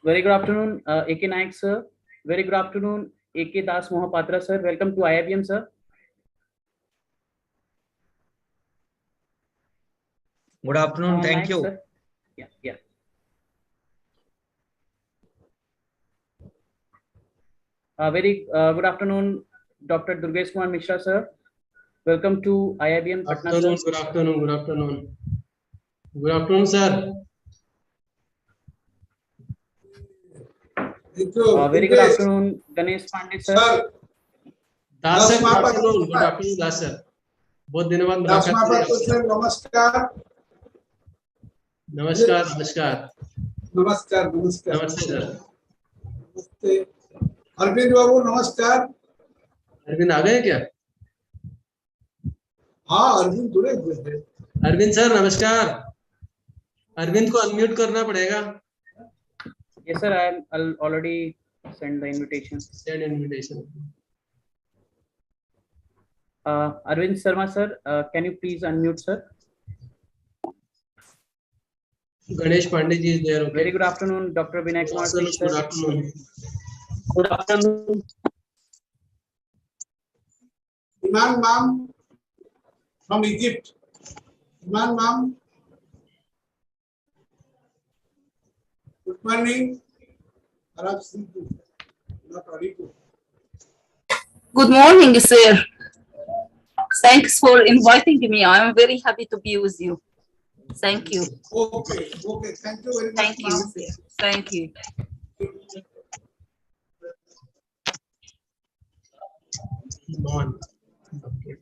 Very good afternoon, AK Naik sir. Very good afternoon, AK Das Mohapatra sir. Welcome to IIBM sir. Good afternoon. Thank Naik, you. Sir. Yeah. Very good afternoon, Dr. Durgesh Kumar Mishra sir. Welcome to IIBM Patna. Good afternoon, sir. Very good afternoon, Ganesh Pandey sir. Das sir, good afternoon, Das sir. बहुत दिनों बाद मुलाकात हुई sir, नमस्कार। नमस्कार sir. नमस्ते अरविंद बाबू, नमस्कार। अरविंद आ गए क्या? हाँ, अरविंद जुड़े हुए थे। अरविंद सर नमस्कार। अरविंद को अनम्यूट करना पड़ेगा। Yes sir, I'll already send the invitation. Send invitation. Arvind Sharma sir, can you please unmute sir? Ganesh Pandey ji is there. Okay. Very good afternoon, Dr. Vinay Kumar Singh sir. Good afternoon. Good afternoon. Iman ma'am from Egypt. Iman ma'am. Good morning. Arab Singh, not audible. Good morning, sir. Thanks for inviting me. I am very happy to be with you. Thank you. Okay. Thank you very much. Thank you, sir. Thank you. Okay.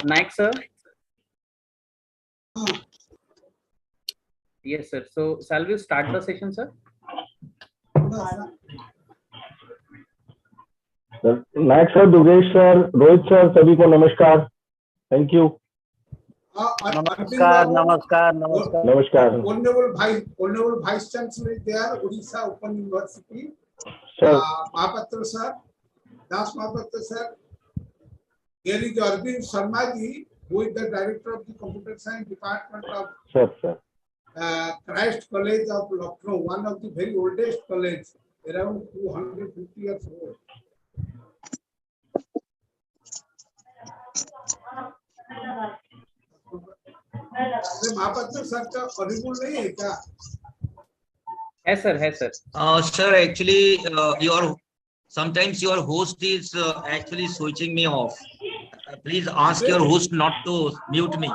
Naik sir. Yes sir. So shall we start the session sir? Nayak sir, Durgesh sir, Rohit sir, सभी को नमस्कार। Thank you. नमस्कार। Honorable Vice Chancellor there, Odisha Open University. Sir. Mahapatra sir, Das Mahapatra sir. Here is Arvind Sharma ji, who is the Director of the Computer Science Department of Christ College of Lucknow, one of the very oldest college, around 250 years old. महापत्र sir का Audible नहीं है क्या? है sir. Sir, actually, sometimes your host is actually switching me off. Please ask your host not to mute me.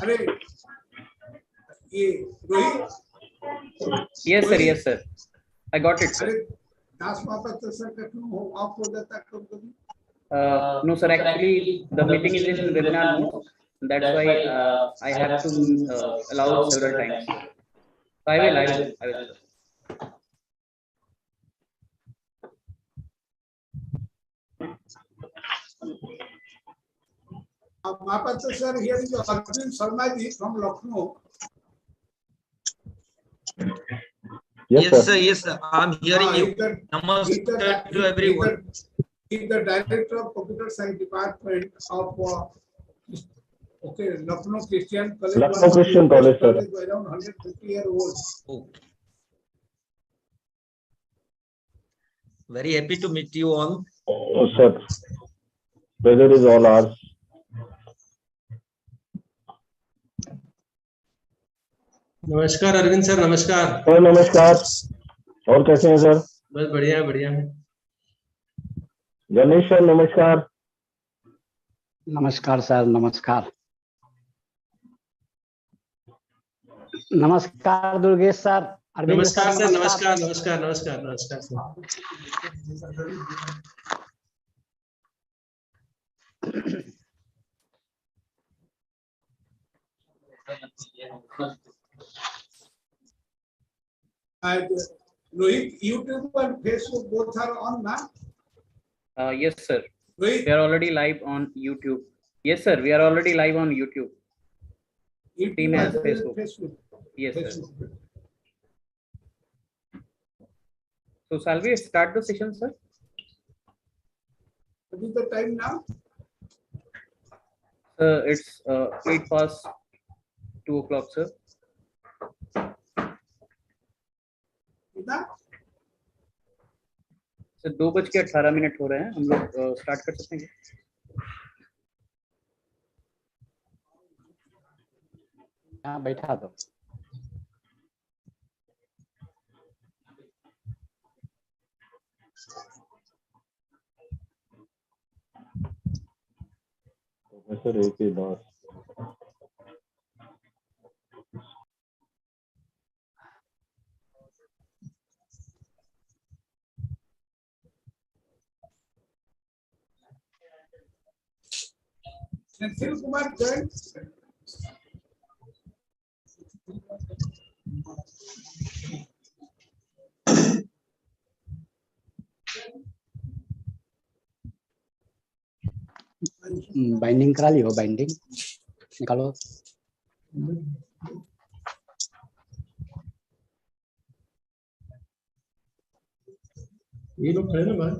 अरे ये Rohit? Yes sir. I got it sir. अरे दास महापत्र sir का क्यों ऑफ हो जाता है कभी? No sir, actually the meeting is in webinar mode. That's why I have to allow several times. So I will. Mahapatra sir, here is Arvind Sharma ji from Lucknow. Yes sir. I'm hearing you. Namaste to everyone. He is the Director of Computer Science Department of Lucknow Christian College. Lucknow Christian College, sir. Around 150 years old. Okay. Very happy to meet you all. Oh, sir. Pleasure is all ours. नमस्कार Arvind sir, नमस्कार। Sir नमस्कार। और कैसे हैं sir? बस बढ़िया है। Ganesh sir नमस्कार। नमस्कार सर, नमस्कार। नमस्कार दुर्गेश सर। नमस्कार सर, नमस्कार sir. And Rohit, YouTube and Facebook both are on now. Yes, sir. Rohit, We are already live on YouTube. Yes, sir. We are already live on YouTube. Team YouTube as and Facebook. Facebook. Yes, sir. Facebook. So shall we start the session, sir? What is the time now? It's 8 past 2 o'clock, sir. कितना? Sir 2:18 हो रहे हैं. हम लोग start कर सकते हैं. हाँ बैठा दो. Professor AK Das. And Singh Kumar joined. Binding करा लियो. बाइंडिंग निकालो. ये लोग खड़े ना भाई.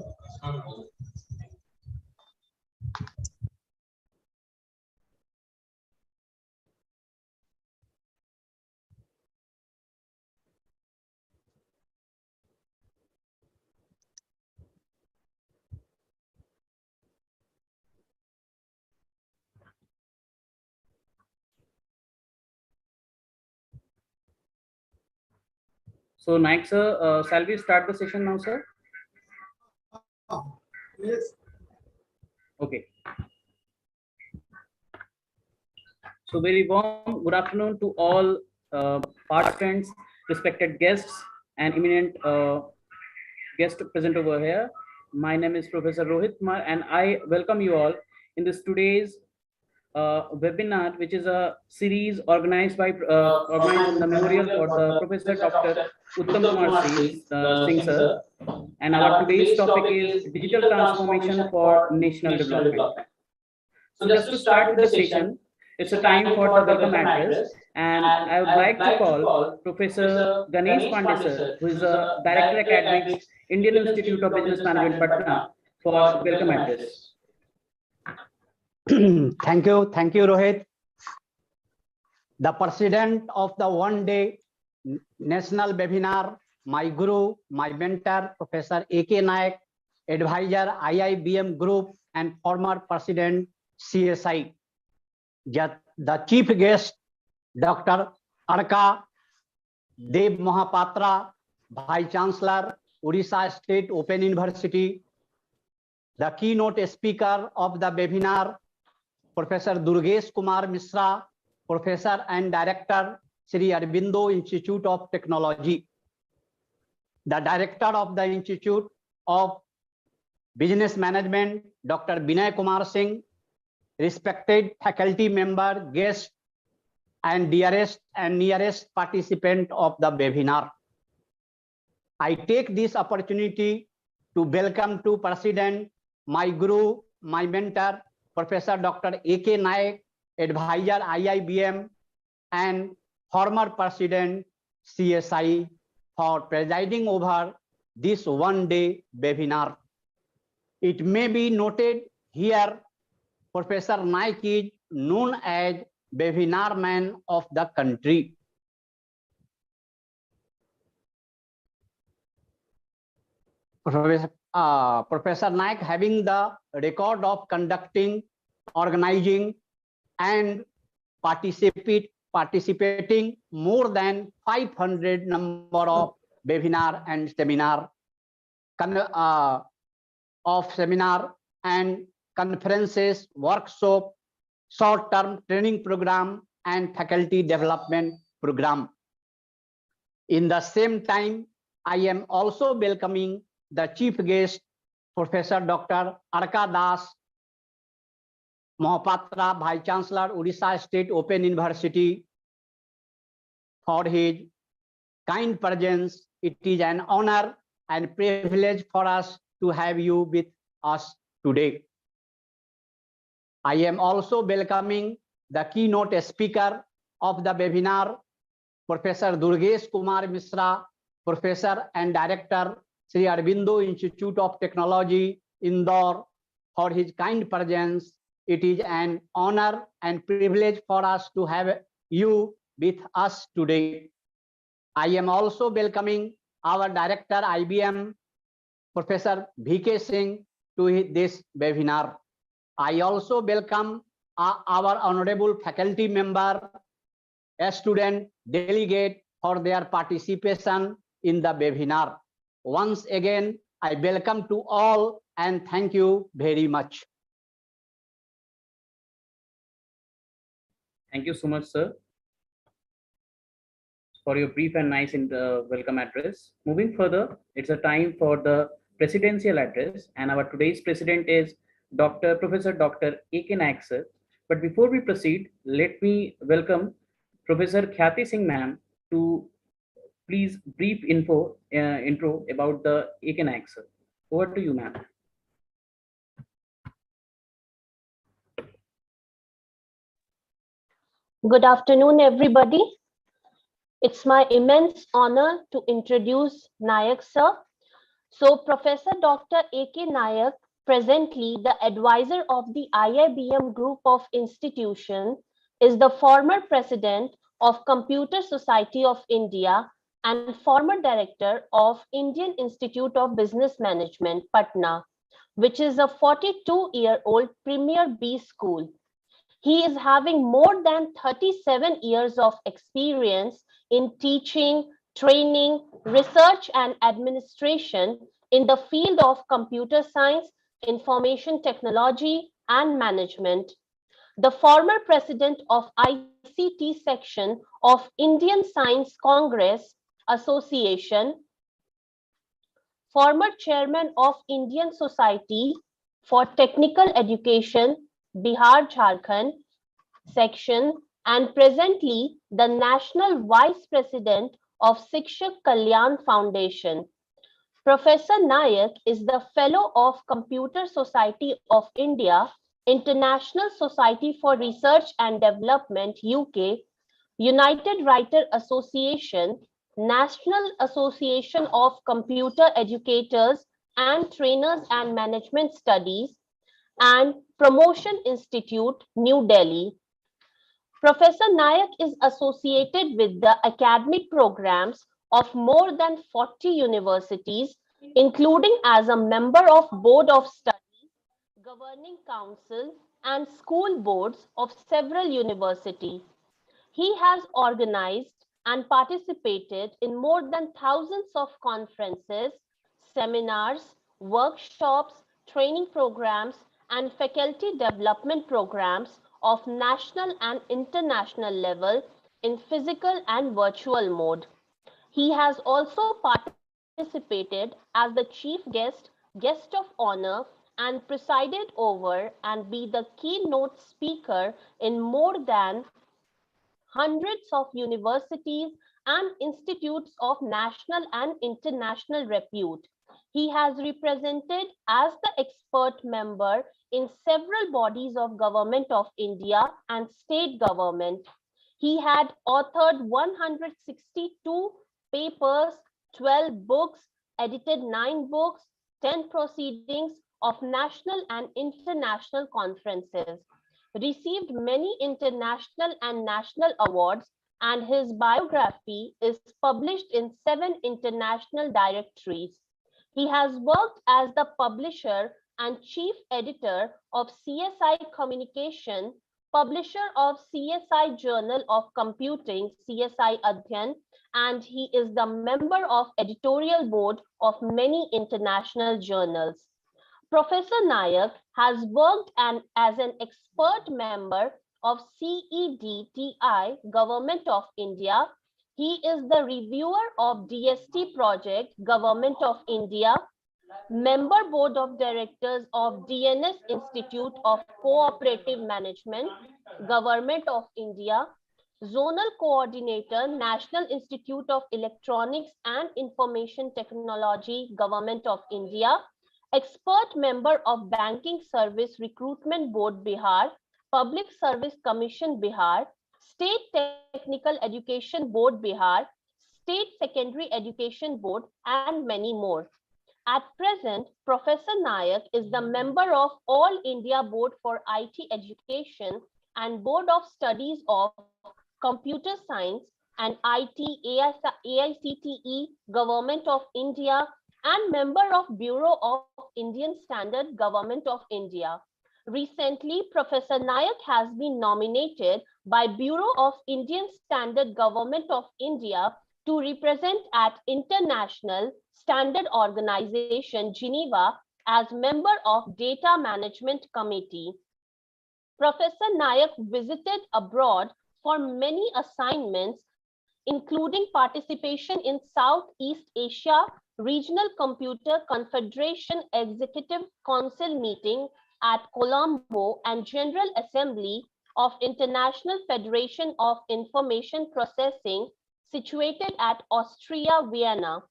So Naik sir, shall we start the session now, sir? Yes. Okay. So very warm good afternoon to all participants, respected guests, and eminent guest present over here. My name is Professor Rohit Kumar, and I welcome you all in this today's webinar, which is a series organized in the memorial for the Professor Dr. Uttam Kumar Singh sir. And our today's topic is digital transformation for national development. So just to start with the session, it's a time for the welcome address, and I would like to call Professor Ganesh Pandey sir, who is a Director Academics, Indian Institute of Business Management, Patna, for welcome address. Thank you, Rohit. The president of the one-day national webinar, my guru, my mentor, Professor AK Naik, advisor IIBM Group and former president CSI. The chief guest, Dr. Arka Dev Mohapatra, Vice Chancellor, Odisha State Open University. The keynote speaker of the webinar, Professor Durgesh Kumar Misra, Professor and Director, Sri Aurobindo Institute of Technology. The Director of the Institute of Business Management, Dr. Binay Kumar Singh, respected faculty member, guest, and dearest and nearest participant of the webinar. I take this opportunity to welcome to President, my guru, my mentor, Professor Dr. AK Naik, advisor IIBM and former president CSI, for presiding over this one-day webinar. It may be noted here, Professor Naik is known as webinar man of the country. Professor Naik having the record of conducting, organizing, and participating more than 500 number of webinar and seminar and conferences, workshop, short-term training program, and faculty development program. In the same time, I am also welcoming the chief guest, Professor Dr. Arka Das, Mohapatra, Vice Chancellor, Odisha State Open University, for his kind presence. It is an honor and privilege for us to have you with us today. I am also welcoming the keynote speaker of the webinar, Professor Durgesh Kumar Misra, Professor and Director, Sri Aurobindo Institute of Technology, Indore, for his kind presence. It is an honor and privilege for us to have you with us today. I am also welcoming our Director, IBM, Professor VK Singh, to this webinar. I also welcome our honorable faculty member, a student delegate for their participation in the webinar. Once again, I welcome to all and thank you very much. Thank you so much, sir, for your brief and nice welcome address. Moving further, it's a time for the presidential address, and our today's president is Professor Dr. A.K. Naik, sir. But before we proceed, let me welcome Professor Khyati Singh ma'am to please brief intro about the A.K. Naik, sir. Over to you, ma'am. Good afternoon, everybody. It's my immense honor to introduce Nayak sir. So Professor Dr. A.K. Nayak, presently the advisor of the IIBM Group of Institutions, is the former president of Computer Society of India and former director of Indian Institute of Business Management, Patna, which is a 42-year-old premier B school. He is having more than 37 years of experience in teaching, training, research, and administration in the field of computer science, information technology, and management. The former president of ICT section of Indian Science Congress Association, former chairman of Indian Society for Technical Education, Bihar Jharkhand section, and presently the National Vice President of Shikshak Kalyan Foundation. Professor Nayak is the Fellow of Computer Society of India, International Society for Research and Development UK, United Writer Association, National Association of Computer Educators and Trainers and Management Studies, and Promotion Institute, New Delhi. Professor Nayak is associated with the academic programs of more than 40 universities, including as a member of Board of Studies, Governing Council, and school boards of several universities. He has organized and participated in more than thousands of conferences, seminars, workshops, training programs, and faculty development programs of national and international level in physical and virtual mode. He has also participated as the chief guest of honor, and presided over and be the keynote speaker in more than hundreds of universities and institutes of national and international repute. He has represented as the expert member in several bodies of Government of India and state government. He had authored 162 papers, 12 books, edited 9 books, 10 proceedings of national and international conferences, received many international and national awards, and his biography is published in 7 international directories. He has worked as the publisher and chief editor of CSI Communication, publisher of CSI Journal of Computing, CSI Adhyan, and he is the member of editorial board of many international journals. Professor Nayak has worked as an expert member of CEDTI, Government of India. He is the reviewer of DST project, Government of India, Member Board of Directors of DNS Institute of Cooperative Management, Government of India, Zonal Coordinator, National Institute of Electronics and Information Technology, Government of India, Expert Member of Banking Service Recruitment Board, Bihar, Public Service Commission, Bihar, State Technical Education Board, Bihar, State Secondary Education Board, and many more. At present, Professor Nayak is the member of All India Board for IT Education and Board of Studies of Computer Science and IT AICTE, Government of India, and member of Bureau of Indian Standard, Government of India. Recently, Professor Nayak has been nominated by Bureau of Indian Standard, Government of India to represent at International Standard Organization, Geneva, as member of Data Management Committee. Professor Nayak visited abroad for many assignments, including participation in Southeast Asia Regional Computer Confederation Executive Council meeting at Colombo and General Assembly of International Federation of Information Processing situated at Austria, Vienna.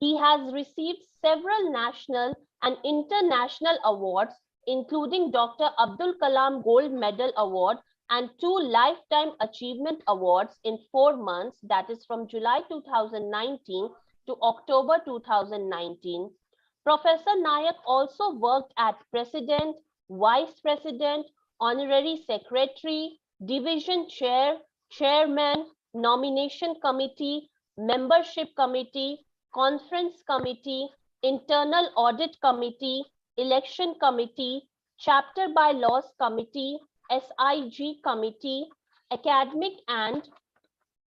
He has received several national and international awards, including Dr. Abdul Kalam Gold Medal Award and 2 Lifetime Achievement Awards in 4 months, that is from July 2019 to October 2019. Professor Nayak also worked as President, Vice President, Honorary Secretary, Division Chair, Chairman, Nomination Committee, Membership Committee, Conference Committee, Internal Audit Committee, Election Committee, Chapter Bylaws Committee, SIG Committee, Academic and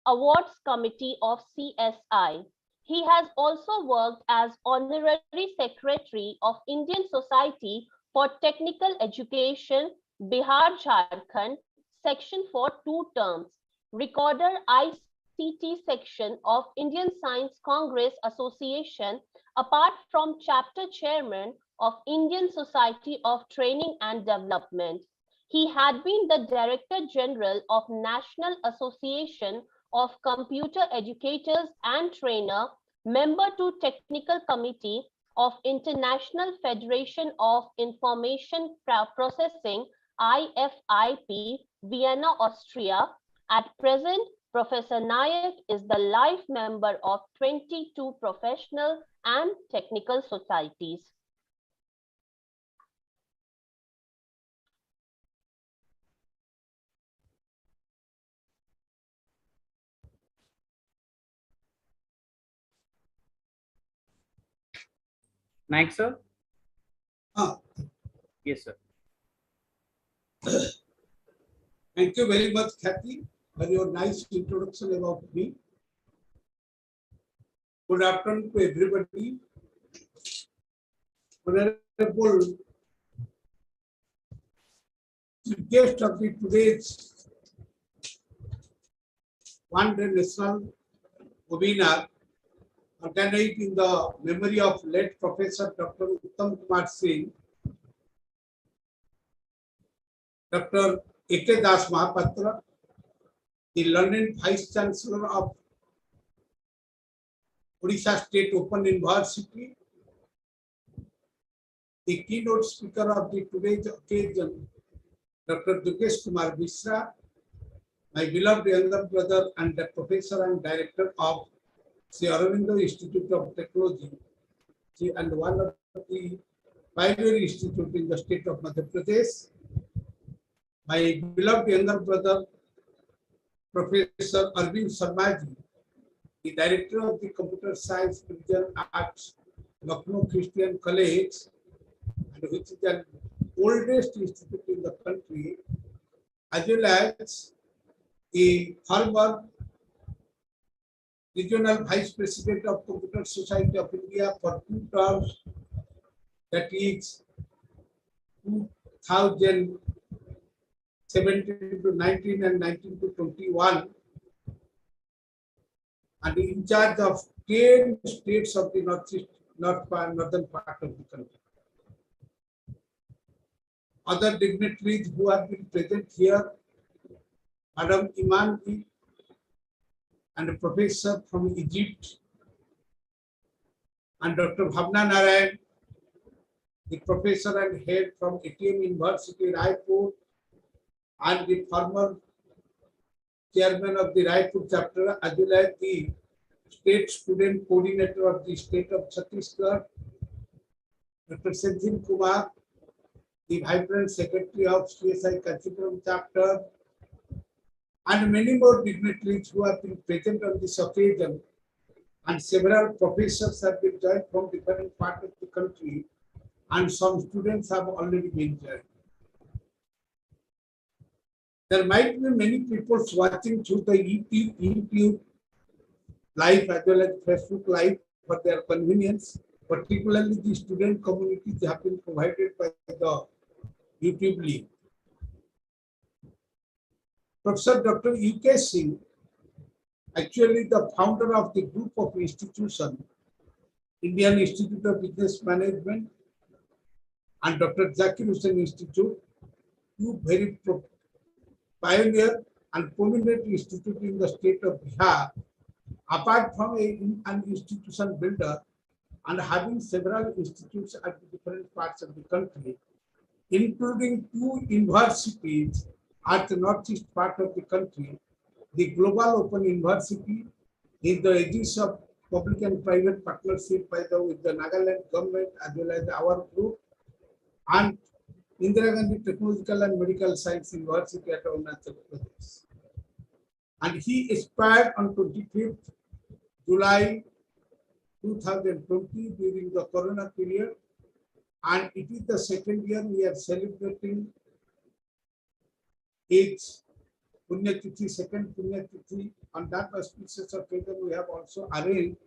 Awards Committee of CSI. He has also worked as Honorary Secretary of Indian Society for Technical Education, Bihar, Jharkhand, section for 2 terms. Recorder ICT section of Indian Science Congress Association, apart from chapter chairman of Indian Society of Training and Development. He had been the Director General of National Association of Computer Educators and Trainer, member to Technical Committee of International Federation of Information Processing, IFIP, Vienna, Austria. At present, Professor Nayak is the life member of 22 professional and technical societies. Naik, sir? Yes, sir. Thank you very much, Kathy, for your nice introduction about me. Good afternoon to everybody. Honorable guest of the today's one-day national webinar organized in the memory of late Professor Dr. Uttam Kumar Singh, Dr. A.K. Das Mahapatra, the learned Vice Chancellor of Odisha State Open University, the keynote speaker of the today's occasion, Dr. Dukesh Kumar Mishra, my beloved younger brother and the professor and director of Sri Aurobindo Institute of Technology, and one of the pioneer institute in the state of Madhya Pradesh, my beloved younger brother, Professor Arvind Sharmaji, the director of the Computer Science Division at Lucknow Christian College, and which is the oldest institute in the country, as well as the former Regional Vice President of Computer Society of India for 2 terms, that is 2017 to 19 and 19 to 21, and in charge of 10 states of the Northeast northern part of the country. Other dignitaries who have been present here, Madam Iman and a professor from Egypt, and Dr. Bhavna Narayan, the professor and head from ATM University, Raipur, and the former chairman of the Raipur chapter, as well as the state student coordinator of the state of Chhattisgarh, Dr. Singh Kumar, the vibrant secretary of CSI Kanchipuram chapter, and many more dignitaries who have been present on this occasion, and several professors have been joined from different parts of the country, and some students have already been joined. There might be many people watching through the YouTube live as well as Facebook live for their convenience, particularly the student communities have been provided by the YouTube link. Professor Dr. UK Singh, actually the founder of the group of institution, Indian Institute of Business Management, and Dr. Zakir Husain Institute, two very pioneer and prominent institute in the state of Bihar, apart from an institution builder and having several institutes at different parts of the country, including two universities at the northeast part of the country, the Global Open University is the aegis of public and private partnership with the Nagaland government as well as our group, and Indira Gandhi Technological and Medical Science University at Arunachal Pradesh. And he expired on 25th July 2020 during the Corona period, and it is the second year we are celebrating its Punyatithi, second Punyatithi. On that auspicious occasion, we have also arranged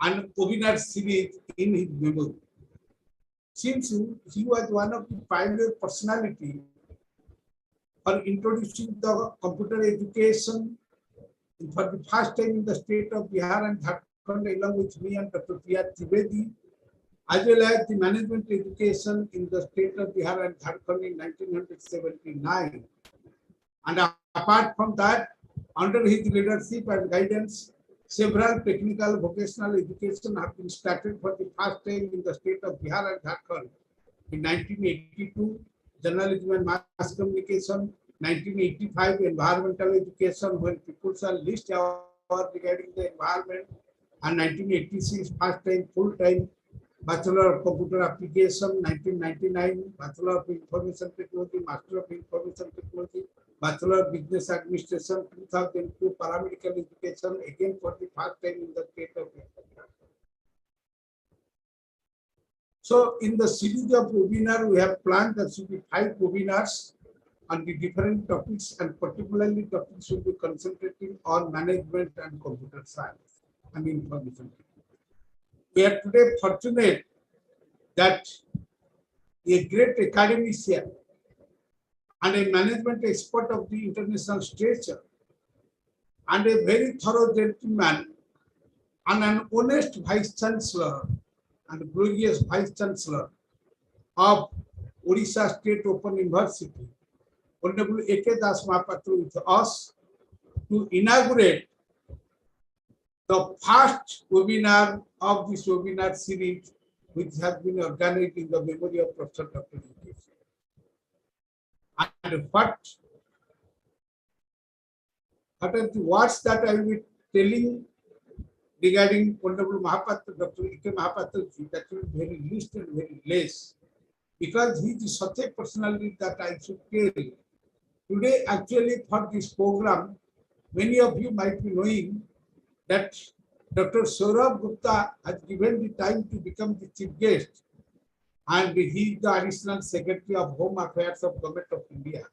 an webinar series in his memory. Since he was one of the pioneer personality for introducing the computer education for the first time in the state of Bihar and Jharkhand, along with me and Dr. P.R. Trivedi, as well as the management education in the state of Bihar and Jharkhand in 1979. And apart from that, under his leadership and guidance, several technical vocational education have been started for the first time in the state of Bihar and Jharkhand. In 1982, journalism and mass communication, 1985, environmental education, when people are least aware regarding the environment, and 1986, first time, full-time Bachelor of Computer Application, 1999, Bachelor of Information Technology, Master of Information Technology, Bachelor of Business Administration, 2002, Paramedical Education, again for the first time in the state of Bihar. So in the series of webinar, we have planned there should be 5 webinars on the different topics, and particularly topics should be concentrating on management and computer science and information technology. We are today fortunate that a great academician and a management expert of the international stature and a very thorough gentleman and an honest vice chancellor and glorious vice chancellor of Odisha State Open University, Honorable A.K. Das Mahapatra, with us to inaugurate the first webinar of this webinar series, which has been organized in the memory of Professor Dr. UK. And what are the words that I will be telling regarding Honorable Mahapatra, Dr. A.K. Mahapatra, that will be very least and very less, because he is such a personality that I should tell. Today, actually, for this program, many of you might be knowing that Dr. Saurabh Gupta has given the time to become the chief guest, and he is the additional secretary of Home Affairs of Government of India.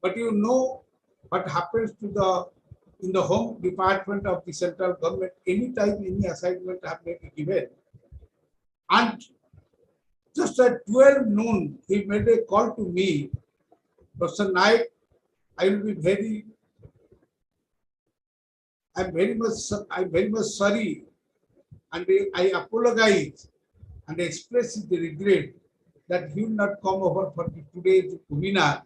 But you know what happens to in the Home Department of the central government, anytime any assignment have been given. And just at 12 noon, he made a call to me, Professor Naik, I'm very much sorry and I apologize and express the regret that he will not come over for today's webinar,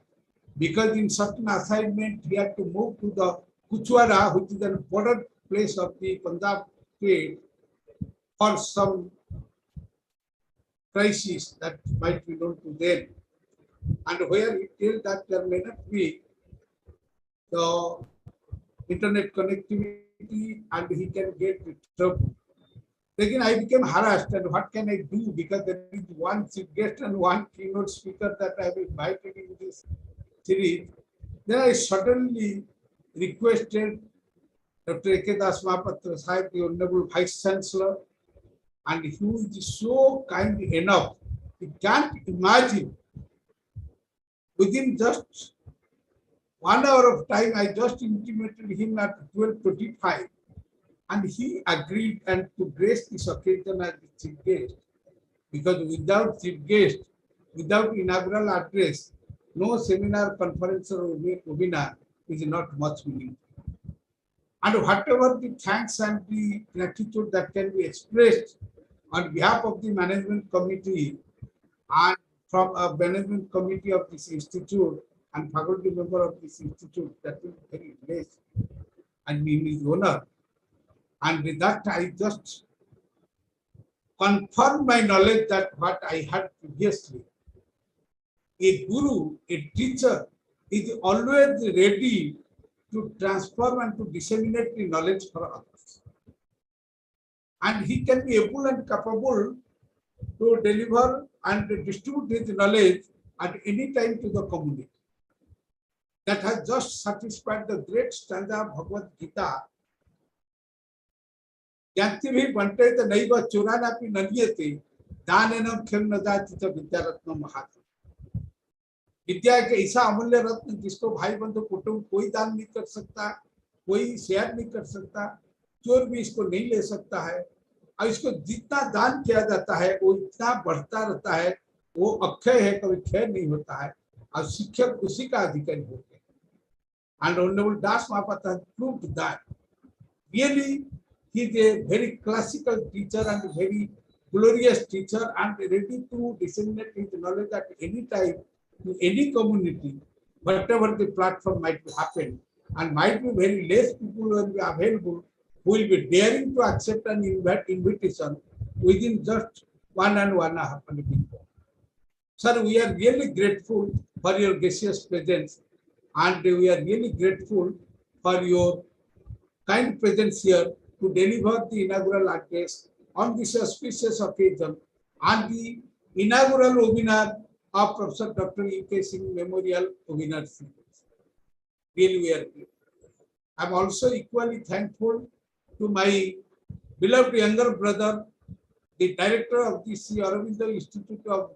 because in certain assignment he had to move to the Kuchwara, which is a border place of the Punjab state, for some crisis that might be known to them, and where he tells that there may not be the internet connectivity and he can get trouble. Again, I became harassed, and what can I do, because there is one chief guest and one keynote speaker that I have invited in this series. Then I suddenly requested Dr. A.K. Das Mahapatra Sahib, the Honorable Vice Chancellor, and he is so kind enough. You can't imagine, within just 1 hour of time, I just intimated him at 12:25, and he agreed and to grace this occasion as the chief guest, because without chief guest, without inaugural address, no seminar, conference, or webinar is not much meaningful. And whatever the thanks and the gratitude that can be expressed on behalf of the management committee and from a management committee of this institute and faculty member of this institute, that is very blessed and in his honor. And with that, I just confirm my knowledge that what I had previously. A guru, a teacher is always ready to transform and to disseminate the knowledge for others. And he can be able and capable to deliver and to distribute his knowledge at any time to the community. That has just satisfied the great stanza of Bhagavad Gita. ज्ञाति भी बनते तो नहीं बस चुराना भी नहीं थे दान एवं खेल न जाती तो विद्या रत्न महात्मा विद्या के ऐसा अमूल्य रत्न जिसको भाई बंधु कुटुंब कोई दान नहीं कर सकता, कोई शेयर नहीं कर सकता, चोर भी इसको नहीं ले सकता है, और इसको जितना दान किया जाता है वो इतना बढ़ता रहता है, वो अक्षय है, कभी क्षय नहीं होता है, और शिक्षक उसी का अधिकारी होते हैं. And Honorable Das Mahapatra proved that really he is a very classical teacher and a very glorious teacher and ready to disseminate his knowledge at any time to any community, whatever the platform might happen, and might be very less people will be available who will be daring to accept an invitation within just 1.5 minutes. Sir, we are really grateful for your gracious presence, and we are really grateful for your kind presence here to deliver the inaugural address on this auspicious occasion and the inaugural webinar of Professor Dr. E.K. Singh Memorial Webinar Series. Really, we are grateful. I am also equally thankful to my beloved younger brother, the director of the Sri Aurobindo Institute of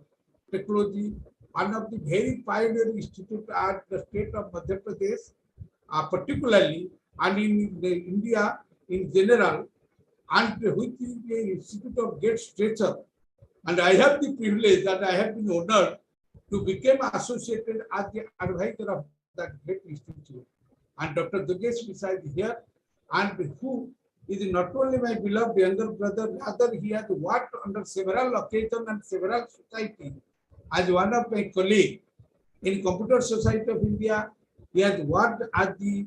Technology, one of the very pioneer institute at the state of Madhya Pradesh, particularly, and in India in general, and which is the Institute of Great Stature. And I have the privilege that I have been honored to become associated as the advisor of that great institute. And Dr. Dugesh beside here, and who is not only my beloved younger brother, rather he has worked under several occasions and several societies as one of my colleagues in Computer Society of India. He has worked as the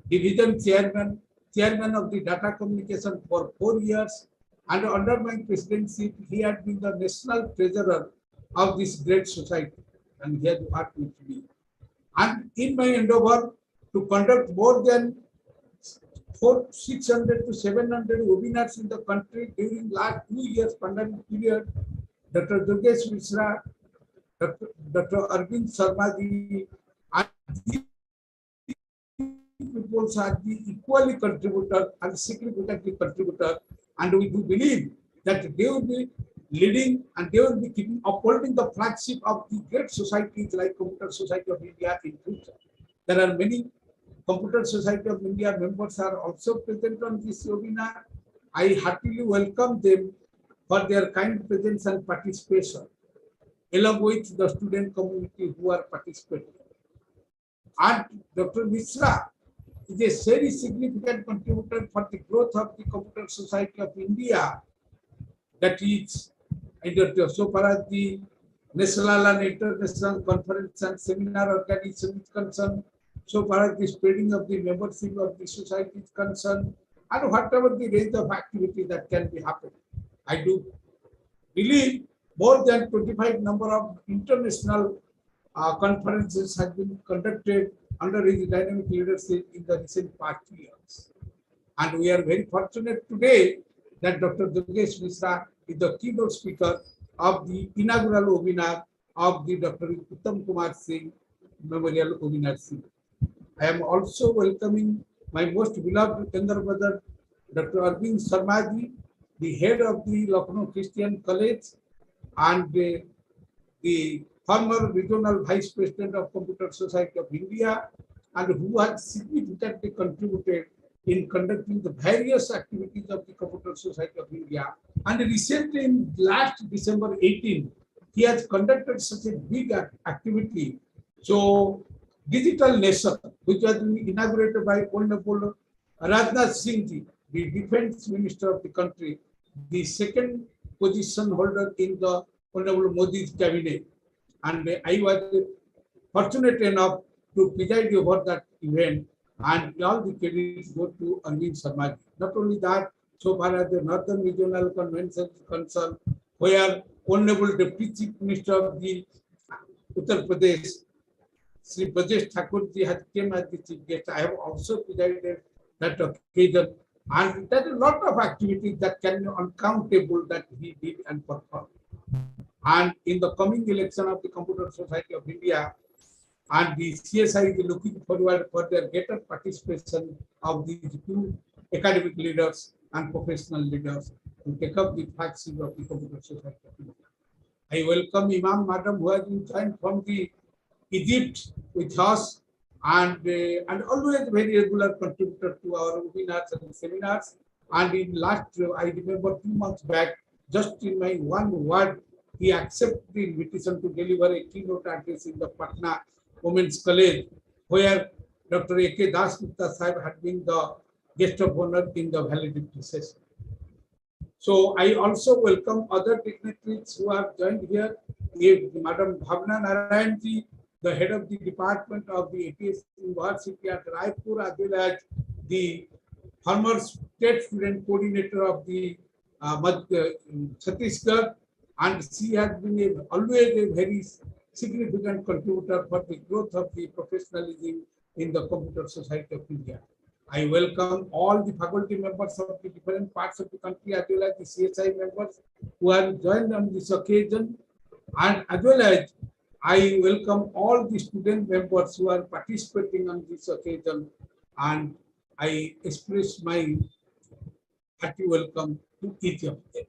division chairman of the data communication for 4 years, and under my presidency, he had been the national treasurer of this great society, and he has worked with me. And in my endeavor to conduct more than 600 to 700 webinars in the country during last 2 years pandemic period, Dr. Dugesh Mishra, Dr. Arvind Sharma ji, and people are the equally contributor and significantly contributor, and we do believe that they will be leading and they will be keeping upholding the flagship of the great societies like Computer Society of India in future. There are many Computer Society of India members are also present on this webinar. I heartily welcome them for their kind presence and participation, along with the student community who are participating. And Dr. Mishra is a very significant contributor for the growth of the Computer Society of India that is so far as the national and international conference and seminar organization is concerned, so far as the spreading of the membership of the society is concerned, and whatever the range of activity that can be happened. I do believe more than 25 number of international conferences have been conducted under his dynamic leadership in the recent past years. And we are very fortunate today that Dr. Dugesh Mishra is the keynote speaker of the inaugural webinar of the Dr. Uttam Kumar Singh Memorial Webinar Series. I am also welcoming my most beloved younger brother, Dr. Arvind Sharma, the head of the Lucknow Christian College and the former regional vice president of Computer Society of India, and who has significantly contributed in conducting the various activities of the Computer Society of India. And recently, in last December 18, he has conducted such a big activity. So, Digital Nation, which has been inaugurated by Honorable Rajnath Singh, the Defense Minister of the country, the second position holder in the Honorable Modi's cabinet. And I was fortunate enough to preside over that event, and all the credits go to Arvind Sharma. Not only that, so far as the Northern Regional Convention is concerned, where Honorable Deputy Chief Minister of the Uttar Pradesh, Sri Brajesh Thakurji, has came as the chief guest. I have also presided that occasion, and there are a lot of activities that can be uncountable that he did and performed. And in the coming election of the Computer Society of India, and the CSI is looking forward for their greater participation of these two academic leaders and professional leaders to take up the flagship of the Computer Society of India. I welcome Imam Madam, who has been joined from the Egypt with us, and always very regular contributor to our webinars and seminars. And in last, I remember 2 months back, just in my one word, he accepted the invitation to deliver a keynote address in the Patna Women's College, where Dr. A.K. Gupta Sahib had been the guest of honor in the valedictory session. So I also welcome other dignitaries who have joined here. Madam Bhavna Narayanji, the head of the department of the APS University at Raipur, as well as the former state student coordinator of the Chhattisgarh, and she has been always a very significant contributor for the growth of the professionalism in the Computer Society of India. I welcome all the faculty members of the different parts of the country, as well as the CSI members who have joined on this occasion, and as well as I welcome all the student members who are participating on this occasion, and I express my hearty welcome to each of them.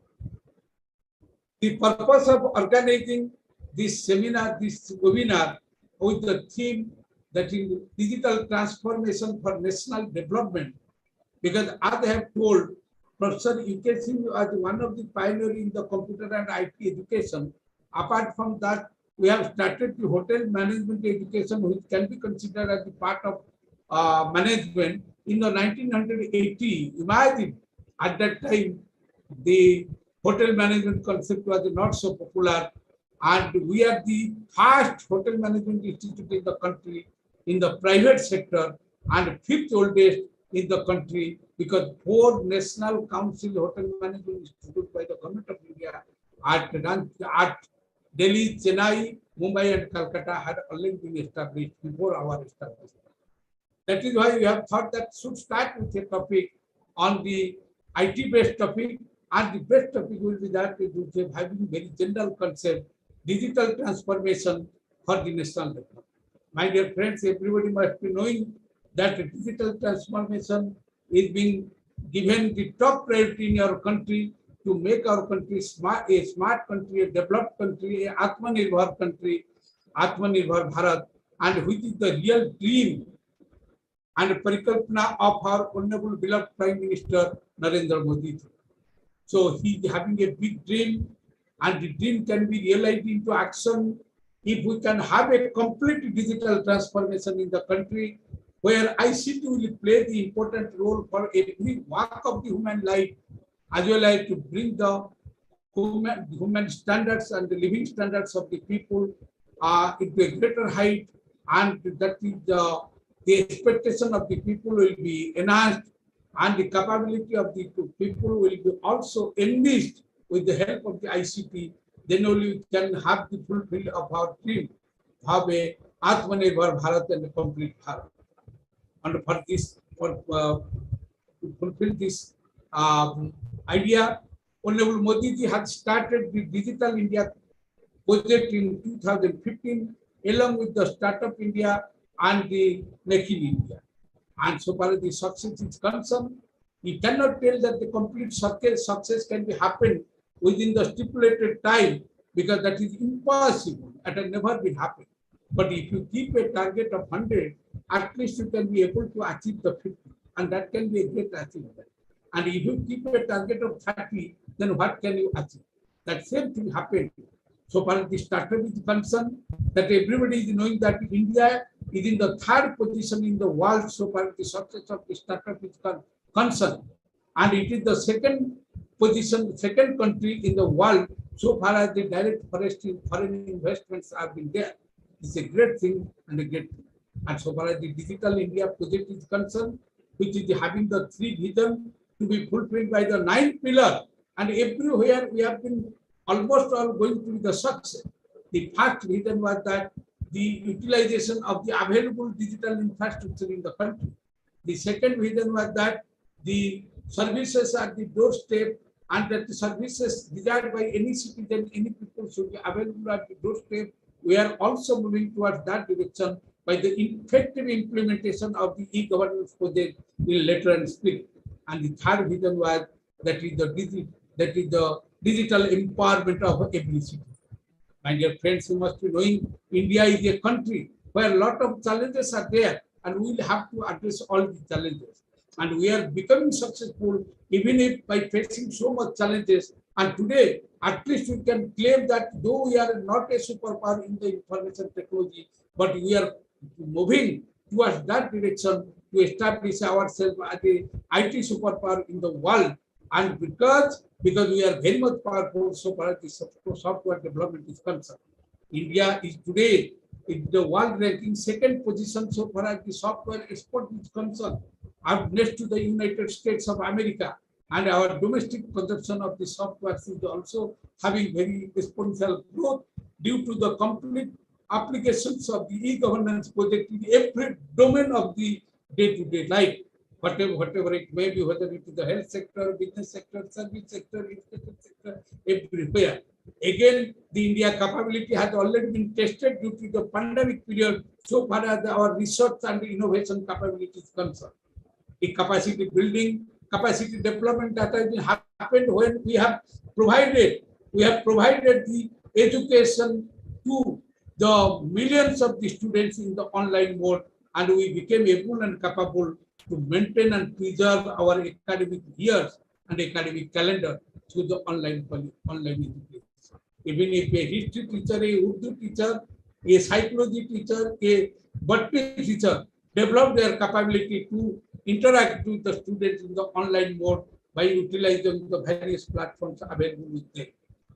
The purpose of organizing this seminar, this webinar, with the theme that is digital transformation for national development, because as I have told, Professor E.K. Singh was one of the pioneers in the computer and IT education. Apart from that, we have started the hotel management education, which can be considered as the part of management. In the 1980, imagine at that time, the hotel management concept was not so popular, and we are the first hotel management institute in the country, in the private sector, and fifth oldest in the country, because 4 National Council Hotel Management Institute by the Government of India at Delhi, Chennai, Mumbai, and Calcutta had already been established before our establishment. That is why we have thought that should start with a topic on the IT-based topic, and the best topic will be that it will be having very general concept, digital transformation for the national development. My dear friends, everybody must be knowing that digital transformation is being given the top priority in our country to make our country a smart country, a developed country, a Atmanirbhar country, Atmanirbhar Bharat, and which is the real dream and parikalpana of our honorable beloved Prime Minister Narendra Modi. So he is having a big dream, and the dream can be realized into action if we can have a complete digital transformation in the country, where ICT will play the important role for every walk of the human life, as well as to bring the human standards and the living standards of the people into a greater height, and that is the expectation of the people will be enhanced, and the capability of the people will be also enriched with the help of the ICT. Then only we can have the fulfillment of our dream, have a Atmanirbhar Bharat and a complete Bharat. And for this, to fulfill this idea, Honorable Modi ji had started the Digital India project in 2015, along with the Startup India and the Make in India. And so far as the success is concerned, we cannot tell that the complete success can be happened within the stipulated time, because that is impossible. It has never been happened. But if you keep a target of 100, at least you can be able to achieve the 50, and that can be a great achievement. And if you keep a target of 30, then what can you achieve? That same thing happened. So far as the startup is concerned, that everybody is knowing that India is in the 3rd position in the world so far as the success of the startup is concerned. And it is the 2nd position, 2nd country in the world so far as the direct foreign investments have been there. It's a great thing and a great thing. And so far as the Digital India project is concerned, which is having the 3 visions to be fulfilled by the 9th pillar, and everywhere we have been almost all going to be the success. The first vision was that the utilization of the available digital infrastructure in the country. The second vision was that the services at the doorstep, and that the services desired by any citizen, any people should be available at the doorstep. We are also moving towards that direction by the effective implementation of the e-governance project in letter and spirit. And the third vision was that is the digital empowerment of every citizen. My dear friends, you must be knowing India is a country where a lot of challenges are there, and we will have to address all the challenges. And we are becoming successful even if by facing so much challenges. And today, at least we can claim that though we are not a superpower in the information technology, but we are moving towards that direction to establish ourselves as a IT superpower in the world. And because we are very much powerful so far as the software development is concerned, India is today in the world ranking 2nd position so far as the software export is concerned, up next to the United States of America. And our domestic consumption of the software is also having very exponential growth due to the complete applications of the e-governance project in every domain of the day-to-day life. Whatever it may be, whether it is the health sector, business sector, service sector, education sector, everywhere. Again, the India capability has already been tested due to the pandemic period so far as our research and innovation capability is concerned. The capacity building, capacity development that has happened when we have provided the education to the millions of the students in the online mode, and we became able and capable to maintain and preserve our academic years and academic calendar through the online education. Even if a history teacher, a Urdu teacher, a psychology teacher, a botany teacher develop their capability to interact with the students in the online mode by utilizing the various platforms available with them.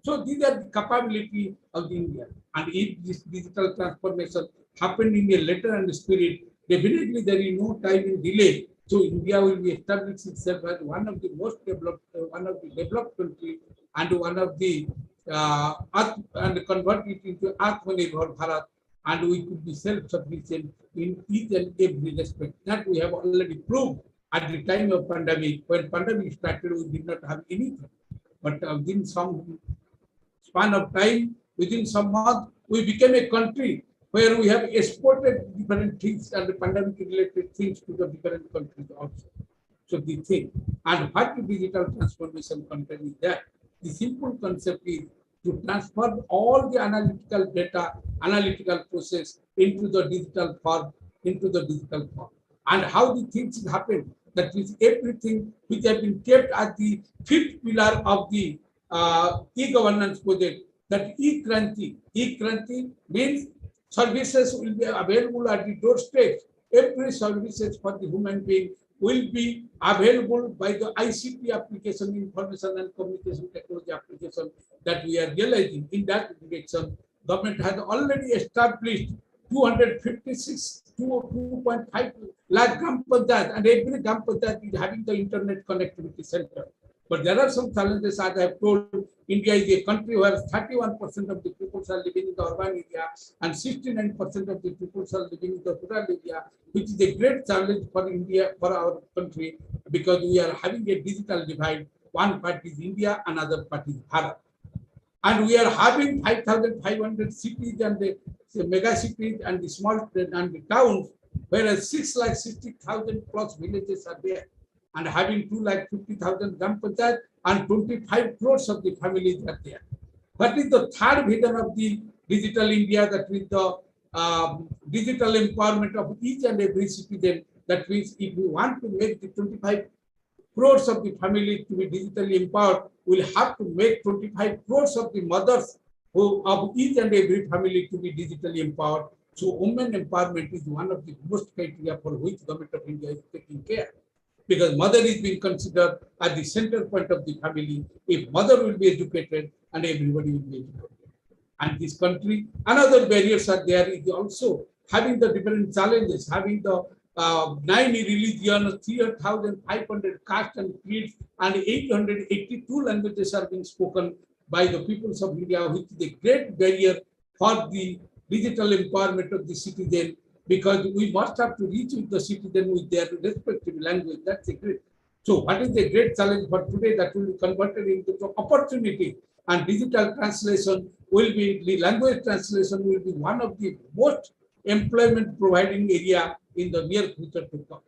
So these are the capability of India. And if this digital transformation happened in a letter and spirit, definitely there is no time in delay. So India will be established itself as one of the most developed, developed countries, and one of the and convert it into Atmanirbhar Bharat, and we could be self-sufficient in each and every respect. That we have already proved at the time of pandemic. When pandemic started, we did not have anything, but within some span of time, within some months, we became a country where we have exported different things and the pandemic-related things to the different countries also. So the thing, and what the digital transformation content is that the simple concept is to transfer all the analytical data, analytical process into the digital form, And how the things happen, that is everything which has been kept at the 5th pillar of the e-governance project, that e-Kranti. E-Kranti means services will be available at the doorstep. Every services for the human being will be available by the ICT application, information and communication technology application that we are realizing. In that direction, government has already established 256 to 2.5 lakh gram panchayat, and every gram panchayat is having the internet connectivity center. But there are some challenges, as I have told. India is a country where 31% of the people are living in the urban area and 69% of the people are living in the rural area, which is a great challenge for India, for our country, because we are having a digital divide. One part is India, another part is Bharat. And we are having 5,500 cities and the mega cities and the small and the towns, whereas 6,60,000 plus villages are there, and having 2,50,000 gram panchayat and 25 crores of the families are there. What is the third vision of the digital India? That with the digital empowerment of each and every citizen. That means if we want to make the 25 crores of the family to be digitally empowered, we'll have to make 25 crores of the mothers of each and every family to be digitally empowered. So women empowerment is one of the most criteria for which government of India is taking care. Because mother is being considered at the center point of the family. If mother will be educated, and everybody will be educated. And this country, another barriers are there, is also having the different challenges, having the 9 religions, 3,500 castes and creeds, and 882 languages are being spoken by the peoples of India, which is a great barrier for the digital empowerment of the citizen, because we must have to reach with the citizen with their respective language. That's a great. So what is the great challenge for today that will be converted into opportunity, and digital translation will be, the language translation will be one of the most employment providing area in the near future to come.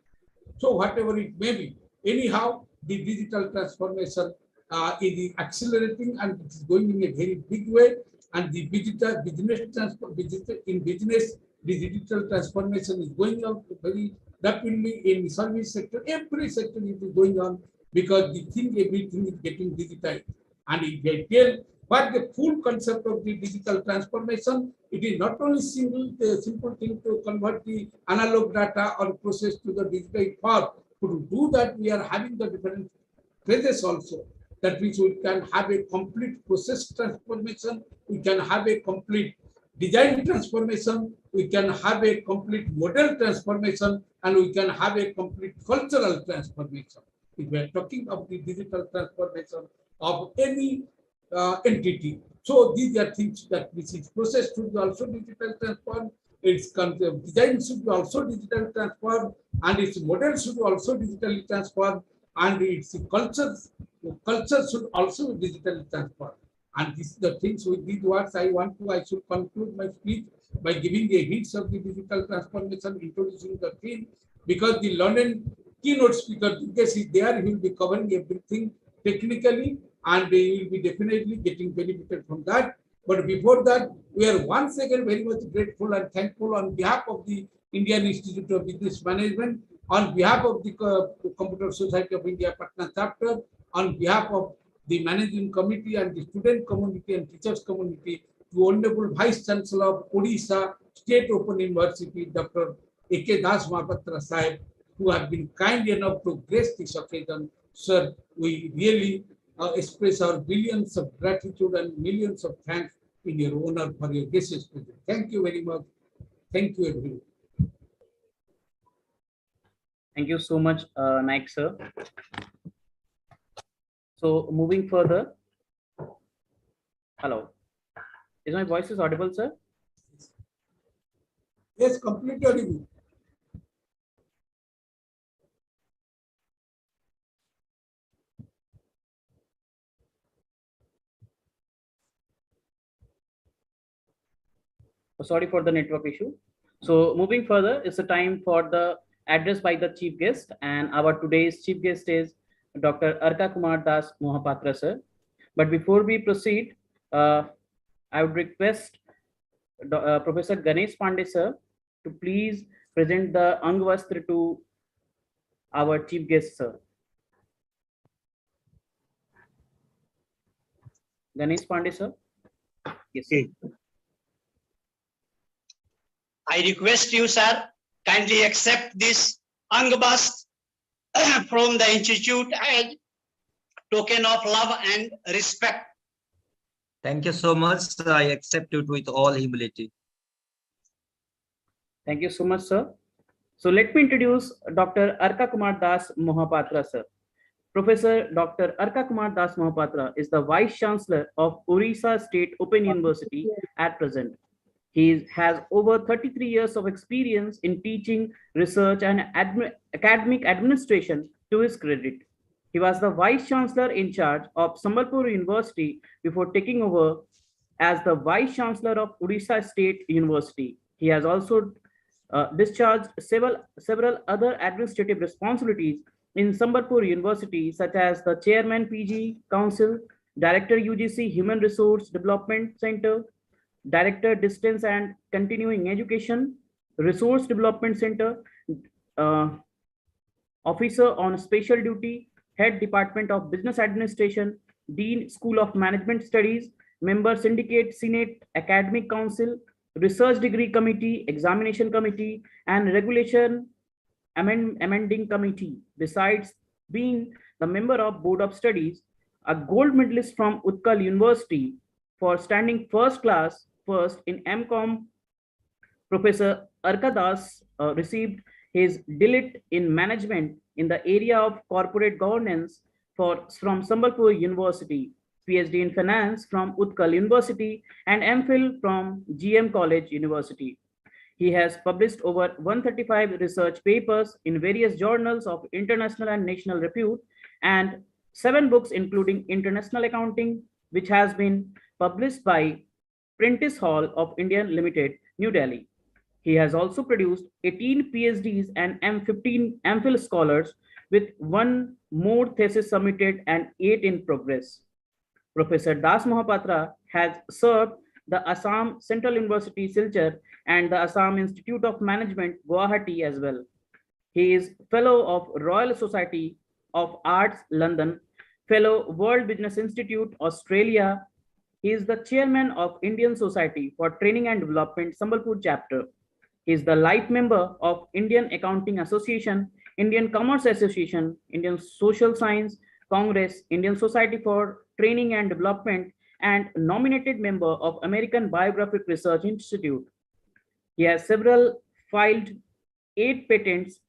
So whatever it may be, anyhow, the digital transformation is accelerating, and it is going in a very big way. And the digital business, the digital transformation is going on very rapidly in service sector. Every sector is going on, because the thing, everything is getting digitized. And if I tell what the full concept of the digital transformation, it is not only simple thing to convert the analog data or process to the digital form. To do that, we are having the different phases also. That means we can have a complete process transformation, we can have a complete design transformation, we can have a complete model transformation, and we can have a complete cultural transformation. If we are talking of the digital transformation of any entity. So these are things that which is process should be also digital transform, its design should be also digital transform, and its model should be also digitally transform, and its culture should also be digitally transformed. And this is the things with these words I should conclude my speech by giving a hints of the digital transformation, introducing the theme, because the learned keynote speaker Dukesh is there, he will be covering everything technically, and he will be definitely getting benefited from that. But before that, we are once again very much grateful and thankful on behalf of the Indian Institute of Business Management, on behalf of the Computer Society of India Patna chapter, on behalf of the managing committee and the student community and teachers community, to Honorable Vice Chancellor of Odisha State Open University, Dr. A.K. Das Mahapatra Sahib, who have been kind enough to grace this occasion. Sir, we really express our billions of gratitude and millions of thanks in your honor for your gracious presence. Thank you very much. Thank you, everyone. Thank you so much, Naik sir. So moving further. Hello. Is my voice is audible, sir? Yes, completely audible. Sorry for the network issue. So moving further, it's a time for the address by the chief guest, and our today's chief guest is Dr. Arka Kumar Das Mohapatra sir. But before we proceed, I would request Professor Ganesh Pandey sir to please present the Angvastra to our chief guest sir. Ganesh Pandey sir. Yes. Okay. I request you, sir, kindly accept this Angvastra from the institute as token of love and respect. Thank you so much. I accept it with all humility. Thank you so much, sir. So let me introduce Dr. Arka Kumar Das Mohapatra, sir. Professor Dr. Arka Kumar Das Mohapatra is the Vice Chancellor of Orissa State Open University at present. He has over 33 years of experience in teaching, research, and academic administration to his credit. He was the Vice Chancellor in charge of Sambalpur University before taking over as the Vice Chancellor of Orissa State University. He has also discharged several other administrative responsibilities in Sambalpur University, such as the Chairman PG Council, Director UGC Human Resource Development Center, Director Distance and Continuing Education, Resource Development Center, Officer on Special Duty, Head Department of Business Administration, Dean School of Management Studies, Member Syndicate Senate Academic Council, Research Degree Committee, Examination Committee, and Regulation Amending Committee. Besides being the member of Board of Studies, a gold medalist from Utkal University for standing first in MCOM, Professor Arka Das received his DLIT in management in the area of corporate governance from Sambalpur University, PhD in finance from Utkal University, and MPhil from GM College University. He has published over 135 research papers in various journals of international and national repute, and 7 books including International Accounting, which has been published by Prentice Hall of India Limited, New Delhi. He has also produced 18 PhDs and 15 MPhil scholars, with 1 more thesis submitted and 8 in progress. Professor Das Mohapatra has served the Assam Central University Silchar and the Assam Institute of Management, Guwahati as well. He is Fellow of Royal Society of Arts, London, Fellow World Business Institute, Australia. He is the Chairman of Indian Society for Training and Development, Sambalpur Chapter. He is the life member of Indian Accounting Association, Indian Commerce Association, Indian Social Science Congress, Indian Society for Training and Development, and nominated member of American Biographic Research Institute. He has filed 8 patents,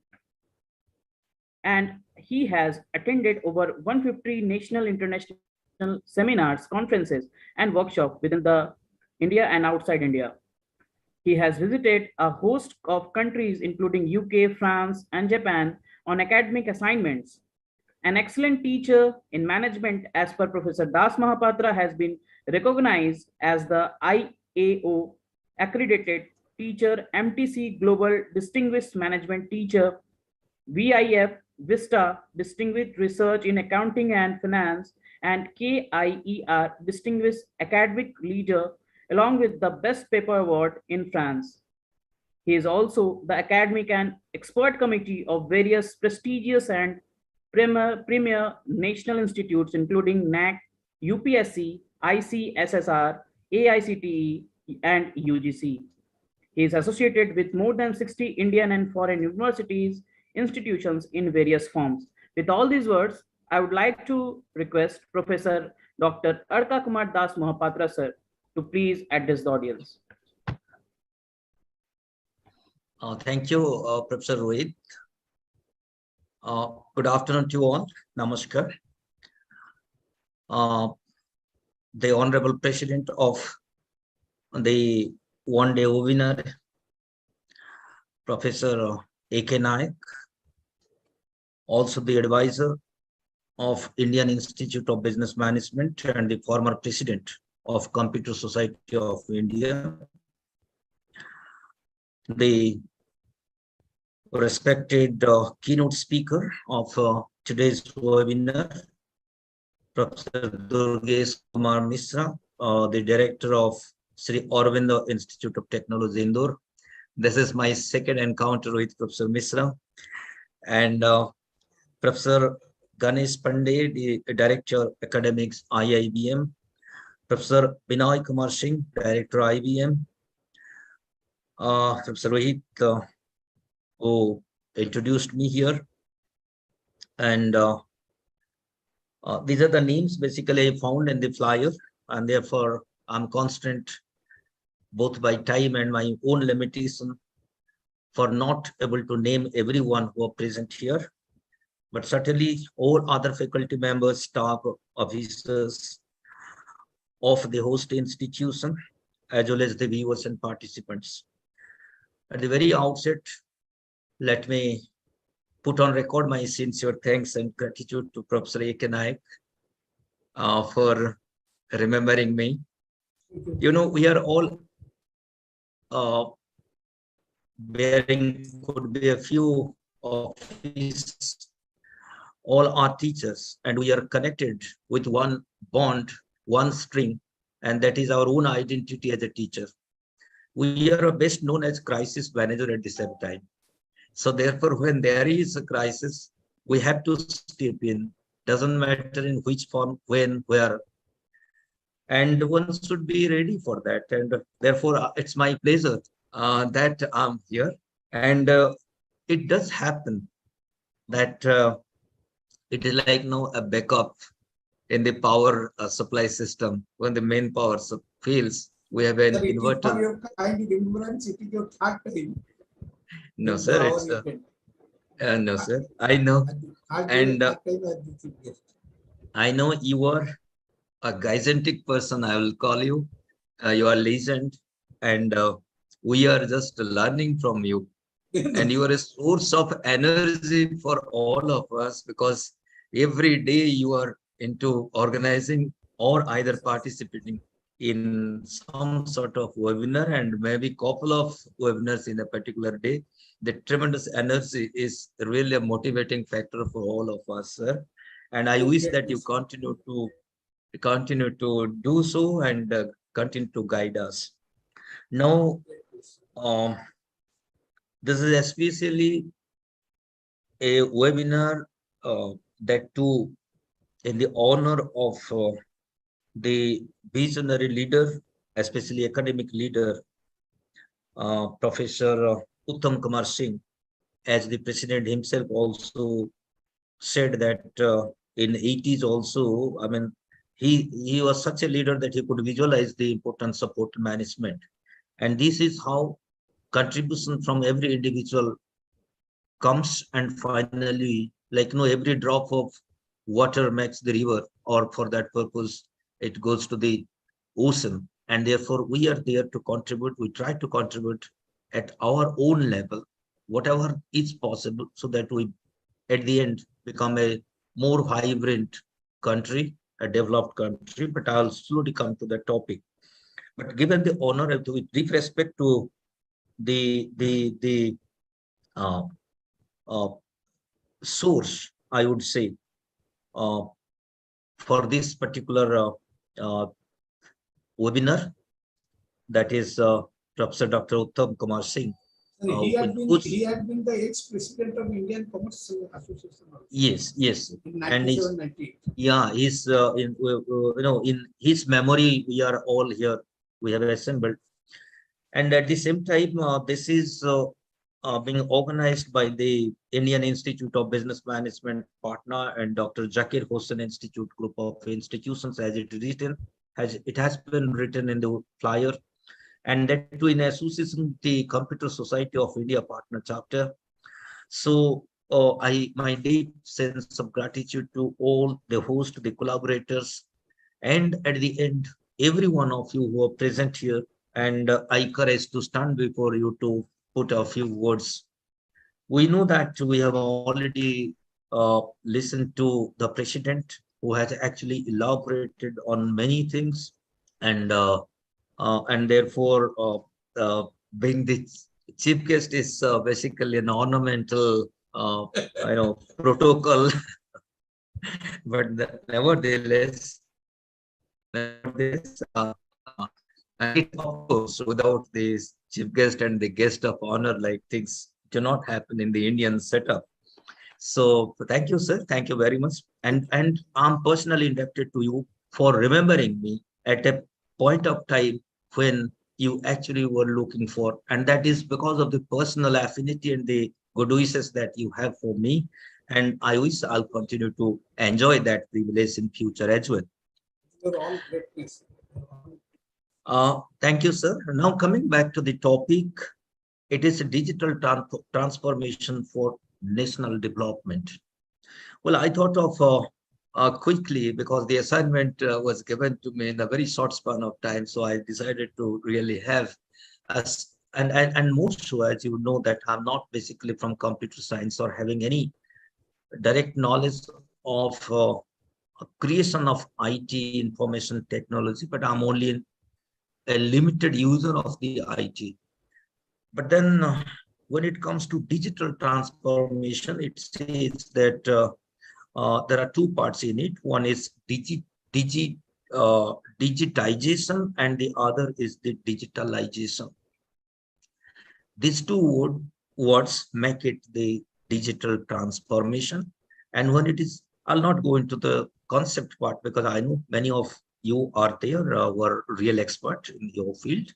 and he has attended over 150 national, international seminars, conferences, and workshops within the India and outside India. He has visited a host of countries, including UK, France, and Japan, on academic assignments. An excellent teacher in management, as per Professor Das Mohapatra, has been recognized as the IAO accredited teacher, MTC Global Distinguished Management Teacher, VIF Vista Distinguished Research in Accounting and Finance, and KIER Distinguished Academic Leader, along with the Best Paper Award in France. He is also the academic and expert committee of various prestigious and premier national institutes, including NAC, UPSC, ICSSR, AICTE, and UGC. He is associated with more than 60 Indian and foreign universities, institutions in various forms. With all these words, I would like to request Professor Dr. Arka Kumar Das Mohapatra, sir, to please address the audience. Thank you, Professor Rohit. Good afternoon to you all. Namaskar. The Honorable President of the one-day winner, Professor A.K. Naik, also the advisor of Indian Institute of Business Management and the former president of Computer Society of India, the respected keynote speaker of today's webinar, Professor Durgesh Kumar Misra, the director of Sri Aurobindo Institute of Technology, Indore. This is my second encounter with Professor Misra. And Professor Ganesh Pandey, the Director Academics, IIBM. Professor Vinay Kumar Singh, Director IBM. Professor Rohit, who introduced me here. And these are the names basically found in the flyer, and therefore I'm constant both by time and my own limitation for not able to name everyone who are present here. But certainly all other faculty members, staff, officers of the host institution, as well as the viewers and participants. At the very outset, let me put on record my sincere thanks and gratitude to Professor A.K. Naik for remembering me. You know, we are all bearing, could be a few offices, all are teachers, and we are connected with one bond, one string, and that is our own identity as a teacher. We are best known as crisis manager at the same time. So therefore, when there is a crisis, we have to step in. Doesn't matter in which form, when, where. And one should be ready for that. And therefore, it's my pleasure that I'm here. And it does happen that it is like a backup in the power supply system. When the main power fails, we have an inverter. For your kind remembrance, it is your third time. No, sir, it's no, sir. I know. And I know you are a gigantic person, I will call you. You are a legend, and we are just learning from you. And you are a source of energy for all of us, because every day you are into organizing or either participating in some sort of webinar, and maybe couple of webinars in a particular day. The tremendous energy is really a motivating factor for all of us, sir. And I wish that you continue to do so and continue to guide us. Now, this is especially a webinar that too in the honor of the visionary leader, especially academic leader, Professor Uttam Kumar Singh, as the president himself also said that in 80s also, I mean, he was such a leader that he could visualize the importance of support management. And this is how contribution from every individual comes, and finally, like every drop of water makes the river, or for that purpose, it goes to the ocean. And therefore, we are there to contribute. We try to contribute at our own level, whatever is possible, so that we, at the end, become a more vibrant country, a developed country. But I'll slowly come to that topic. But given the honor, with deep respect to the source, I would say, for this particular webinar, that is Professor Dr. Uttam Kumar Singh. He had been the ex-president of Indian Commercial Association. Yes. In 1998. Yeah, he's in his memory, we are all here. We have assembled, and at the same time, this is being organized by the Indian Institute of Business Management partner and Dr. Zakir Husain Institute group of institutions, as it has been written in the flyer, and that too in association with the Computer Society of India partner chapter. So my deep sense of gratitude to all the hosts, the collaborators, and at the end, every one of you who are present here, and I courage to stand before you to put a few words. We know that we have already listened to the president, who has actually elaborated on many things, and therefore being the chief guest is basically an ornamental protocol. But nevertheless, and of course, without this chief guest and the guest of honor, like things do not happen in the Indian setup. So thank you, sir. Thank you very much. And I'm personally indebted to you for remembering me at a point of time when you actually were looking for. And that is because of the personal affinity and the good wishes that you have for me. And I wish I'll continue to enjoy that privilege in future as well. You're all greatness. Thank you, sir. Now coming back to the topic, it is a digital transformation for national development. Well, I thought of quickly, because the assignment was given to me in a very short span of time. So I decided to really have us, and most so, as you know, that I'm not basically from computer science or having any direct knowledge of creation of IT information technology, but I'm only a limited user of the IT. But then when it comes to digital transformation, it says that there are two parts in it. One is digitization, and the other is the digitalization. These two words make it the digital transformation. And when it is, I'll not go into the concept part, because I know many of you are there, were real expert in your field.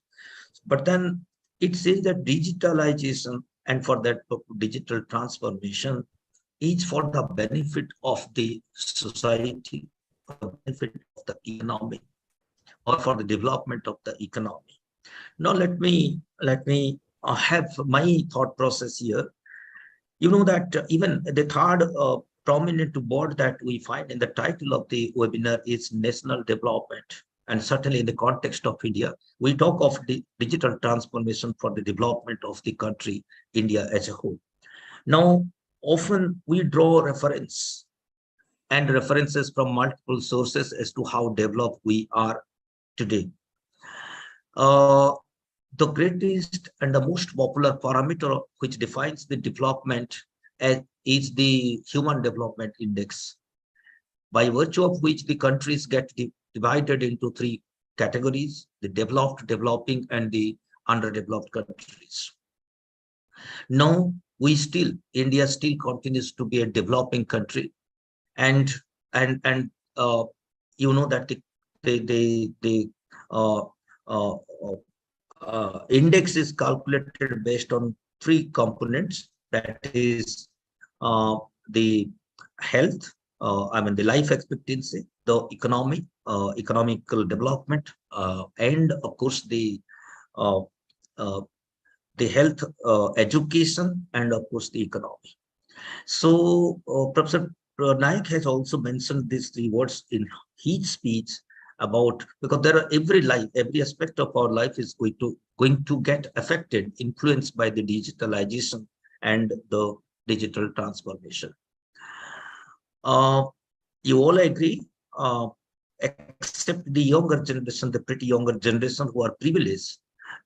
But then it says that digitalization, and for that digital transformation, is for the benefit of the society, for the benefit of the economy, or for the development of the economy. Now let me have my thought process here. You know that even the third prominent word that we find in the title of the webinar is national development. And certainly in the context of India, we talk of the digital transformation for the development of the country, India as a whole. Now, often we draw references from multiple sources as to how developed we are today. The greatest and the most popular parameter which defines the development is the Human Development Index, by virtue of which the countries get divided into three categories: the developed, developing, and the underdeveloped countries. Now, India still continues to be a developing country, and you know that the index is calculated based on three components. That is the health, the life expectancy, the economical development, and of course the health, education, and of course the economy. So Professor Naik has also mentioned these three words in his speech about, because there are every aspect of our life is going to get affected, influenced by the digitalization and the digital transformation. You all agree, except the younger generation, the pretty younger generation, who are privileged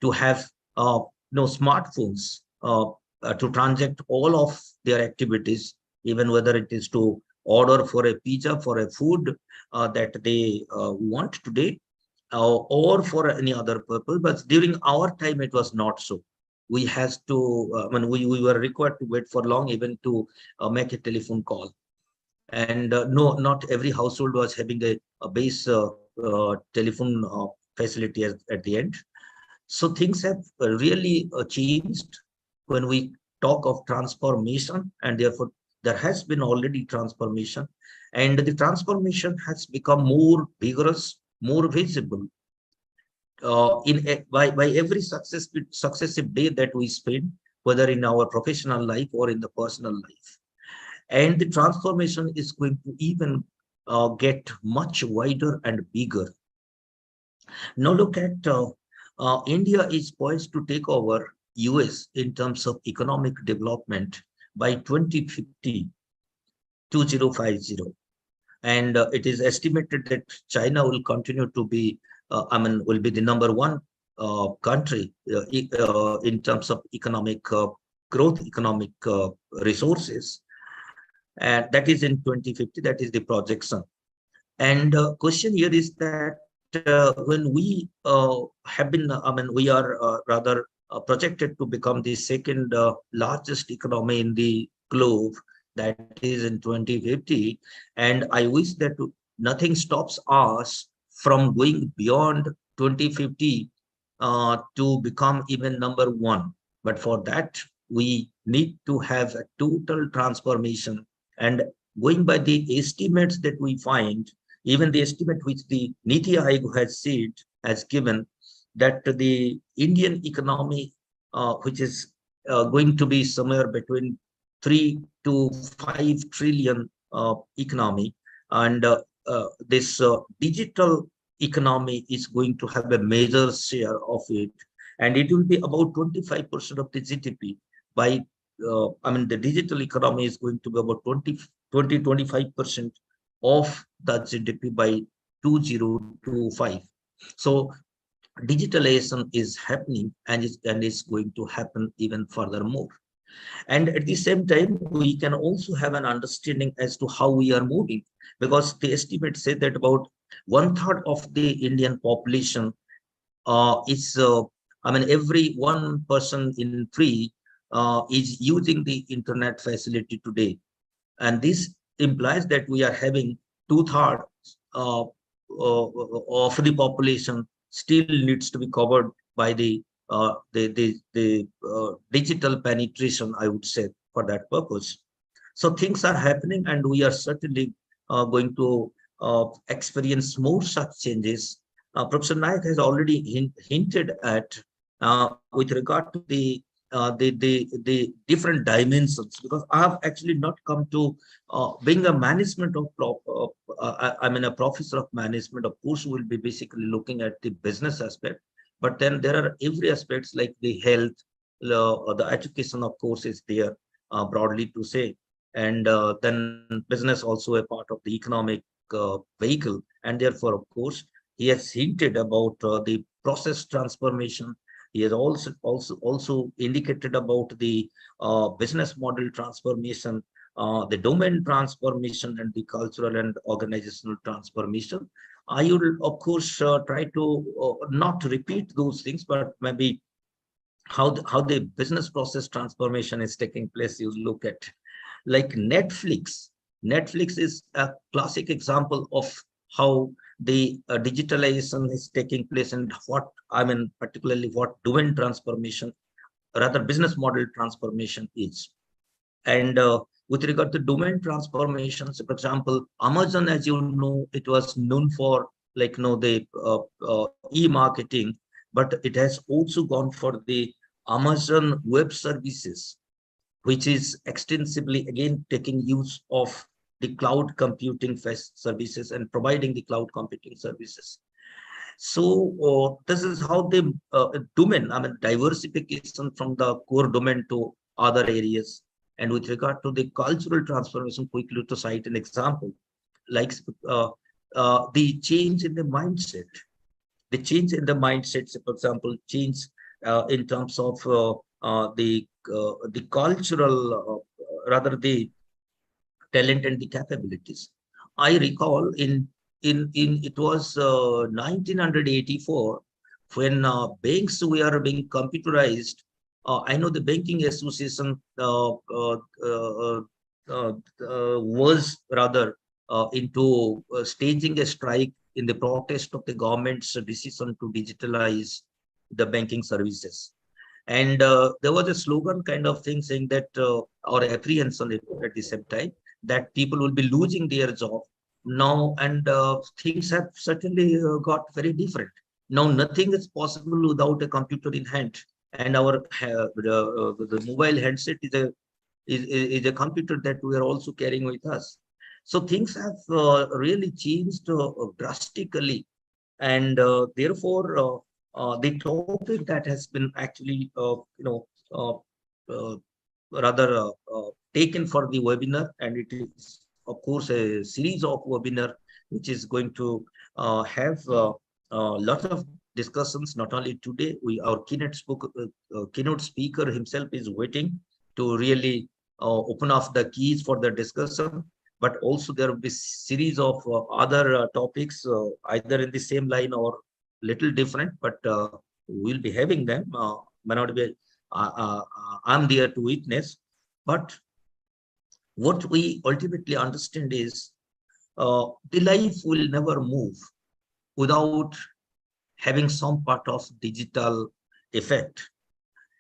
to have smartphones to transact all of their activities, even whether it is to order for a pizza, for a food that they want today, or for any other purpose. But during our time, it was not so. We had to, we were required to wait for long even to make a telephone call. And no, not every household was having a base telephone facility at the end. So things have really changed when we talk of transformation, and therefore there has been already transformation, and the transformation has become more vigorous, more visible by every successive day that we spend, whether in our professional life or in the personal life. And the transformation is going to even get much wider and bigger. Now look at India is poised to take over US in terms of economic development by 2050. And it is estimated that China will continue to be, will be the number one country in terms of economic growth, economic resources. And that is in 2050, that is the projection. And question here is that when we have been, we are rather projected to become the second largest economy in the globe, that is in 2050. And I wish that nothing stops us from going beyond 2050 to become even number one. But for that, we need to have a total transformation And going by the estimates that we find, even the estimate which the Niti Aayog has given, that the Indian economy, which is going to be somewhere between 3 to 5 trillion economy, and this digital economy is going to have a major share of it, and it will be about 25% of the GDP by the digital economy is going to be about 25% of the GDP by 2025. So digitalization is happening, and is going to happen even furthermore. And at the same time, we can also have an understanding as to how we are moving, because the estimates say that about 1/3 of the Indian population is, every one person in three is using the internet facility today. And this implies that we are having 2/3 of the population still needs to be covered by the digital penetration, I would say, for that purpose. So things are happening, and we are certainly going to experience more such changes. Professor Naik has already hinted at with regard to the different dimensions, because I have actually not come to being a management of a professor of management. Of course, we'll be basically looking at the business aspect, but then there are every aspects like the health, the education, of course, is there broadly to say, and then business also a part of the economic vehicle, and therefore, of course, he has hinted about the process transformation. He has also indicated about the business model transformation, the domain transformation, and the cultural and organizational transformation. I will, of course, try to not repeat those things, but maybe how the business process transformation is taking place. You look at like Netflix. Netflix is a classic example of how the digitalization is taking place, and particularly what domain transformation, rather business model transformation is. And with regard to domain transformations, for example, Amazon, as you know, it was known for the e-marketing, but it has also gone for the Amazon Web Services, which is extensively again taking use of the cloud computing services and providing the cloud computing services. So this is how the domain, diversification from the core domain to other areas. And with regard to the cultural transformation, quickly to cite an example, like the change in the mindset. The change in the mindset, for example, change in terms of the cultural, rather the talent and the capabilities. I recall in it was 1984 when banks were being computerized. I know the Banking Association was rather into staging a strike in the protest of the government's decision to digitalize the banking services. And there was a slogan kind of thing saying that, or apprehension at the same time, that people will be losing their job now, and things have certainly got very different. Now, nothing is possible without a computer in hand, and our the mobile handset is a computer that we are also carrying with us. So things have really changed drastically, and therefore the topic that has been actually rather taken for the webinar, and it is of course a series of webinar which is going to have a lot of discussions. Not only today, our keynote speaker himself is waiting to really open up the keys for the discussion, but also there will be series of other topics either in the same line or little different, but we'll be having them. May not be I'm there to witness, but what we ultimately understand is the life will never move without having some part of digital effect,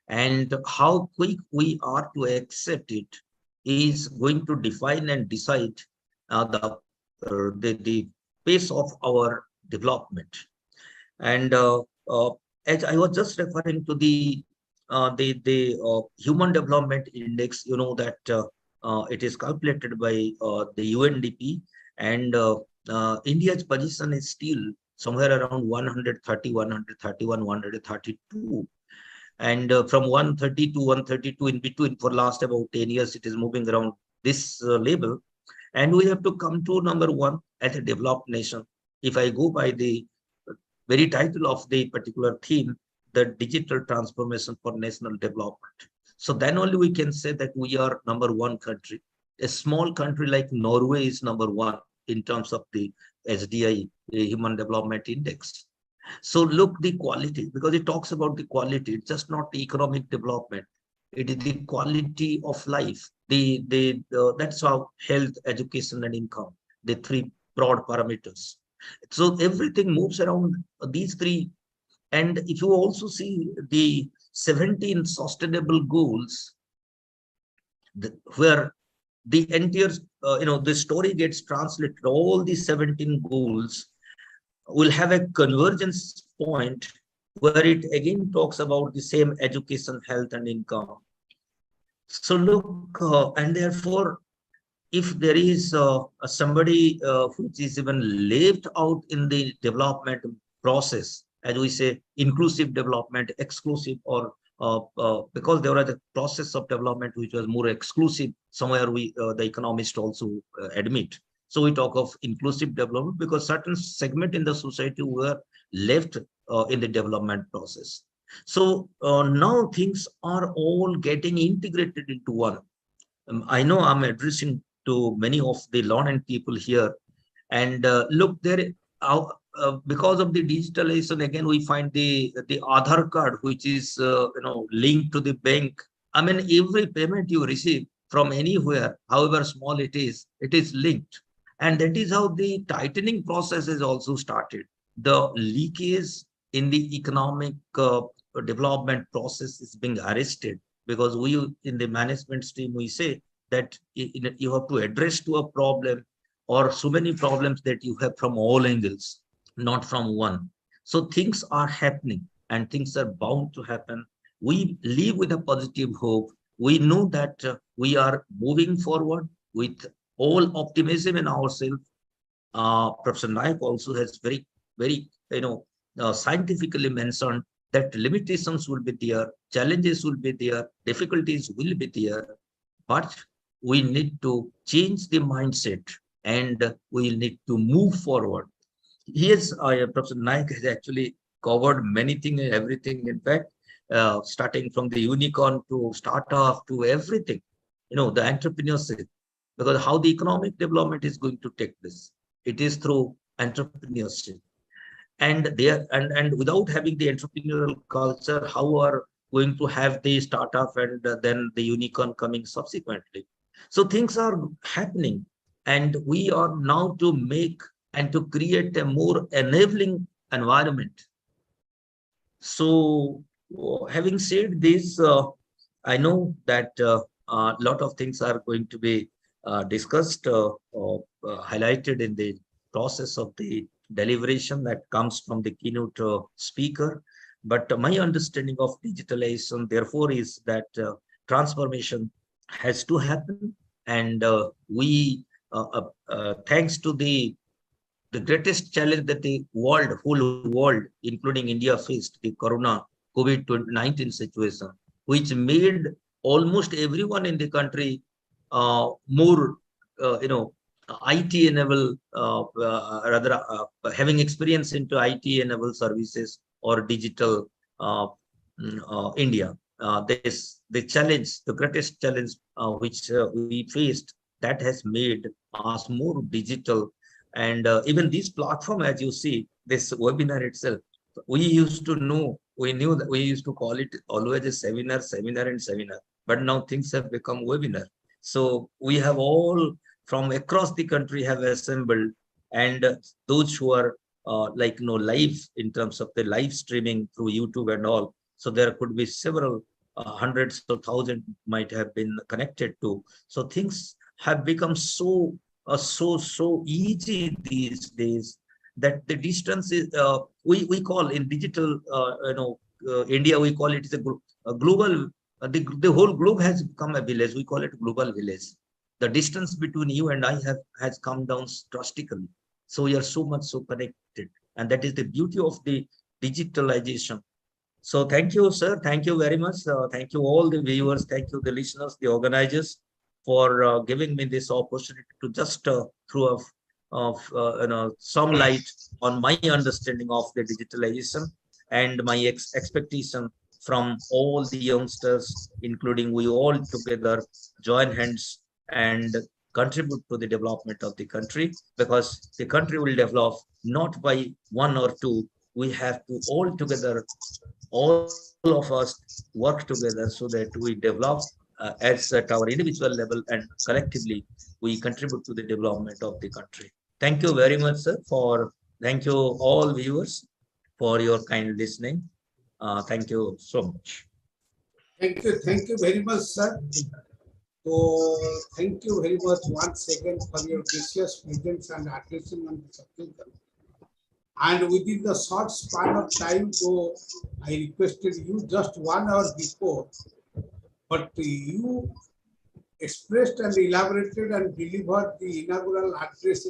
and how quick we are to accept it is going to define and decide the pace of our development. And as I was just referring to the Human Development Index, you know that it is calculated by the UNDP, and India's position is still somewhere around 130, 131, 132. And from 130 to 132 in between for last about 10 years, it is moving around this level. And we have to come to number one as a developed nation. If I go by the very title of the particular theme, the digital transformation for national development. So then only we can say that we are number one country. A small country like Norway is number one in terms of the SDI, the Human Development Index. So look the quality, because it talks about the quality. It's just not the economic development. It is the quality of life. That's how health, education, and income, the three broad parameters. So everything moves around these three. And if you also see the 17 sustainable goals, where the entire, the story gets translated, all the 17 goals will have a convergence point where it again talks about the same education, health, and income. So look, and therefore, if there is somebody which is even left out in the development process, as we say, inclusive development, exclusive, or because there was a process of development which was more exclusive, somewhere the economists also admit. So we talk of inclusive development because certain segment in the society were left in the development process. So now things are all getting integrated into one. I know I'm addressing to many of the learned people here, and look there. Because of the digitalization, again we find the Aadhaar card, which is linked to the bank. I mean, every payment you receive from anywhere, however small it is linked. And that is how the tightening process is also started. The leakage in the economic development process is being arrested, because we in the management stream, we say that you have to address to a problem or so many problems that you have from all angles, not from one. So things are happening and things are bound to happen. We live with a positive hope. We know that we are moving forward with all optimism in ourselves. Professor Naik also has very, very, scientifically mentioned that limitations will be there, challenges will be there, difficulties will be there, but we need to change the mindset and we need to move forward. Here's Professor Naik has actually covered many things and everything. In fact, starting from the unicorn to startup to everything, the entrepreneurship, because how the economic development is going to take place, it is through entrepreneurship. And there, and without having the entrepreneurial culture, how are going to have the startup and then the unicorn coming subsequently? So things are happening, and we are now to make and to create a more enabling environment. So having said this, I know that a lot of things are going to be discussed, highlighted in the process of the deliberation that comes from the keynote speaker. But my understanding of digitalization, therefore, is that transformation has to happen. And we, thanks to the greatest challenge that the whole world, including India, faced, the Corona COVID-19 situation, which made almost everyone in the country more, IT-enabled, having experience into IT-enabled services or digital India. The challenge, the greatest challenge which we faced, that has made us more digital. And even this platform, as you see, this webinar itself, we used to know, we knew that we used to call it always a seminar, but now things have become webinar. So we have all from across the country have assembled, and those who are live in terms of the live streaming through YouTube and all. So there could be several hundreds of thousands might have been connected to. So things have become so easy these days that the distance is we call in digital India, we call it a global. The whole globe has become a village. We call it global village. The distance between you and I has come down drastically. So we are so connected, and that is the beauty of the digitalization. So thank you, sir. Thank you very much. Thank you all the viewers. Thank you the listeners, the organizers, for giving me this opportunity to just throw some light on my understanding of the digitalization and my expectation from all the youngsters, including we all together join hands and contribute to the development of the country, because the country will develop not by one or two. We have to all together, all of us work together so that we develop as at our individual level, and collectively we contribute to the development of the country. Thank you very much, sir. Thank you all viewers for your kind listening. Thank you so much. Thank you very much, sir. So thank you very much once again for your precious presence and attention on the subject. And within the short span of time, so I requested you just 1 hour before, but you expressed and elaborated and delivered the inaugural address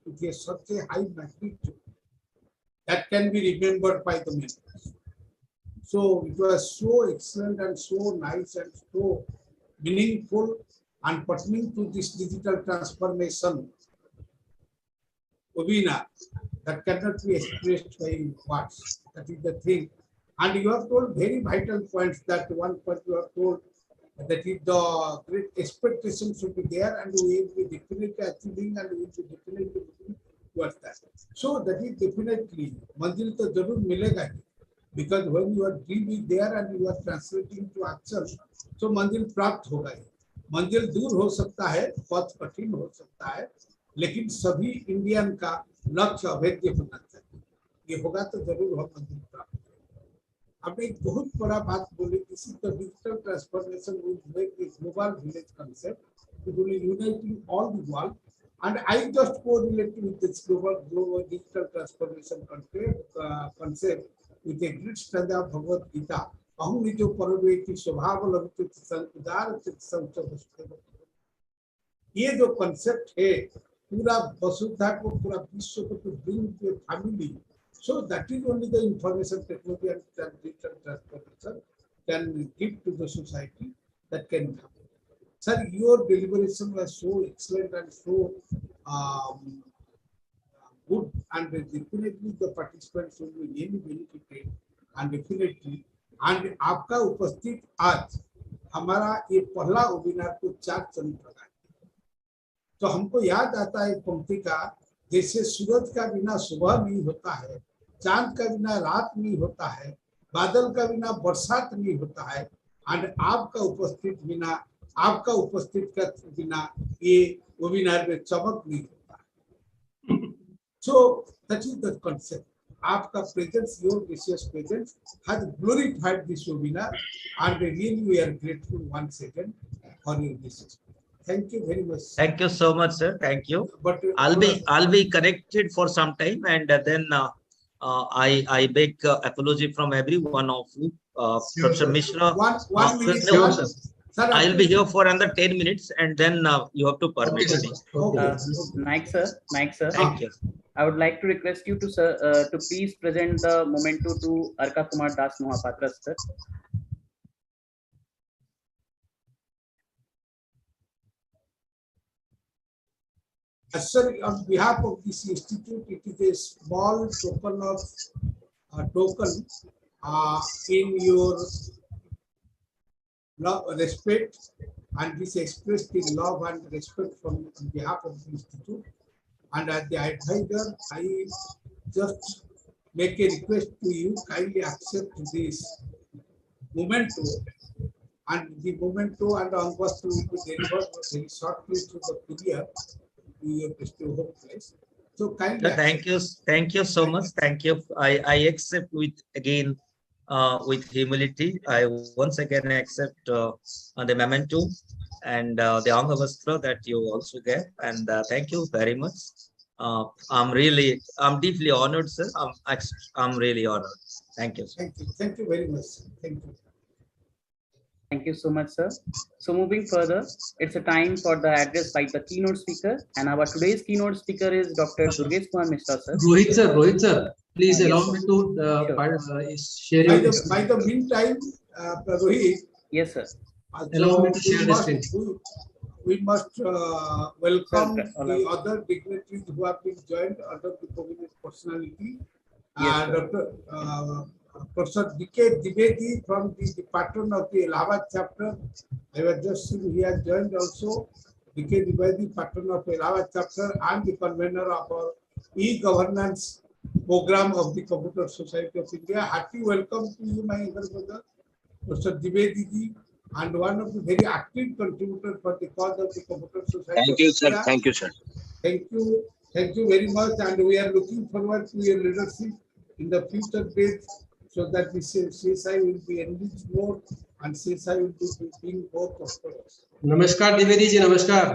with such a high magnitude that can be remembered by the members. So it was so excellent and so nice and so meaningful and pertaining to this digital transformation webinar that cannot be expressed by words. That is the thing. And you have told very vital points. That one point you have told that if the great expectation should be there, and we will be definitely achieving, and we will be definitely looking towards that. So that is definitely manzil to jarur milega, because when your dream is there and you are translating to action, so manzil प्राप्त होगा. मंजिल दूर हो सकता है, पथ कठिन हो सकता है, लेकिन सभी इंडियन का लक्ष्य अभेद्य होना चाहिए. ये होगा तो जरूर हम मंजिल प्राप्त करेंगे. आपने एक बहुत बड़ा बात बोली, this is the digital transformation will make a global village concept. It will unite all the world. And I just correlate with this global digital transformation concept with a great stanza of Bhagavad Gita. अहम निजो परवेति स्वभाव लभित संकुदार चित संचय. ये जो concept है पूरा वसुधा को, पूरा विश्व को to bring to a family. So that is only the information technology and digital transformation can give to the society that can happen. Sir, your deliberation was so excellent and so good, and definitely the participants will be really benefited, and definitely. And आपका उपस्थित आज हमारा ये पहला webinar को 4 चंद्र लगा. तो हमको याद आता है पंक्ति का, जैसे सूरज का बिना सुबह नहीं होता है, चांद का बिना रात नहीं होता है, बादल का बिना बरसात नहीं होता है, और आपका उपस्थित का बिना ये वेबिनार में चमक नहीं होता है. So that is the concept. आपका presence, your precious presence has glorified this webinar, and really we are grateful once again for your precious. Thank you very much. Thank you so much, sir. Thank you. But I'll be connected for some time, and then I beg apology from every one of you. Professor Mishra. One minute. Sir, I'll be here for another 10 minutes, and then you have to permit me. Mike sir. Thank you. I would like to request you to sir to please present the memento to Arka Kumar Das Mohapatra, sir. Sir, on behalf of this institute, it is a small token of in your love, respect, and this expressed in love and respect on behalf of the institute. And as the advisor, I just make a request to you, kindly accept this memento, and the memento and onwards will be delivered very shortly to the courier to your home place. So kindly. Thank you so much. Thank you. I accept with again with humility, I once again accept the memento and the Anga Vastra that you also gave. And thank you very much. I'm deeply honored, sir. I'm really honored. Thank you, sir. Thank you very much. Thank you. Thank you so much, sir. So moving further, it's a time for the address by the keynote speaker. And our today's keynote speaker is Dr. Durgesh Kumar Mishra, sir. Rohit sir, please Yes, allow sir. me to share By your the meantime, Rohit, Yes, sir. Allow me to share the screen. We must welcome Sir, the other dignitaries who have been joined under the prominent personality. Yes, sir. Dr. Professor D.K. Dwivedi from the patron of the Allahabad chapter. I was just seeing he has joined also. D.K. Dwivedi, patron of Allahabad chapter and the convener of our e-governance program of the Computer Society of India. Happy welcome to you, my elder brother, Professor Dwivedi ji, and one of the very active contributors for the cause of the Computer Society. Thank you, sir. Thank you, sir. Thank you. Thank you very much. And we are looking forward to your leadership in the future days so that the CSI will be enriched more and CSI will be being more prosperous. नमस्कार द्विवेदी जी, नमस्कार।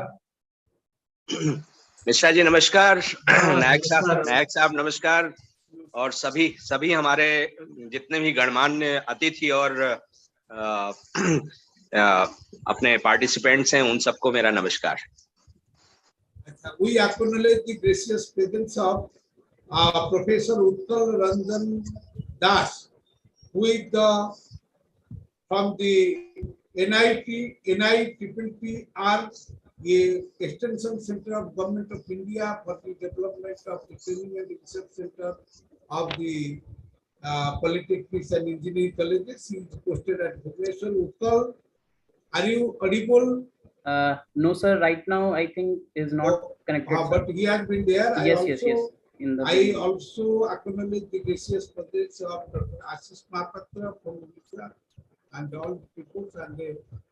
मिश्रा जी नमस्कार, नायक साहब नमस्कार, और सभी हमारे जितने भी गणमान्य अतिथि और अपने पार्टिसिपेंट्स हैं उन सबको मेरा नमस्कार। We acknowledge the gracious presence of Professor Uttam Das, who is from the NITTR, the Extension Center of Government of India for the development of the training and research center of the Polytechnics and Engineering Colleges. He is posted at Professor Uttam. Are you audible? No, sir. Right now, I think is not connected. But he has been there. Yes. I also acknowledge the gracious presence of Dr. Ashish Mahapatra from Odisha and all people. And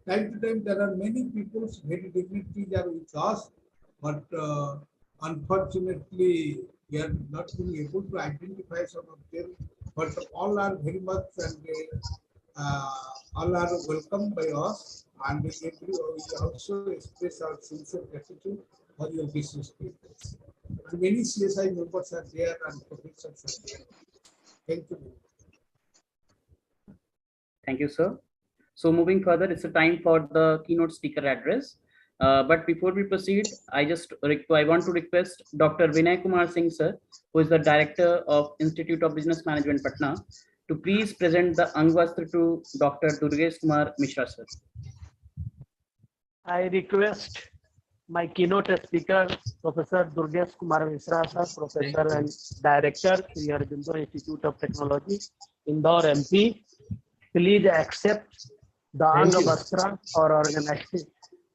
time to time, there are many people, very dignitaries are with us, but unfortunately, we are not being able to identify some of them. But all are very much and all are welcome by us. And we also express our sincere gratitude for your business papers. And many CSI members are there and professors are there. Thank you. Thank you, sir. So moving further, it's a time for the keynote speaker address. But before we proceed, I want to request Dr. Vinay Kumar Singh, sir, who is the Director of Institute of Business Management, Patna, to please present the Angvastra to Dr. Durgesh Kumar Mishra, sir. I request my keynote speaker, Professor Durgesh Kumar Mishra, sir, Professor and Director, Sri Aurobindo Institute of Technology, Indore, MP. Please accept the Angvastra or organization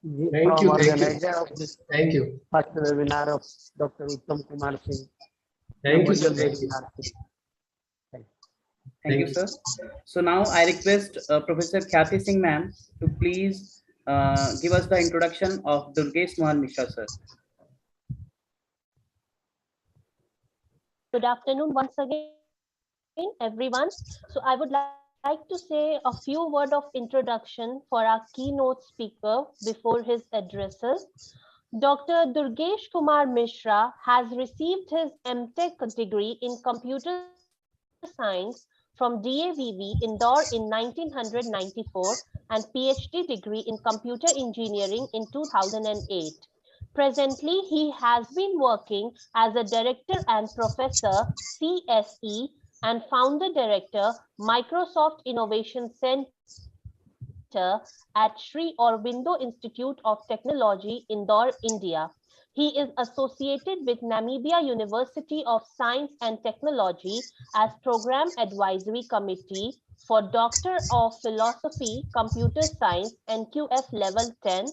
organizer of this first webinar of Dr. Uttam Kumar Singh. Thank you, sir. Thank you, sir. So now I request Professor Khyati Singh ma'am to please give us the introduction of Durgesh Kumar Mishra, sir. Good afternoon once again, everyone. So I would like to say a few words of introduction for our keynote speaker before his addresses. Dr. Durgesh Kumar Mishra has received his MTech degree in computer science from DAVV Indore in 1994 and PhD degree in computer engineering in 2008. Presently, he has been working as a director and professor CSE and founder director Microsoft Innovation Center at Sri Aurobindo Institute of Technology, Indore, India. He is associated with Namibia University of Science and Technology as Program Advisory Committee for Doctor of Philosophy, Computer Science, NQF Level 10.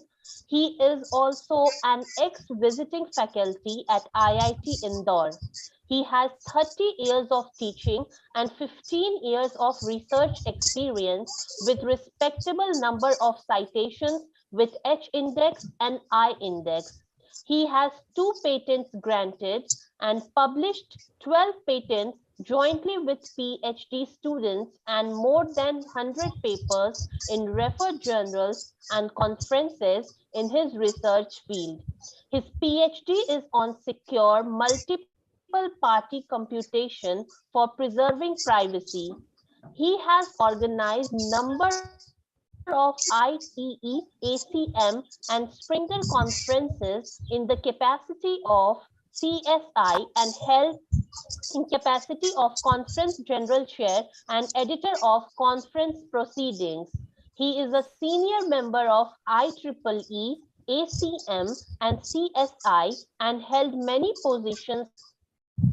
He is also an ex-visiting faculty at IIT Indore. He has 30 years of teaching and 15 years of research experience with respectable number of citations with H-index and I-index. He has 2 patents granted and published 12 patents jointly with PhD students, and more than 100 papers in referred journals and conferences in his research field. His PhD is on secure multiple-party computation for preserving privacy. He has organized number of IEEE, ACM, and Springer conferences in the capacity of CSI and held in capacity of Conference General Chair and Editor of Conference Proceedings. He is a senior member of IEEE, ACM, and CSI and held many positions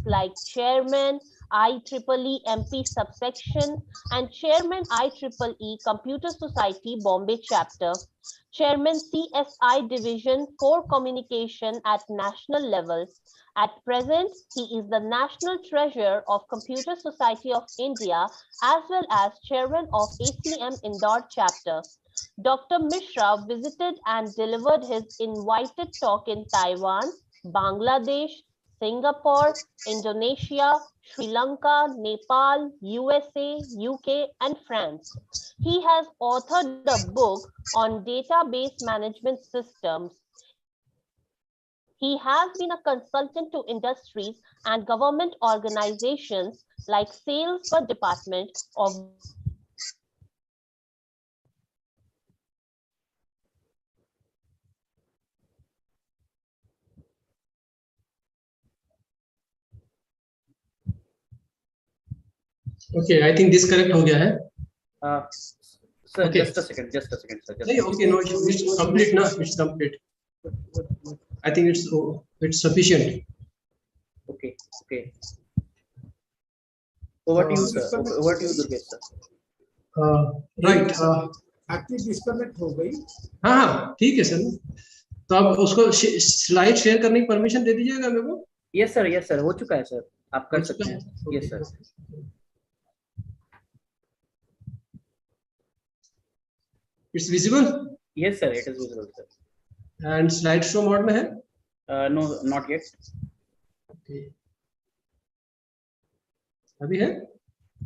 like Chairman, IEEE MP subsection, and Chairman IEEE Computer Society Bombay Chapter, Chairman CSI Division for Communication at national level. At present, he is the National Treasurer of Computer Society of India as well as Chairman of ACM Indore Chapter. Dr. Mishra visited and delivered his invited talk in Taiwan, Bangladesh, Singapore, Indonesia, Sri Lanka, Nepal, USA, UK, and France. He has authored a book on database management systems. He has been a consultant to industries and government organizations like Sales per Department of Okay, I think disconnect हो गया है. Sir, Okay. just a second, sir. Just नहीं, okay, no, it's complete ना, it's complete. I think it's sufficient. Okay. Over to you, sir. Over to you, Durgesh, sir. Right. Active disconnect हो गई. हाँ ठीक है सर. तो आप उसको स्लाइड शेयर करने की परमिशन दे दीजिएगा मेरे को. Yes, sir. हो चुका है, सर. आप कर सकते हैं. Yes, sir. It's visible? Yes, sir. It is visible, sir. And slideshow mode में है? No, not yet. Okay. अभी है?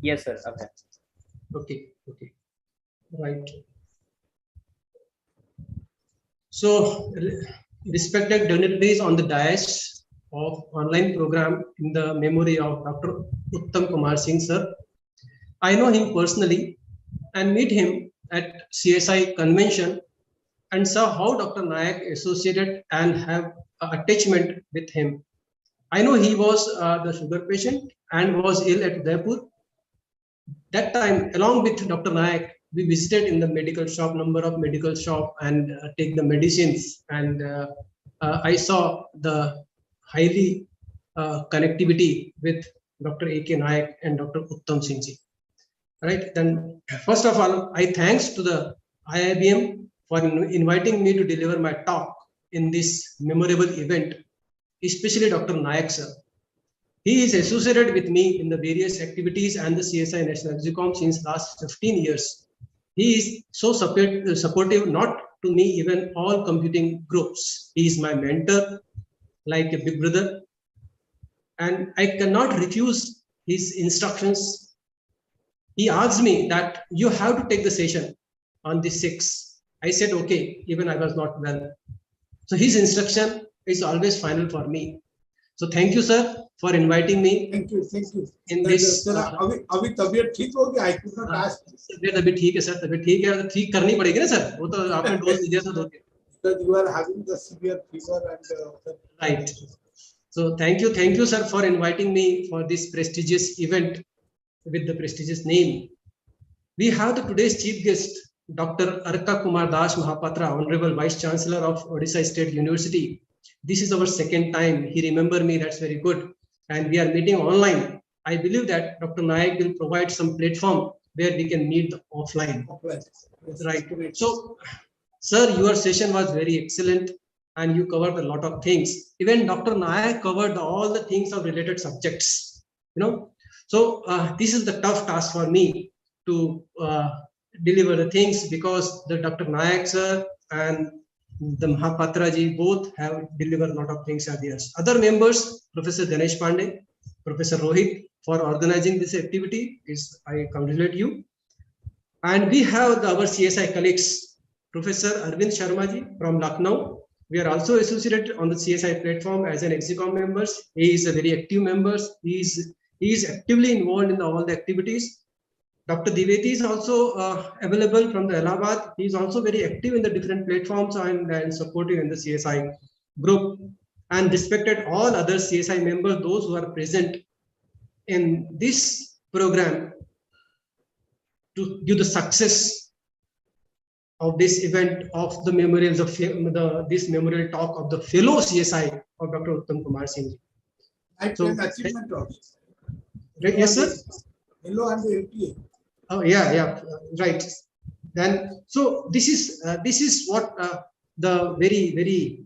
Yes, sir. अब है. Okay. Right. So, respected dignitaries on the dais of online program in the memory of Dr. Uttam Kumar Singh, sir. I know him personally and meet him at CSI convention and saw how Dr. Nayak associated and have attachment with him. I know he was the sugar patient and was ill at Udaipur. That time, along with Dr. Nayak, we visited in the medical shop, number of medical shop, and take the medicines. And I saw the highly connectivity with Dr. A.K. Nayak and Dr. Uttam Singh ji. Right. Then, first of all, I thanks to the IIBM for inviting me to deliver my talk in this memorable event, especially Dr. Nayak sir. He is associated with me in the various activities and the CSI National Execom since last 15 years. He is so supportive, not to me, even all computing groups. He is my mentor, like a big brother. And I cannot refuse his instructions. He asked me that you have to take the session on the 6th. I said, okay, even I was not well. So his instruction is always final for me. So thank you, sir, for inviting me. Thank you. In this. अभी तबीयत ठीक हो गया. I could not ask. तबीयत अभी ठीक है sir. तबीयत ठीक है. ठीक करनी पड़ेगी ना सर. वो तो आपने डोज दिया था 2 दिन. Because you are having the severe fever and. Right. So thank you, sir, for inviting me for this prestigious event with the prestigious name. We have the today's chief guest, Dr. Arka Kumar Das Mahapatra, Honorable Vice Chancellor of Odisha State University. This is our second time. He remember me. That's very good. And we are meeting online. I believe that Dr. Nayak will provide some platform where we can meet offline. Yes, right. So, sir, your session was very excellent and you covered a lot of things. Even Dr. Nayak covered all the things of related subjects. So this is the tough task for me to deliver the things because the Dr. Nayak sir and the Mahapatra ji both have delivered a lot of things at the other members, Professor Ganesh Pandey, Professor Rohit, for organizing this activity. I congratulate you. And we have our CSI colleagues, Professor Arvind Sharma from Lucknow. We are also associated on the CSI platform as an EXICOM members. He is a very active member. He is actively involved in all the activities. Dr. Diveti is also available from the Allahabad. He is also very active in the different platforms and supportive in the CSI group. And respected all other CSI members, those who are present in this program to give the success of this event of the memorials of this memorial talk of the fellow CSI of Dr. Uttam Kumar Singh. So, achievement also. Yes, sir. Hello, and the LTA. Oh yeah, right. Then so this is what the very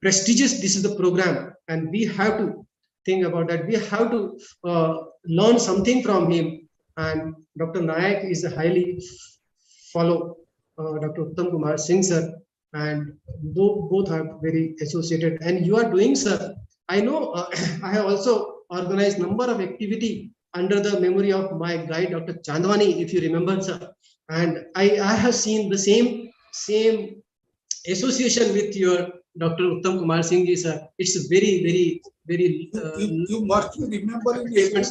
prestigious. This is the program, and we have to think about that. We have to learn something from him. And Dr. Nayak is a highly follow Dr. Uttam Kumar Singh sir, and both are very associated. And you are doing, sir. I know I have also organized number of activity under the memory of my guide, Dr. Chandwani, if you remember, sir. And I have seen the same association with your Dr. Uttam Kumar Singh ji, sir. It's very. You must remember in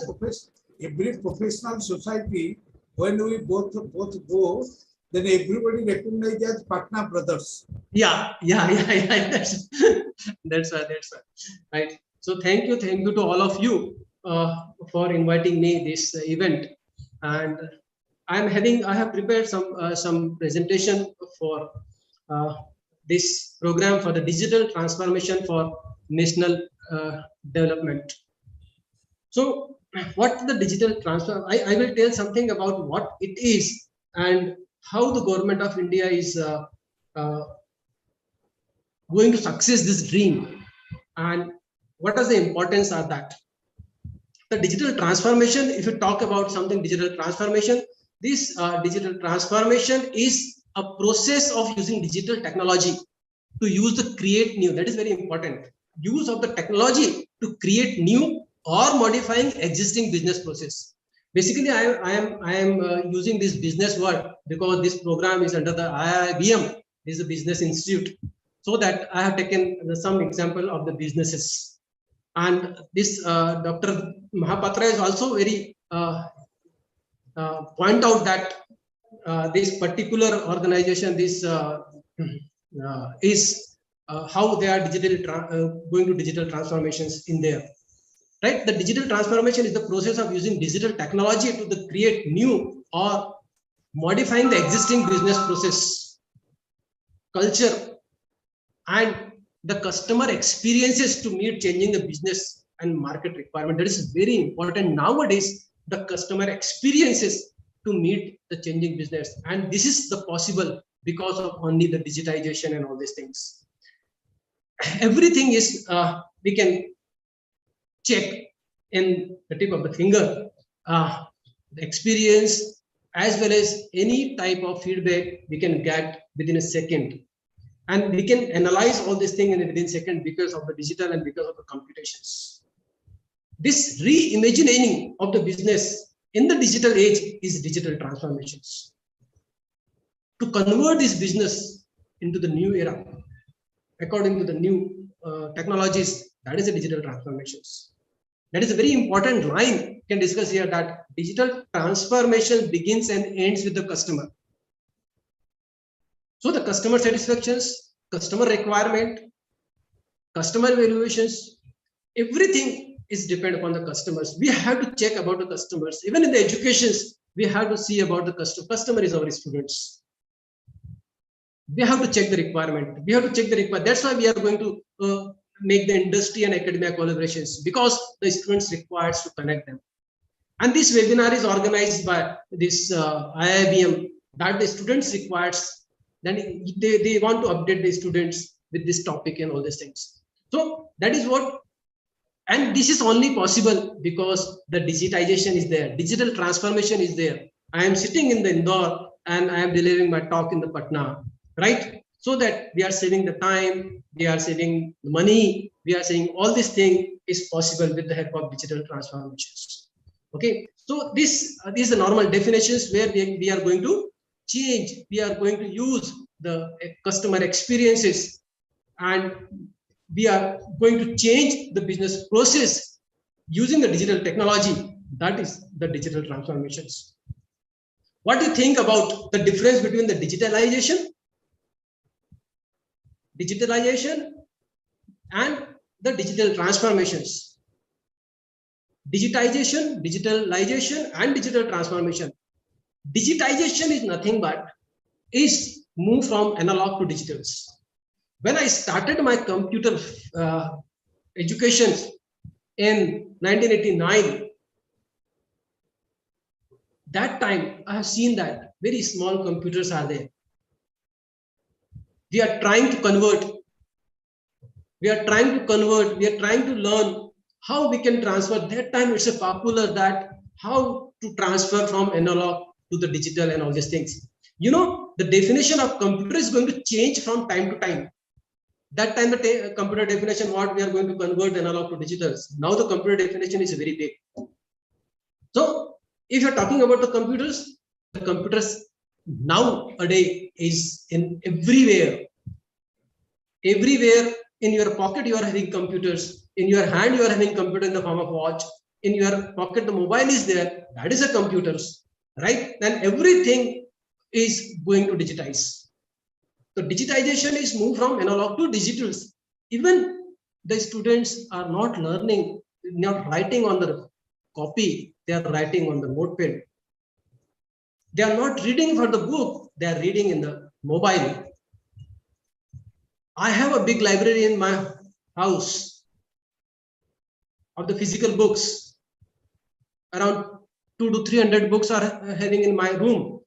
every professional society, when we both go, then everybody recognizes as partner brothers. Yeah. That's right. So thank you to all of you for inviting me this event. And I have prepared some presentation for this program for the digital transformation for national development. So what the digital transfer, I will tell something about what it is and how the government of India is going to success this dream, and what is the importance of that. The digital transformation, if you talk about something digital transformation, this digital transformation is a process of using digital technology to use the create new. That is very important. Use of the technology to create new or modifying existing business process. Basically, I am using this business word because this program is under the IIBM, this is a business institute. So that I have taken some example of the businesses. And this Dr. Mahapatra is also very point out that this particular organization, this is how they are digitally going to digital transformations in there. Right? The digital transformation is the process of using digital technology to create new or modifying the existing business process, culture, and the customer experiences to meet changing the business and market requirement. That is very important nowadays, the customer experiences to meet the changing business. And this is the possible because of only the digitization and all these things. Everything is, we can check in the tip of the finger, the experience as well as any type of feedback we can get within a second. And we can analyze all this thing within a second because of the digital and because of the computations. This reimagining of the business in the digital age is digital transformations. To convert this business into the new era, according to the new technologies, that is the digital transformations. That is a very important line we can discuss here, that digital transformation begins and ends with the customer. So the customer satisfactions, customer requirement, customer evaluations, everything is depend upon the customers. We have to check about the customers. Even in the educations, we have to see about the customer. Customer is our students. We have to check the requirement. We have to check the requirement. That's why we are going to make the industry and academia collaborations, because the students requires to connect them. And this webinar is organized by this IIBM, that the students requires. Then they want to update the students with this topic and all these things. So that is what, and this is only possible because the digitization is there, digital transformation is there. I am sitting in the Indore and I am delivering my talk in the Patna, right? so that we are saving the time, we are saving the money, we are saving all these things is possible with the help of digital transformations. Okay, so these are the normal definitions where we are going to change, we are going to use the customer experiences, and we are going to change the business process using the digital technology. That is the digital transformations. What do you think about the difference between the digitalization and the digital transformations? Digitalization and digital transformation. Digitization is nothing but is move from analog to digitals. When I started my computer education in 1989, that time I have seen that very small computers are there. We are trying to convert. We are trying to learn how we can transfer. That time it's a popular that how to transfer from analog to the digital and all these things. You know, the definition of computer is going to change from time to time. That time the computer definition, what we are going to convert analog to digitals. Now the computer definition is very big. So if you're talking about the computers nowadays is in everywhere. Everywhere in your pocket you are having computers. In your hand you are having computer in the form of watch. In your pocket the mobile is there. That is a computers, right? And everything is going to digitize. So digitization is moved from analog to digitals. Even the students are not learning, not writing on the copy, they are writing on the notepad. They are not reading for the book, they are reading in the mobile. I have a big library in my house of the physical books. Around 200 to 300 books are having in my room.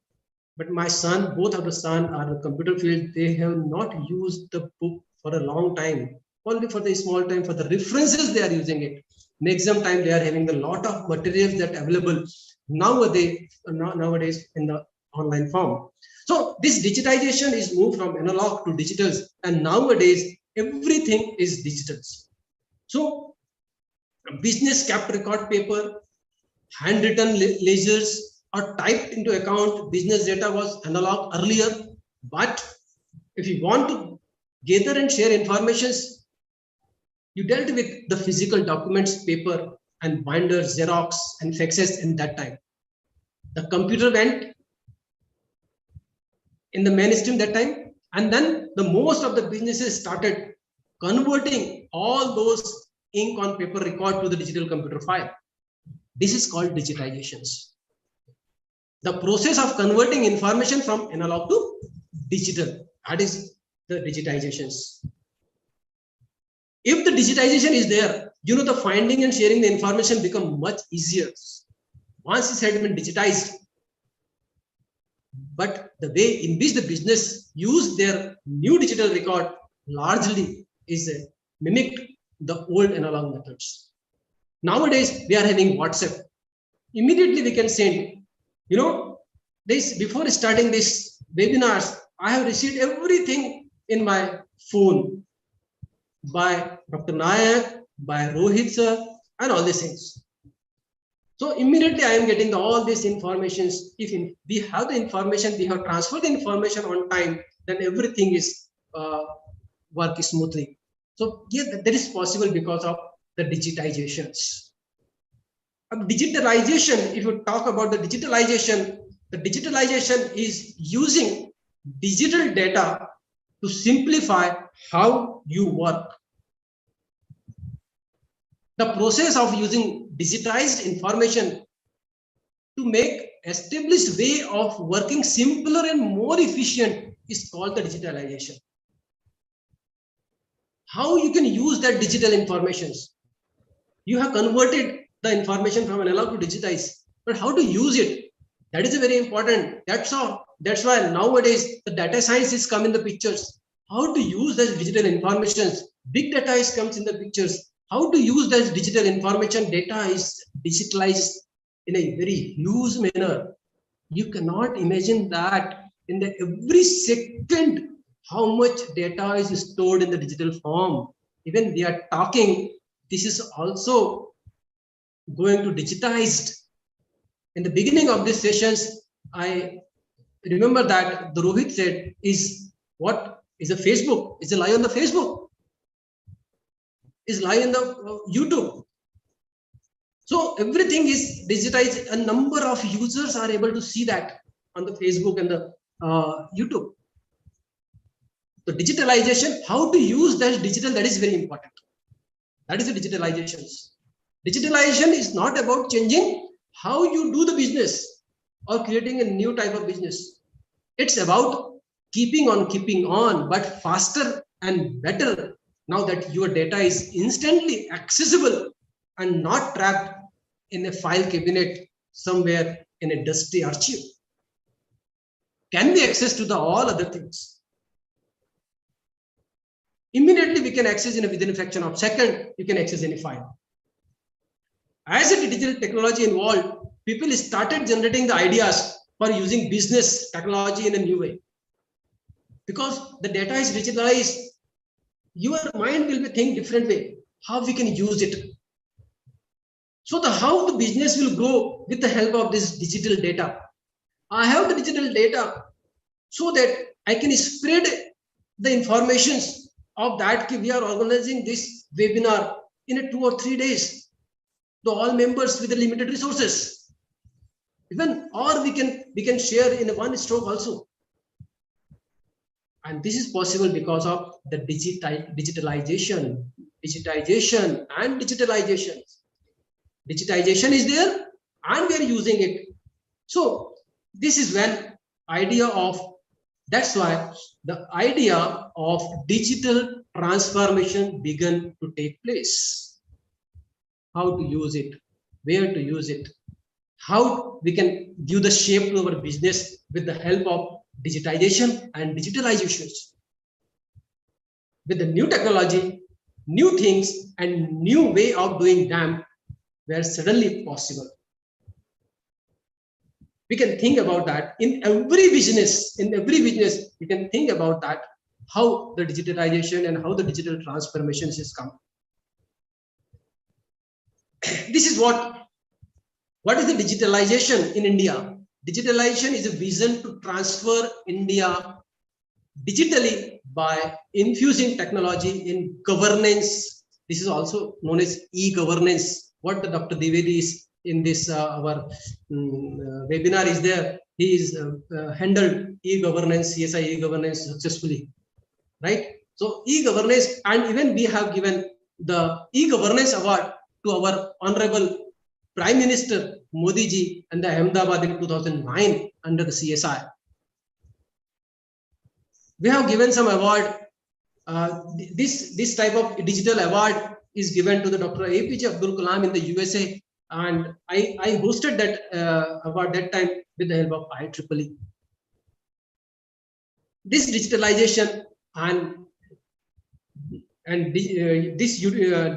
But my son, both of the son are in the computer field. They have not used the book for a long time. Only for the small time, for the references they are using it. In exam time, they are having a lot of materials that are available nowadays in the online form. So this digitization is moved from analog to digitals, and nowadays everything is digitals. So business kept record paper, handwritten ledgers are typed into account. Business data was analog earlier, but if you want to gather and share informations, you dealt with the physical documents, paper and binders, Xerox and faxes in that time. The computer went in the mainstream that time, and then the most of the businesses started converting all those ink on paper record to the digital computer file. This is called digitizations. The process of converting information from analog to digital, that is the digitizations. If the digitization is there, you know, the finding and sharing the information become much easier once it had been digitized. But the way in which the business use their new digital record largely is mimicked the old analog methods. Nowadays, we are having WhatsApp. Immediately we can send, you know, this before starting this webinars, I have received everything in my phone by Dr. Nayak, by Rohit sir, and all these things. So immediately I am getting all these informations. If we have the information, we have transferred the information on time, then everything is work smoothly. So yeah, that is possible because of the digitizations. Digitalization, if you talk about the digitalization is using digital data to simplify how you work. The process of using digitized information to make established way of working simpler and more efficient is called the digitalization. How you can use that digital informations? You have converted the information from analog to digitized, but how to use it? That is very important. That's why nowadays the data science is come in the pictures. How to use that digital informations? Big data is comes in the pictures. How to use that digital information? Data is digitalized in a very huge manner. You cannot imagine that in the every second how much data is stored in the digital form. Even we are talking, this is also going to digitized. In the beginning of these sessions, I remember that the Rohit said, what is a Facebook? Is a lie on the Facebook? Is lie on the YouTube? So everything is digitized. A number of users are able to see that on the Facebook and the YouTube. The digitalization, how to use that digital, that is very important. That is the digitalization. Digitalization is not about changing how you do the business or creating a new type of business. It's about keeping on, but faster and better now that your data is instantly accessible and not trapped in a file cabinet somewhere in a dusty archive. Can be access to the all other things. Immediately we can access within a fraction of a second, you can access any file. As a digital technology involved, people started generating the ideas for using business technology in a new way. Because the data is digitalized, your mind will be think different way, how we can use it. So how the business will grow with the help of this digital data. I have the digital data so that I can spread the informations of that we are organizing this webinar in 2 or 3 days to all members with the limited resources. Even or we can share in one stroke also. And this is possible because of the digitalization and digitalization. Digitization is there and we are using it. So this is when that's why the idea of digital transformation began to take place. How to use it, where to use it, how we can give the shape to our business with the help of digitization and digitalization. With the new technology, new things and new way of doing them were suddenly possible. We can think about that in every business, we can think about that, how the digitalization and how the digital transformations has come. This is what is the digitalization in India? Digitalization is a vision to transfer India digitally by infusing technology in governance. This is also known as e-governance. What the Dr. Dwivedi is in this our webinar is there. He is handled e-governance, CSI e-governance successfully, right? So e-governance, and even we have given the e-governance award to our Honorable Prime Minister Modi ji and the Ahmedabad in 2009 under the CSI. We have given some award. This type of digital award is given to the Dr. APJ Abdul Kalam in the USA, and I hosted that award that time with the help of IEEE. This digitalization and this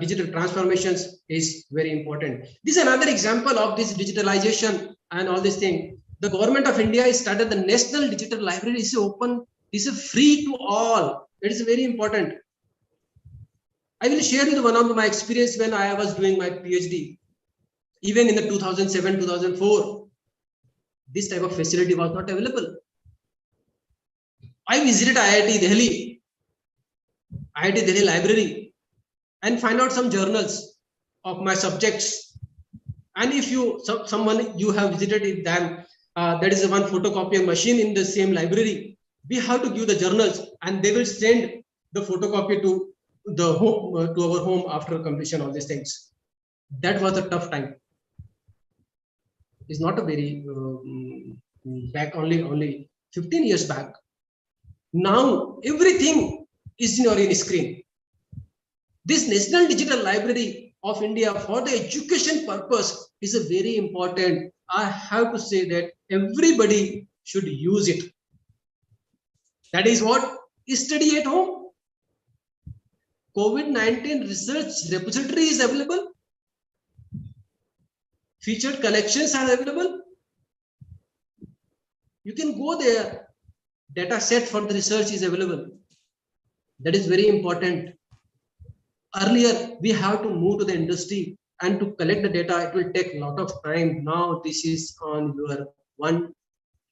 digital transformations is very important. This is another example of this digitalization and all this thing. The government of India has started the National Digital Library. Is open. This is free to all. It is very important. I will share with one of my experience when I was doing my PhD. Even in the 2007-2004, this type of facility was not available. I visited IIT Delhi library and find out some journals of my subjects. And if someone you have visited them, there is one photocopier machine in the same library. We have to give the journals and they will send the photocopy to the home, to our home after completion of these things. That was a tough time. It's not a very back only 15 years back. Now everything is in your screen. This National Digital Library of India for the education purpose is a very important. I have to say that everybody should use it. That is what? Study at home. COVID-19 research repository is available. Featured collections are available. You can go there. data set for the research is available. That is very important. Earlier, we have to move to the industry and to collect the data. It will take a lot of time. Now this is on your one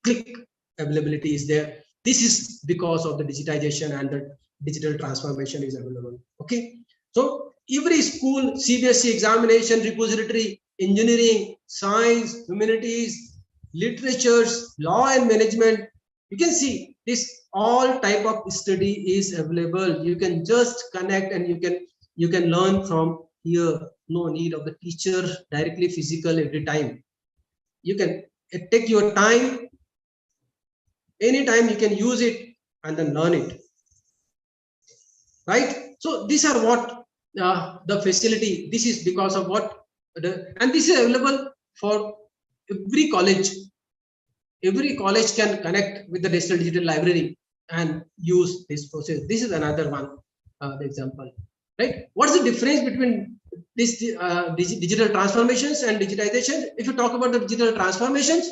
click availability is there. This is because of the digitization and the digital transformation is available. Okay. So every school, CBSE examination repository, engineering, science, humanities, literatures, law and management, you can see this all type of study is available. You can just connect and you can learn from here. No need of the teacher directly physical every time. You can take your time. Anytime you can use it and then learn it. Right? So these are what the facility. This is because of what and this is available for every college. Every college can connect with the digital library and use this process. This is another one example. Right? What's the difference between this digital transformations and digitization? If you talk about the digital transformations,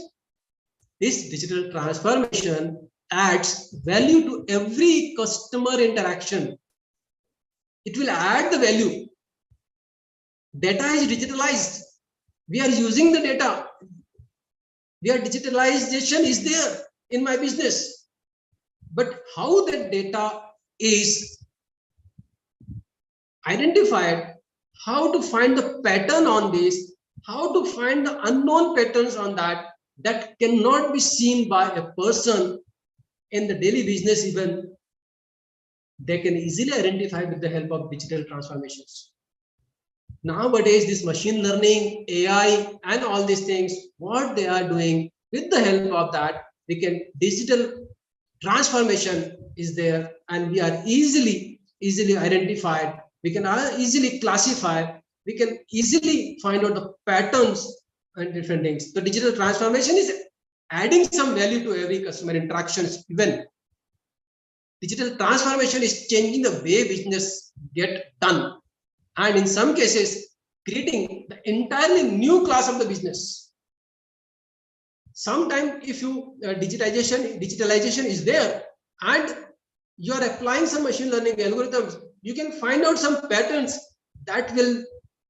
this digital transformation adds value to every customer interaction. It will add the value. Data is digitalized. We are using the data. Their digitalization is there in my business. But how that data is identified, how to find the pattern on this, how to find the unknown patterns on that cannot be seen by a person in the daily business. Even they can easily identify with the help of digital transformations. Nowadays, this machine learning, AI, and all these things, what they are doing with the help of that, we can digital transformation is there, and we are easily identified. We can easily classify. We can easily find out the patterns and different things. The digital transformation is adding some value to every customer interactions. Even digital transformation is changing the way business get done, and in some cases creating the entirely new class of the business. Sometimes if you digitalization is there and you are applying some machine learning algorithms, you can find out some patterns that will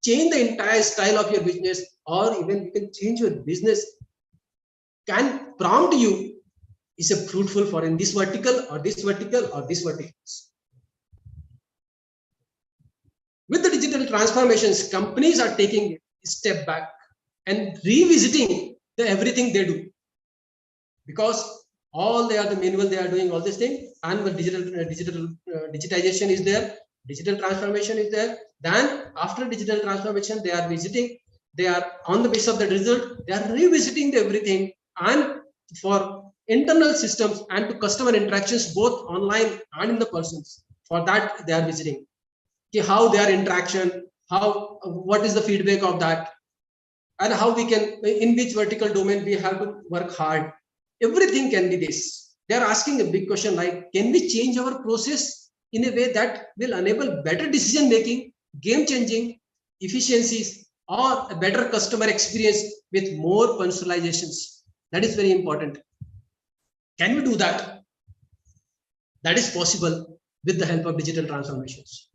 change the entire style of your business, or even you can change your business, can prompt you, is a fruitful for in this vertical or this vertical or this verticals. With the digital transformations, companies are taking a step back and revisiting the everything they do, because all they are the manual they are doing all this thing, and the digitization is there, digital transformation is there. Then after digital transformation, they are visiting, they are on the basis of the result, they are revisiting the everything, and for internal systems and to customer interactions both online and in the persons, for that they are visiting how their interaction, how what is the feedback of that, and how we can, in which vertical domain we have to work hard. Everything can be this. They are asking a big question like, can we change our process in a way that will enable better decision making, game changing efficiencies, or a better customer experience with more personalizations? That is very important. Can we do that? That is possible with the help of digital transformations.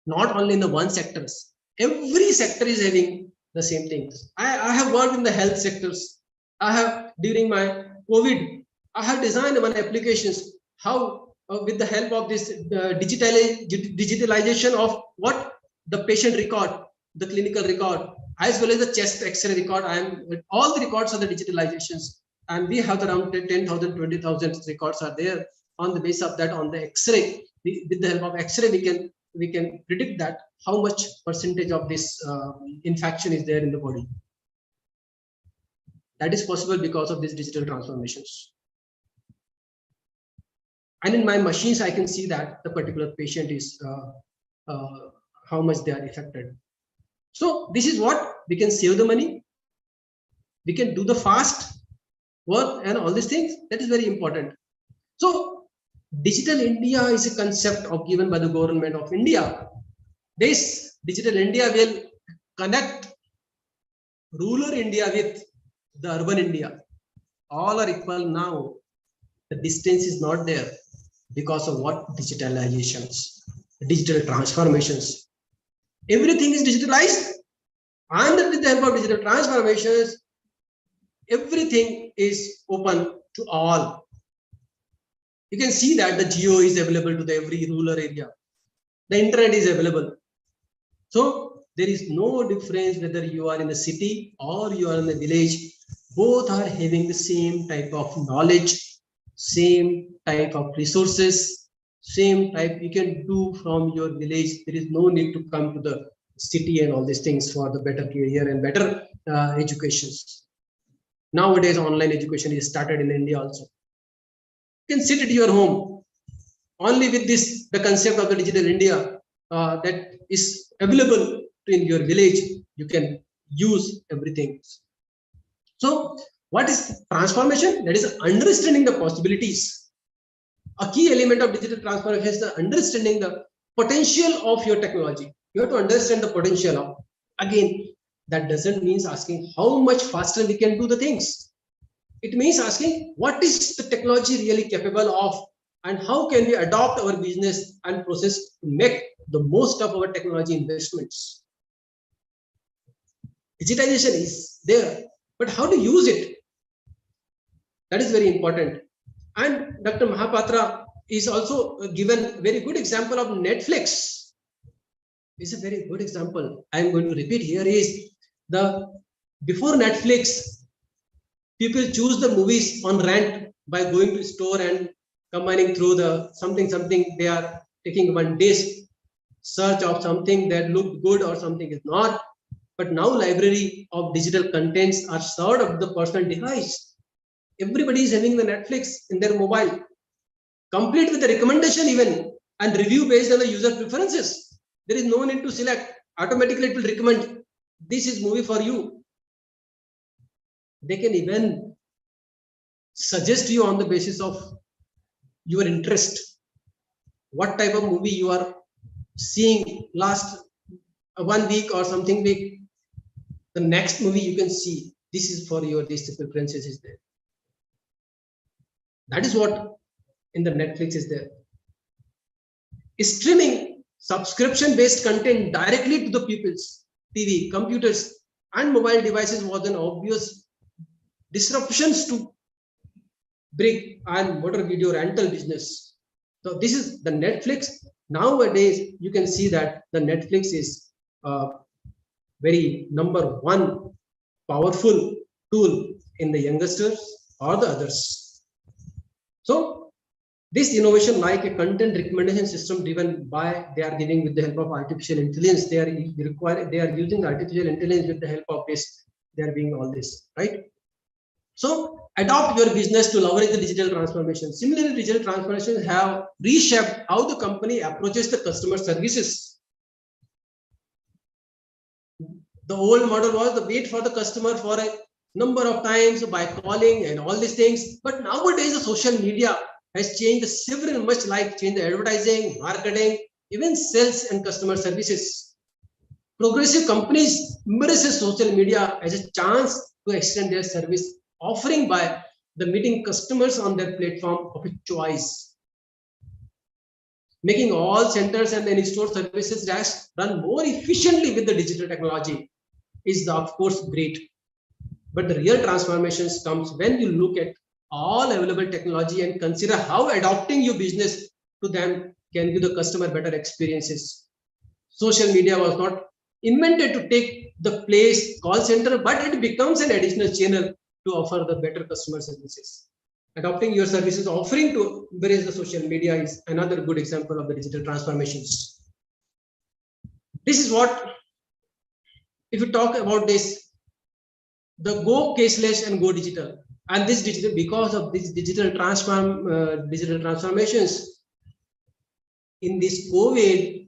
Not only in the one sectors, every sector is having the same things. I have worked in the health sectors. I have, during my COVID, I have designed one applications, how with the help of this digitalization of what the patient record, the clinical record, as well as the chest X-ray record. All the records are the digitalizations, and we have around 10,000, 20,000 records are there. On the basis of that, on the X-ray, with the help of X-ray, we can predict that how much percentage of this infection is there in the body. That is possible because of these digital transformations. And in my machines, I can see that the particular patient is how much they are affected. So this is what we can save the money. We can do the fast work and all these things. That is very important. So Digital India is a concept given by the government of India. This Digital India will connect rural India with the urban India. All are equal now. The distance is not there because of what? Digitalizations, digital transformations. Everything is digitalized, and with the help of digital transformations, everything is open to all. You can see that the geo is available to the every rural area. The internet is available. So there is no difference whether you are in the city or you are in the village. Both are having the same type of knowledge, same type of resources, same type you can do from your village. There is no need to come to the city and all these things for the better career and better educations. Nowadays, online education is started in India also. You can sit at your home. Only with this, the concept of the digital India that is available in your village, you can use everything. So what is transformation? That is understanding the possibilities. A key element of digital transformation is the understanding the potential of your technology. You have to understand the potential of. Again, that doesn't mean asking how much faster we can do the things. It means asking what is the technology really capable of, and how can we adopt our business and process to make the most of our technology investments. Digitization is there, but how to use it? That is very important. And Dr. Mahapatra is also given a very good example of Netflix. It's a very good example. I am going to repeat here is before Netflix, people choose the movies on rent by going to store and combining through the something they are taking one disk, search of something that looked good or something is not. But now library of digital contents are served of the personal device. Everybody is having the Netflix in their mobile, complete with the recommendation even and review based on the user preferences. There is no need to select. Automatically it will recommend this is movie for you. They can even suggest you on the basis of your interest, what type of movie you are seeing last 1 week or something week. The next movie you can see, this is for your this preferences is there. That is what in the Netflix is there. Streaming subscription based content directly to the people's TV, computers and mobile devices was an obvious disruptions to brick and motor video rental business. So this is the Netflix. Nowadays, you can see that the Netflix is very #1 powerful tool in the youngsters or the others. So this innovation, like a content recommendation system driven by, they are giving with the help of artificial intelligence. They are using artificial intelligence with the help of this. They are doing all this, right? So adopt your business to leverage the digital transformation. Similarly, digital transformations have reshaped how the company approaches the customer services. The old model was the wait for the customer for a number of times by calling and all these things. But nowadays, the social media has changed several, much like change the advertising, marketing, even sales and customer services. Progressive companies embrace social media as a chance to extend their service offering by the meeting customers on their platform of choice, making all centers and in-store services run more efficiently with the digital technology is of course great. But the real transformations comes when you look at all available technology and consider how adopting your business to them can give the customer better experiences. Social media was not invented to take the place call center, but it becomes an additional channel to offer the better customer services. Adopting your services offering to embrace the social media is another good example of the digital transformations. This is what, if you talk about this, the go cashless and go digital, and this digital, because of this digital transformations in this COVID,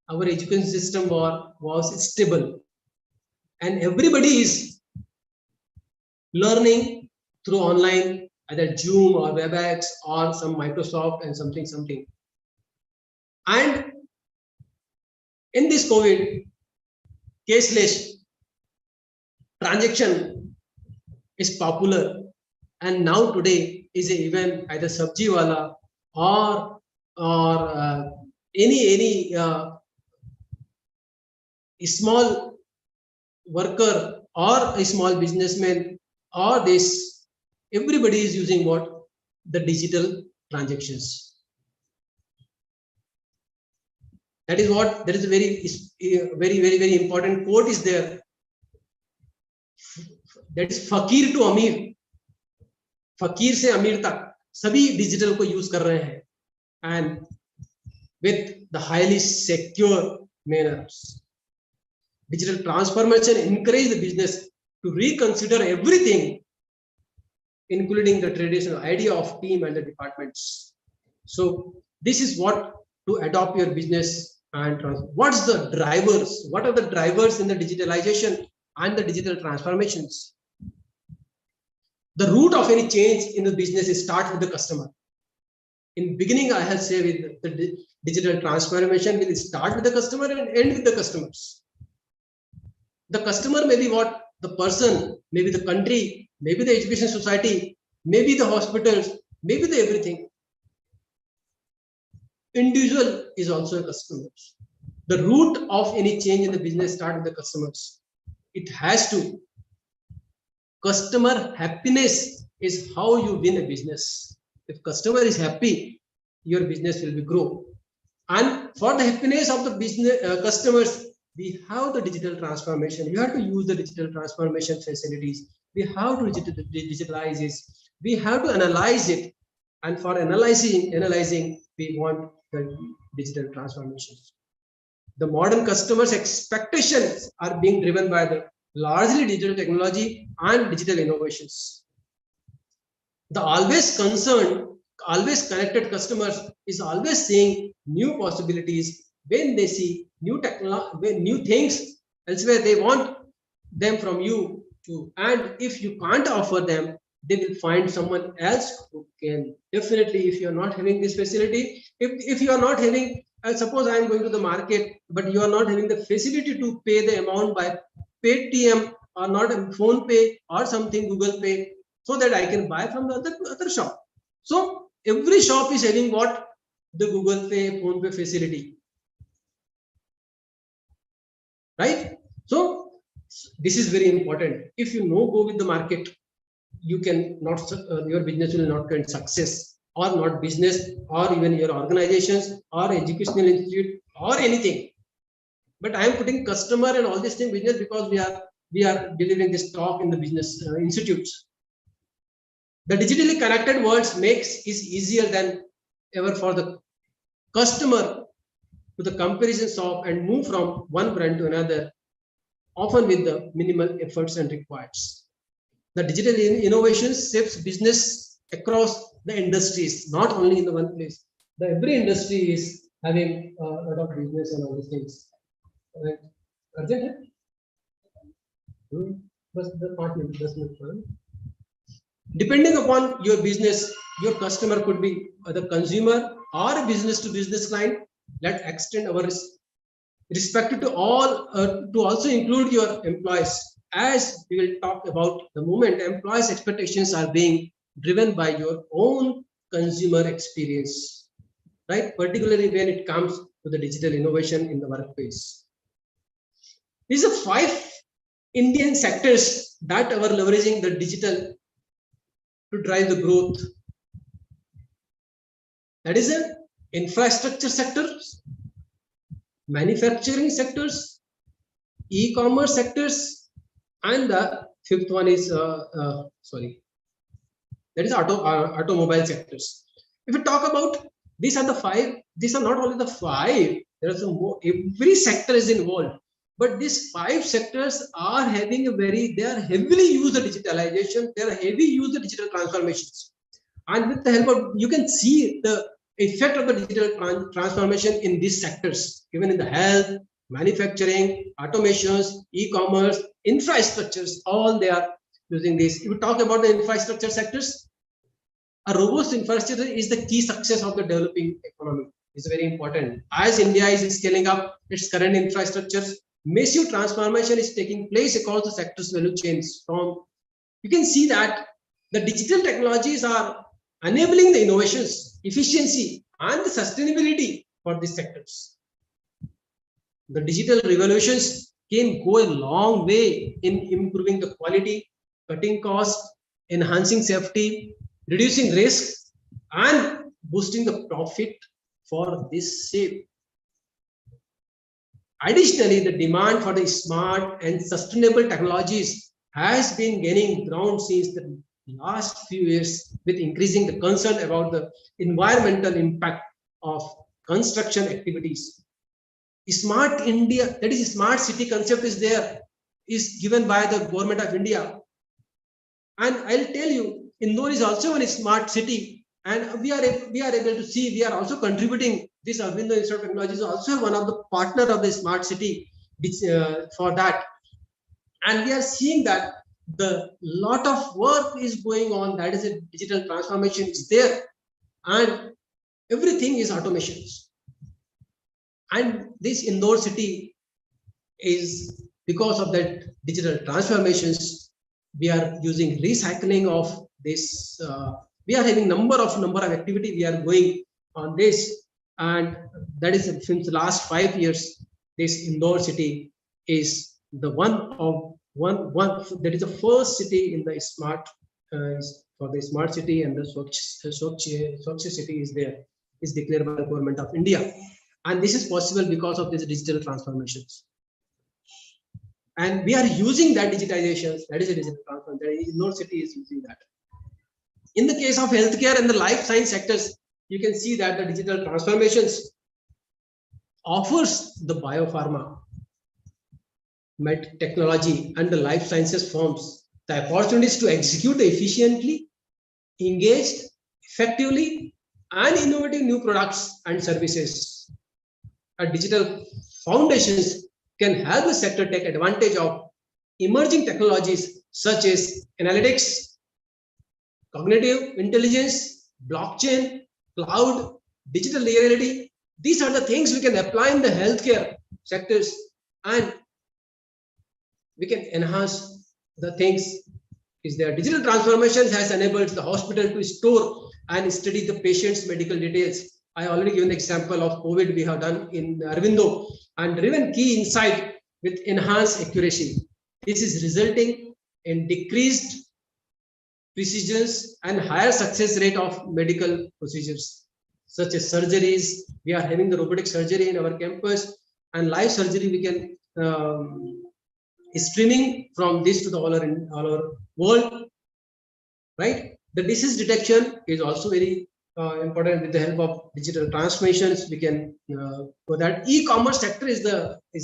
our education system was stable, and everybody is learning through online, either Zoom or WebEx or some Microsoft and something. And in this COVID, cashless transaction is popular, and now today is even either sabji wala or any small worker or a small businessman or this, everybody is using what? The digital transactions. That is what, there is a very important quote is there. That is fakir to amir. Fakir se amir tak sabhi digital ko use kar rahe hain, and with the highly secure manners. Digital transformation encourage the business to reconsider everything, including the traditional idea of team and the departments. So this is what to adopt your business and what's the drivers? What are the drivers in the digitalization and the digital transformations? The root of any change in the business is start with the customer. In beginning, I have said with the digital transformation will start with the customer and end with the customers. The customer may be what? The person, maybe the country, maybe the education society, maybe the hospitals, maybe the everything. Individual is also a customer. The root of any change in the business start with the customers. It has to. Customer happiness is how you win a business. If customer is happy, your business will be grow. And for the happiness of the business customers, we have the digital transformation. You have to use the digital transformation facilities. We have to digitalize this. We have to analyze it. And for analyzing, we want the digital transformations. The modern customers' expectations are being driven by the largely digital technology and digital innovations. The always concerned, always connected customers is always seeing new possibilities. When they see new things elsewhere, they want them from you too. And if you can't offer them, they will find someone else who can. Definitely, if you are not having this facility, if you are not having, suppose I am going to the market, but you are not having the facility to pay the amount by Paytm or not Phone Pay or something Google Pay, so that I can buy from the other shop. So every shop is having what? The Google Pay, Phone Pay facility. Right? So this is very important. If you go with the market, you can not, your business will not get success, or not business, or even your organizations or educational institute or anything. But I am putting customer and all this thing business because we are delivering this talk in the business institutes. The digitally connected worlds makes it easier than ever for the customer to the comparisons of and move from one brand to another, often with the minimal efforts and requires. The digital innovation shapes business across the industries, not only in the one place. Every industry is having a lot of business and all these things. Urgent? Depending upon your business, your customer could be the consumer or a business to business client. Let's extend our respect to all, to also include your employees, as we will talk about the moment employees' expectations are being driven by your own consumer experience, right? Particularly when it comes to the digital innovation in the workplace. These are 5 Indian sectors that are leveraging the digital to drive the growth. That is the infrastructure sectors, manufacturing sectors, e-commerce sectors, and the 5th one is that is automobile sectors. If we talk about these are the 5, these are not only the 5, there are some more, every sector is involved. But these 5 sectors are having they are heavily used the digitalization, they are heavy use the digital transformations. And with the help of, you can see the effect of the digital transformation in these sectors, even in the health, manufacturing, automations, e-commerce, infrastructures, all they are using this. If we talk about the infrastructure sectors, a robust infrastructure is the key success of the developing economy. It's very important. As India is scaling up its current infrastructures, massive transformation is taking place across the sector's value chains. From you can see that The digital technologies are enabling the innovations, efficiency, and the sustainability for these sectors. The digital revolutions can go a long way in improving the quality, cutting costs, enhancing safety, reducing risk, and boosting the profit for this shape. Additionally, the demand for the smart and sustainable technologies has been gaining ground since the last few years, with increasing the concern about the environmental impact of construction activities. Smart India, that is smart city concept is there, is given by the government of India. And I'll tell you, Indore is also a smart city, and we are able to see we are also contributing. This Aurobindo Institute of Technology is also one of the partner of the smart city for that. And we are seeing that the lot of work is going on, that is a digital transformation is there, and everything is automations. And this Indore city is because of that digital transformations. We are using recycling of this. We are having number of activity we are going on this, and that is since the last 5 years. This Indore city is the one that is the first city in the smart for the smart city, and the Swachh city is there, is declared by the government of India. And this is possible because of these digital transformations. And we are using that digitization, that is a digital transformation. Indore city is using that. In the case of healthcare and the life science sectors, you can see that the digital transformations offers the biopharma, technology, and the life sciences firms the opportunities to execute efficiently, engaged, effectively, and innovative new products and services. Digital foundations can help the sector take advantage of emerging technologies such as analytics, cognitive intelligence, blockchain, cloud, digital reality. These are the things we can apply in the healthcare sectors, and we can enhance the things. Is there digital transformations has enabled the hospital to store and study the patient's medical details. I already given the example of COVID we have done in Aurobindo, and driven key insight with enhanced accuracy. This is resulting in decreased precisions and higher success rate of medical procedures, such as surgeries. We are having the robotic surgery in our campus, and live surgery we can streaming from this to the all our world, right? The disease detection is also very important. With the help of digital transformations, we can go that. E-commerce sector is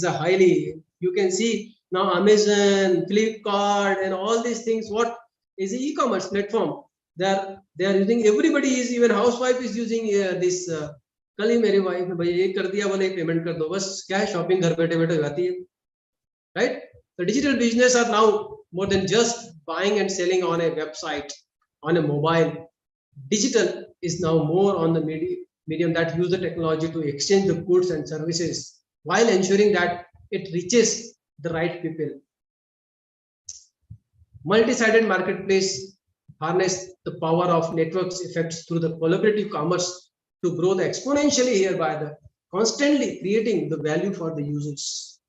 a highly, you can see now Amazon, Flipkart, and all these things. What is the e-commerce platform? They are using. Everybody is, even housewife is using this. कल ही मेरी wife ने भाई ये कर दिया, बोले payment कर दो, बस क्या है, शॉपिंग घर बैठे बैठे जाती है, right? The digital business are now more than just buying and selling on a website, on a mobile. Digital is now more on the medium that use the technology to exchange the goods and services while ensuring that it reaches the right people. Multi-sided marketplace harness the power of networks effects through the collaborative commerce to grow the exponentially here by the constantly creating the value for the users.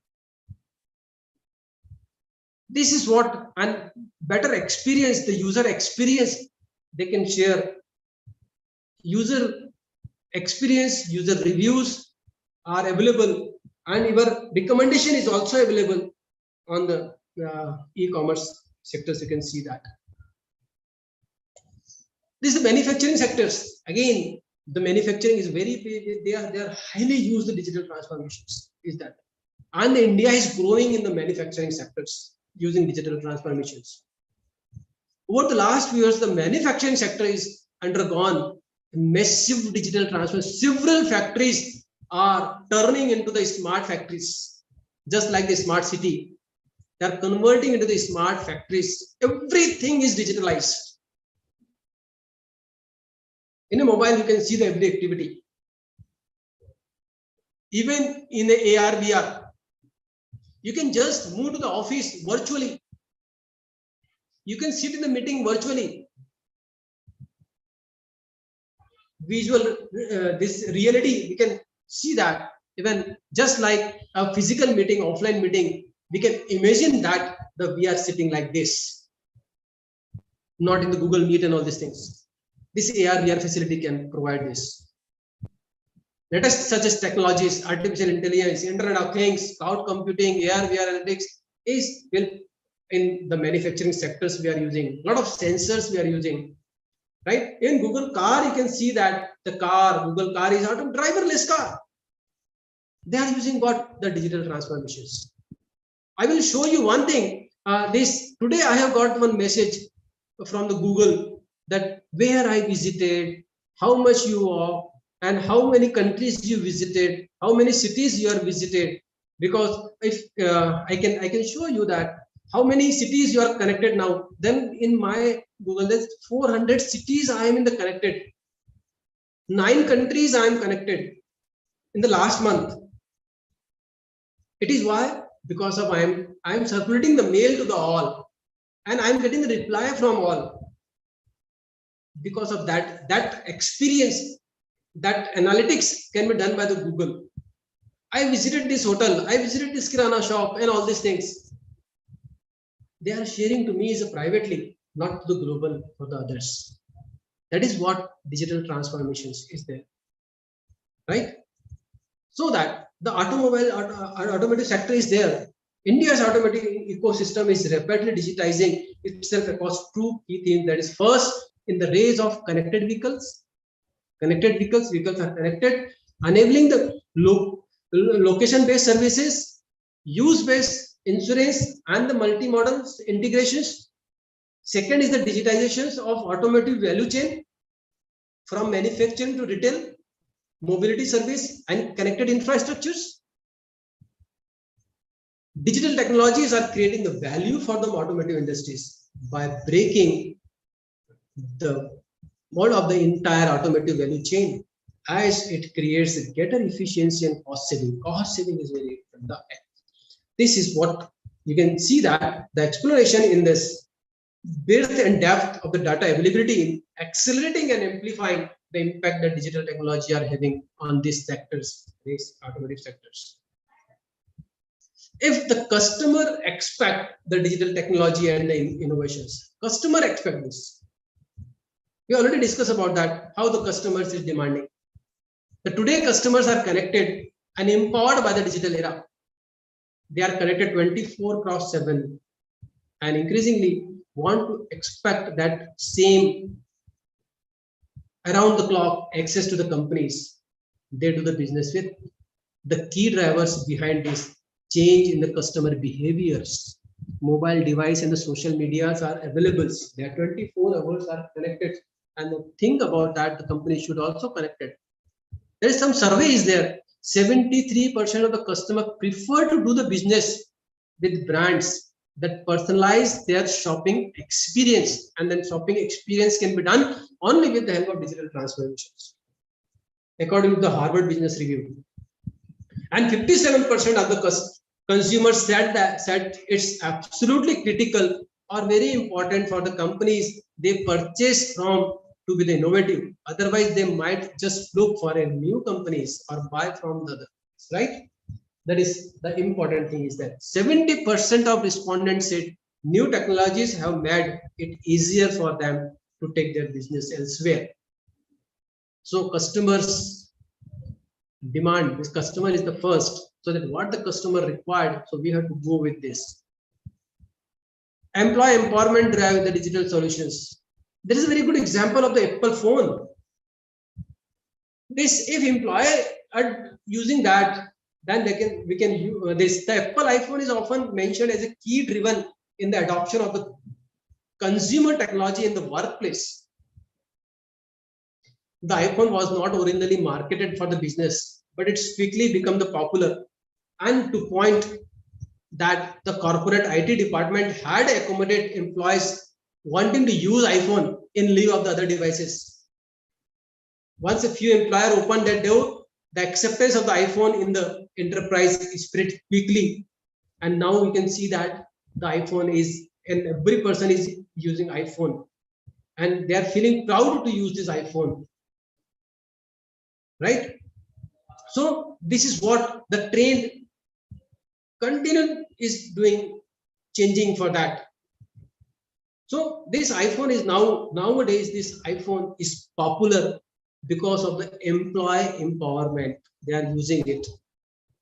This is what, and better experience, the user experience they can share. User experience, user reviews are available, and your recommendation is also available on the e-commerce sectors. You can see that. This is the manufacturing sectors. Again, the manufacturing is very, they are highly used the digital transformations. Is that, and India is growing in the manufacturing sectors using digital transformations. Over the last few years, the manufacturing sector is undergone massive digital transformation. Several factories are turning into the smart factories, just like the smart city. They are converting into the smart factories. Everything is digitalized. In a mobile, you can see the every activity. Even in the AR, VR, you can just move to the office virtually. You can sit in the meeting virtually. visual, this reality, we can see that even just like a physical meeting, offline meeting, we can imagine that we are sitting like this, not in the Google Meet and all these things. This AR VR facility can provide this. Latest such as technologies, artificial intelligence, Internet of Things, cloud computing, AR VR analytics is built in the manufacturing sectors we are using. A lot of sensors we are using, right? In Google Car, you can see that the car, Google Car is not a driverless car. They are using what? The digital transformations. I will show you one thing. Today I have got one message from the Google that where I visited, how much you are, and how many countries you visited, how many cities you are visited. Because if I can show you that how many cities you are connected now. Then in my Google, there's 400 cities I am in the connected. 9 countries I am connected in the last month. It is why? Because of I am circulating the mail to the all, and I am getting the reply from all. Because of that experience, that analytics can be done by the Google. I visited this hotel, I visited this kirana shop, and all these things. They are sharing to me is privately, not to the global for the others. That is what digital transformations is there, right? So that the automotive sector is there. India's automotive ecosystem is rapidly digitizing itself across 2 key themes. That is, first, in the race of connected vehicles. Connected vehicles are connected, enabling the location-based services, use-based insurance, and the multimodal integrations. Second is the digitizations of automotive value chain from manufacturing to retail, mobility service, and connected infrastructures. Digital technologies are creating the value for the automotive industries by breaking the mold of the entire automotive value chain, as it creates a greater efficiency and cost saving. Cost saving is very important. This is what you can see, that the exploration in this breadth and depth of the data availability in accelerating and amplifying the impact that digital technology are having on these sectors, these automotive sectors. If the customer expect the digital technology and the innovations, customer expect this. We already discussed about that, how the customers is demanding. The today customers are connected and empowered by the digital era. They are connected 24/7 and increasingly want to expect that same around the clock access to the companies they do the business with. The key drivers behind this change in the customer behaviors. Mobile device and the social medias are available. They are 24 hours are connected. And think about that, the company should also connect it. There is some surveys there. 73% of the customer prefer to do the business with brands that personalize their shopping experience, and then shopping experience can be done only with the help of digital transformations, according to the Harvard Business Review. And 57% of the consumers said it's absolutely critical or very important for the companies they purchase from to be the innovative. Otherwise, they might just look for a new companies or buy from the others, right? That is the important thing, is that 70% of respondents said new technologies have made it easier for them to take their business elsewhere. So customers demand, this customer is the first, so that what the customer required, so we have to go with this. Employee empowerment drive the digital solutions. There is a very good example of the Apple phone. This, if employee are using that, then we can use this. The Apple iPhone is often mentioned as a key driven in the adoption of the consumer technology in the workplace. The iPhone was not originally marketed for the business, but it's quickly become the popular. And to point that the corporate IT department had accommodated employees wanting to use iPhone in lieu of the other devices. Once a few employers opened that door, the acceptance of the iPhone in the enterprise spread quickly. And now we can see that the iPhone is, and every person is using iPhone. And they are feeling proud to use this iPhone. right? So this is what the trend continue is doing, changing for that. So this iPhone is nowadays this iPhone is popular because of the employee empowerment. They are using it.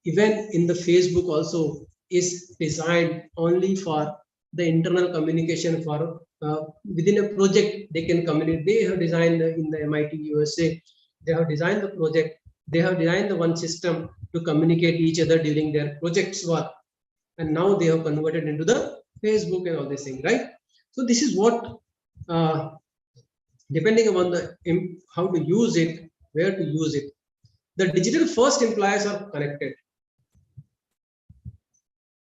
Even in the Facebook also is designed only for the internal communication for within a project they can communicate. They have designed in the MIT USA, they have designed the project, they have designed the one system to communicate each other during their projects work, and now they have converted into the Facebook and all these things, right? So this is what depending upon the how to use it, where to use it. The digital first employees are connected.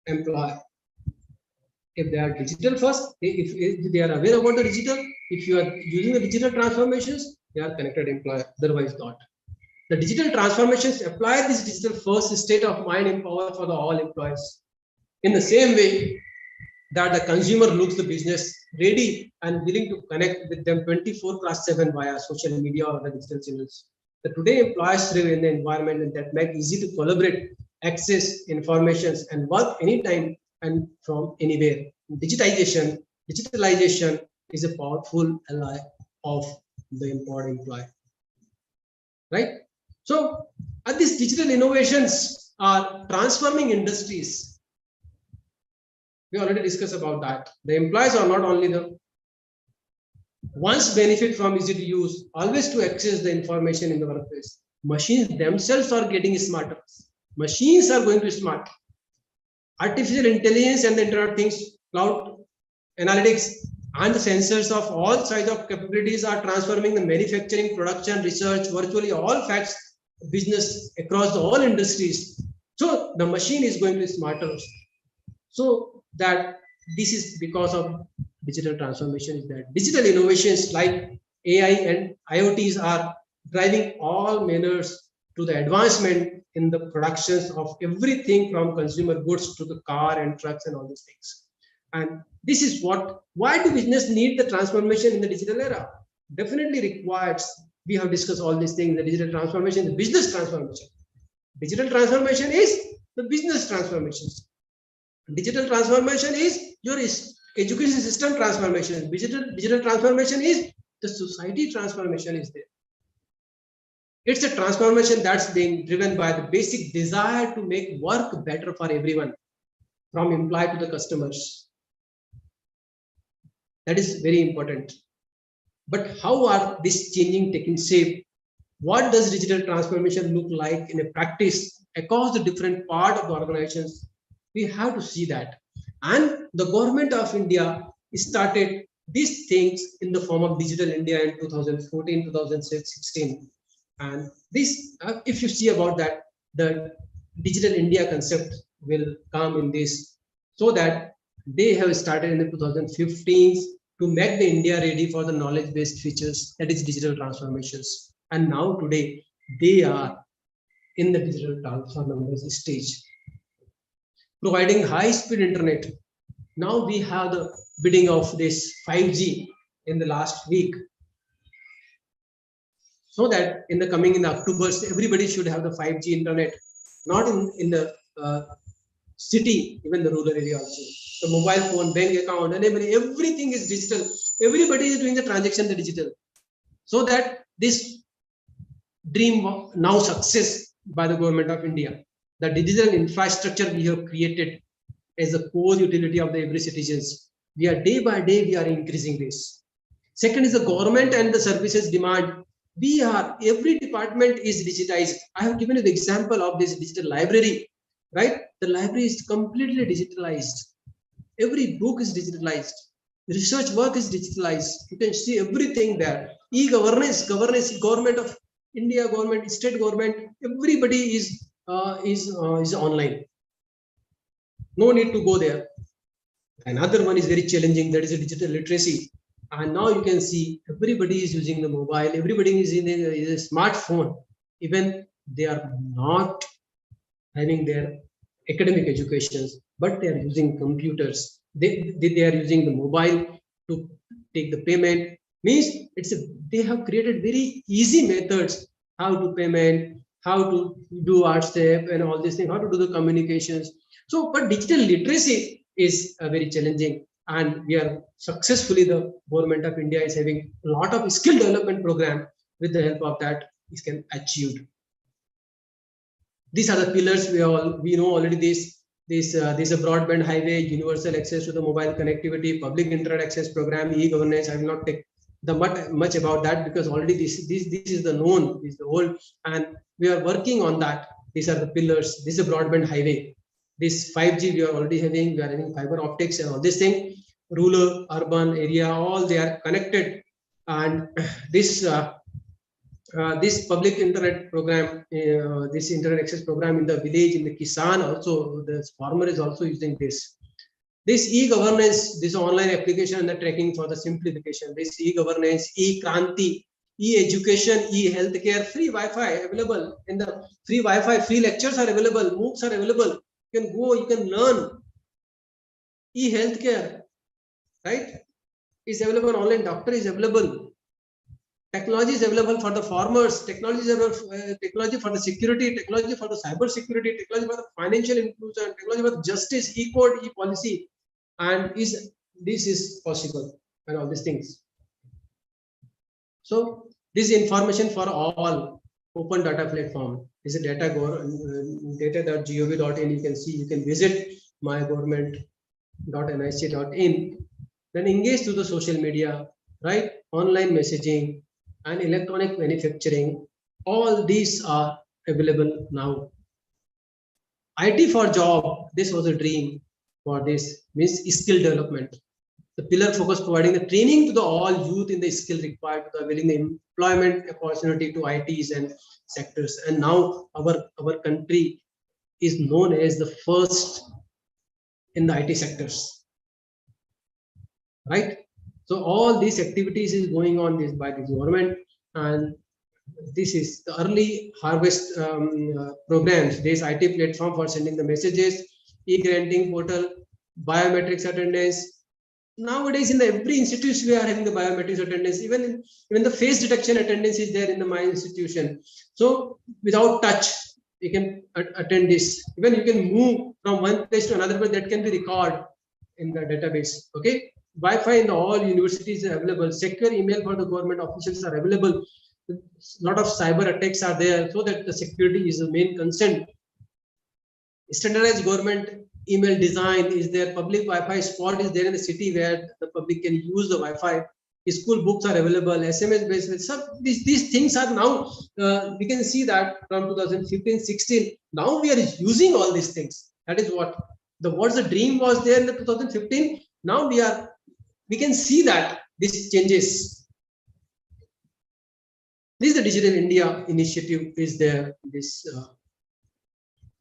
Employee, if they are digital first, if they are aware about the digital, if you are using the digital transformations, they are connected employee, otherwise not. The digital transformations apply this digital first state of mind empower for the all employees. In the same way that the consumer looks the business ready and willing to connect with them 24/7 via social media or the digital channels. The today employees live in the environment that make easy to collaborate, access information, and work anytime and from anywhere. Digitalization is a powerful ally of the empowered employee, right? So, these digital innovations are transforming industries. We already discussed about that. The employees are not only the ones benefit from easy to use, always to access the information in the workplace. Machines themselves are getting smarter. Machines are going to be smart. Artificial intelligence and the Internet of Things, cloud analytics, and the sensors of all sides of capabilities are transforming the manufacturing, production, research, virtually all facts, business across the all industries. So the machine is going to be smarter. So that this is because of digital transformation is that digital innovations like AI and IoTs are driving all manners to the advancement in the productions of everything from consumer goods to the car and trucks and all these things. And this is why do business need the transformation in the digital era? Definitely requires, we have discussed all these things, the digital transformation, the business transformation. Digital transformation is the business transformations. Digital transformation is your education system transformation. Digital transformation is the society transformation is there. It's a transformation that's being driven by the basic desire to make work better for everyone, from employee to the customers. That is very important. But how are this changing taking shape? What does digital transformation look like in a practice across the different part of the organizations? We have to see that. And the government of India started these things in the form of Digital India in 2014, 2016. And this, if you see about that, the Digital India concept will come in this, so that they have started in the 2015 to make the India ready for the knowledge-based features, that is digital transformations. And now today, they are in the digital transformation stage, providing high-speed internet. Now we have the bidding of this 5G in the last week, so that in the coming in October, everybody should have the 5G internet, not in the city, even the rural area also. The mobile phone, bank account, and everything is digital. Everybody is doing the transaction the digital, so that this dream now success by the government of India. The digital infrastructure we have created as a core utility of the every citizens. We are day by day we are increasing this. Second is the government and the services demand. Every department is digitized. I have given you the example of this digital library, right? The library is completely digitalized. Every book is digitalized. Research work is digitalized. You can see everything there. E-governance, government of India, government, state government, everybody is online. No need to go there. Another one is very challenging, that is a digital literacy. And now you can see everybody is using the mobile, everybody is in a smartphone. Even they are not having their academic educations, but they are using computers. They are using the mobile to take the payment. Means they have created very easy methods how to payment, how to do WhatsApp and all these things, how to do the communications. So, but digital literacy is very challenging, and we are successfully, the government of India is having a lot of skill development program. With the help of that, it can achieve. These are the pillars we know already. This is a broadband highway, universal access to the mobile connectivity, public internet access program, e-governance. I will not take the much about that because already this is the known, this is the old, and we are working on that. These are the pillars. This is a broadband highway. This 5G we are already having. We are having fiber optics and all this thing. Rural, urban area, all they are connected, and this. This public internet program, this internet access program in the village, in the Kisan also, the farmer is also using this. This e-governance, this online application and the tracking for the simplification, this e-governance, e-kranti, e-education, e-healthcare, free Wi-Fi available in the free Wi-Fi, free lectures are available, MOOCs are available. You can go, you can learn. E-healthcare, right? Is available online, doctor is available. Technology is available for the farmers, technology is available, technology for the security, technology for the cyber security, technology for the financial inclusion, technology for the justice, e-code, e-policy, and this is possible, and all these things. So this is information for all, open data platform. This is data.gov.in. You can see, you can visit mygovernment.nic.in. Then engage to the social media, right? Online messaging and electronic manufacturing, all these are available now. IT for job, this was a dream for this, means skill development. The pillar focus providing the training to the all youth in the skill required to availing the employment opportunity to ITs and sectors. And now our country is known as the first in the IT sectors, right? So all these activities is going on by the government, and this is the early harvest programs. This IT platform for sending the messages, e-granting portal, biometrics attendance. Nowadays, in every institution, we are having the biometrics attendance. Even the face detection attendance is there in my institution. So without touch, you can attend this. Even you can move from one place to another place, that can be recorded in the database. Okay. Wi-Fi in all universities are available. Secure email for the government officials are available. A lot of cyber attacks are there, so that the security is the main concern. Standardized government email design is there. Public Wi-Fi spot is there in the city where the public can use the Wi-Fi. School books are available. SMS based. So these things are now. We can see that from 2015-16. Now we are using all these things. That is what the dream was there in the 2015. Now we can see that this changes. This is the Digital India initiative is there.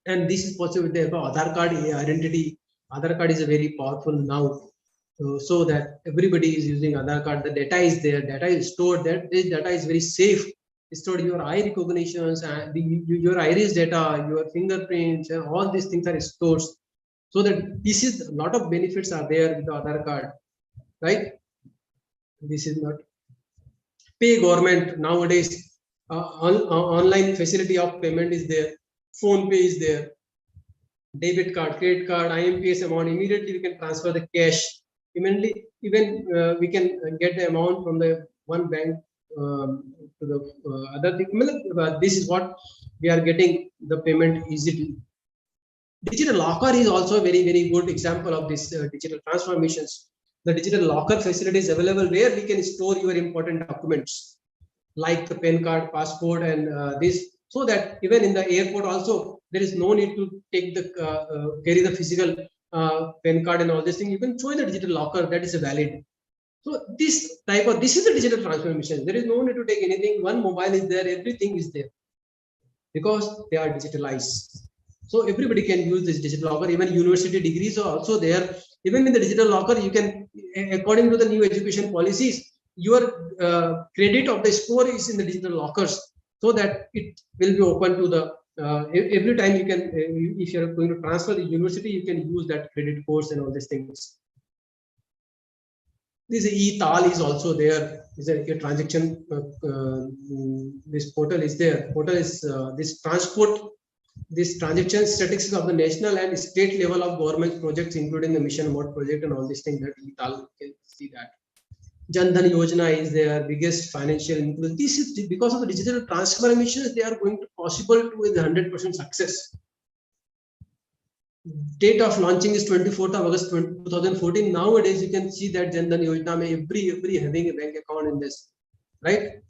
And this is possible with the Aadhaar card identity. Aadhaar card is a very powerful now, so that everybody is using Aadhaar card. The data is there. Data is stored. This data is very safe. It's stored your eye recognitions and your iris data, your fingerprints, and all these things are stored. So that this is a lot of benefits are there with the Aadhaar card. Right? This is not pay government nowadays. Online facility of payment is there. Phone pay is there. Debit card, credit card, IMPS amount. Immediately we can transfer the cash. Immediately, even we can get the amount from the one bank to the other thing. This is what we are getting the payment easily. Digital locker is also a very, very good example of this digital transformations. The digital locker facility is available where we can store your important documents like the PAN card, passport, and this, so that even in the airport also there is no need to take the carry the physical PAN card and all this thing. You can show in the digital locker that is valid. So this is the digital transformation. There is no need to take anything. One mobile is there, everything is there because they are digitalized. So everybody can use this digital locker. Even university degrees are also there. Even in the digital locker, you can, according to the new education policies, your credit of the score is in the digital lockers, so that it will be open to the every time you can, if you are going to transfer the university, you can use that credit course and all these things. This e-tal is also there. Is a transaction. This portal is there. Portal is this transport. This transaction statistics of the national and state level of government projects, including the mission mode project and all these things that e-tal can see that. Jan Dhan Yojana is their biggest financial influence. This is because of the digital transformations they are going to possible to with 100% success. Date of launching is 24th of August 2014. Nowadays, you can see that Jan Dhan Yojana may every having a bank account in this, right?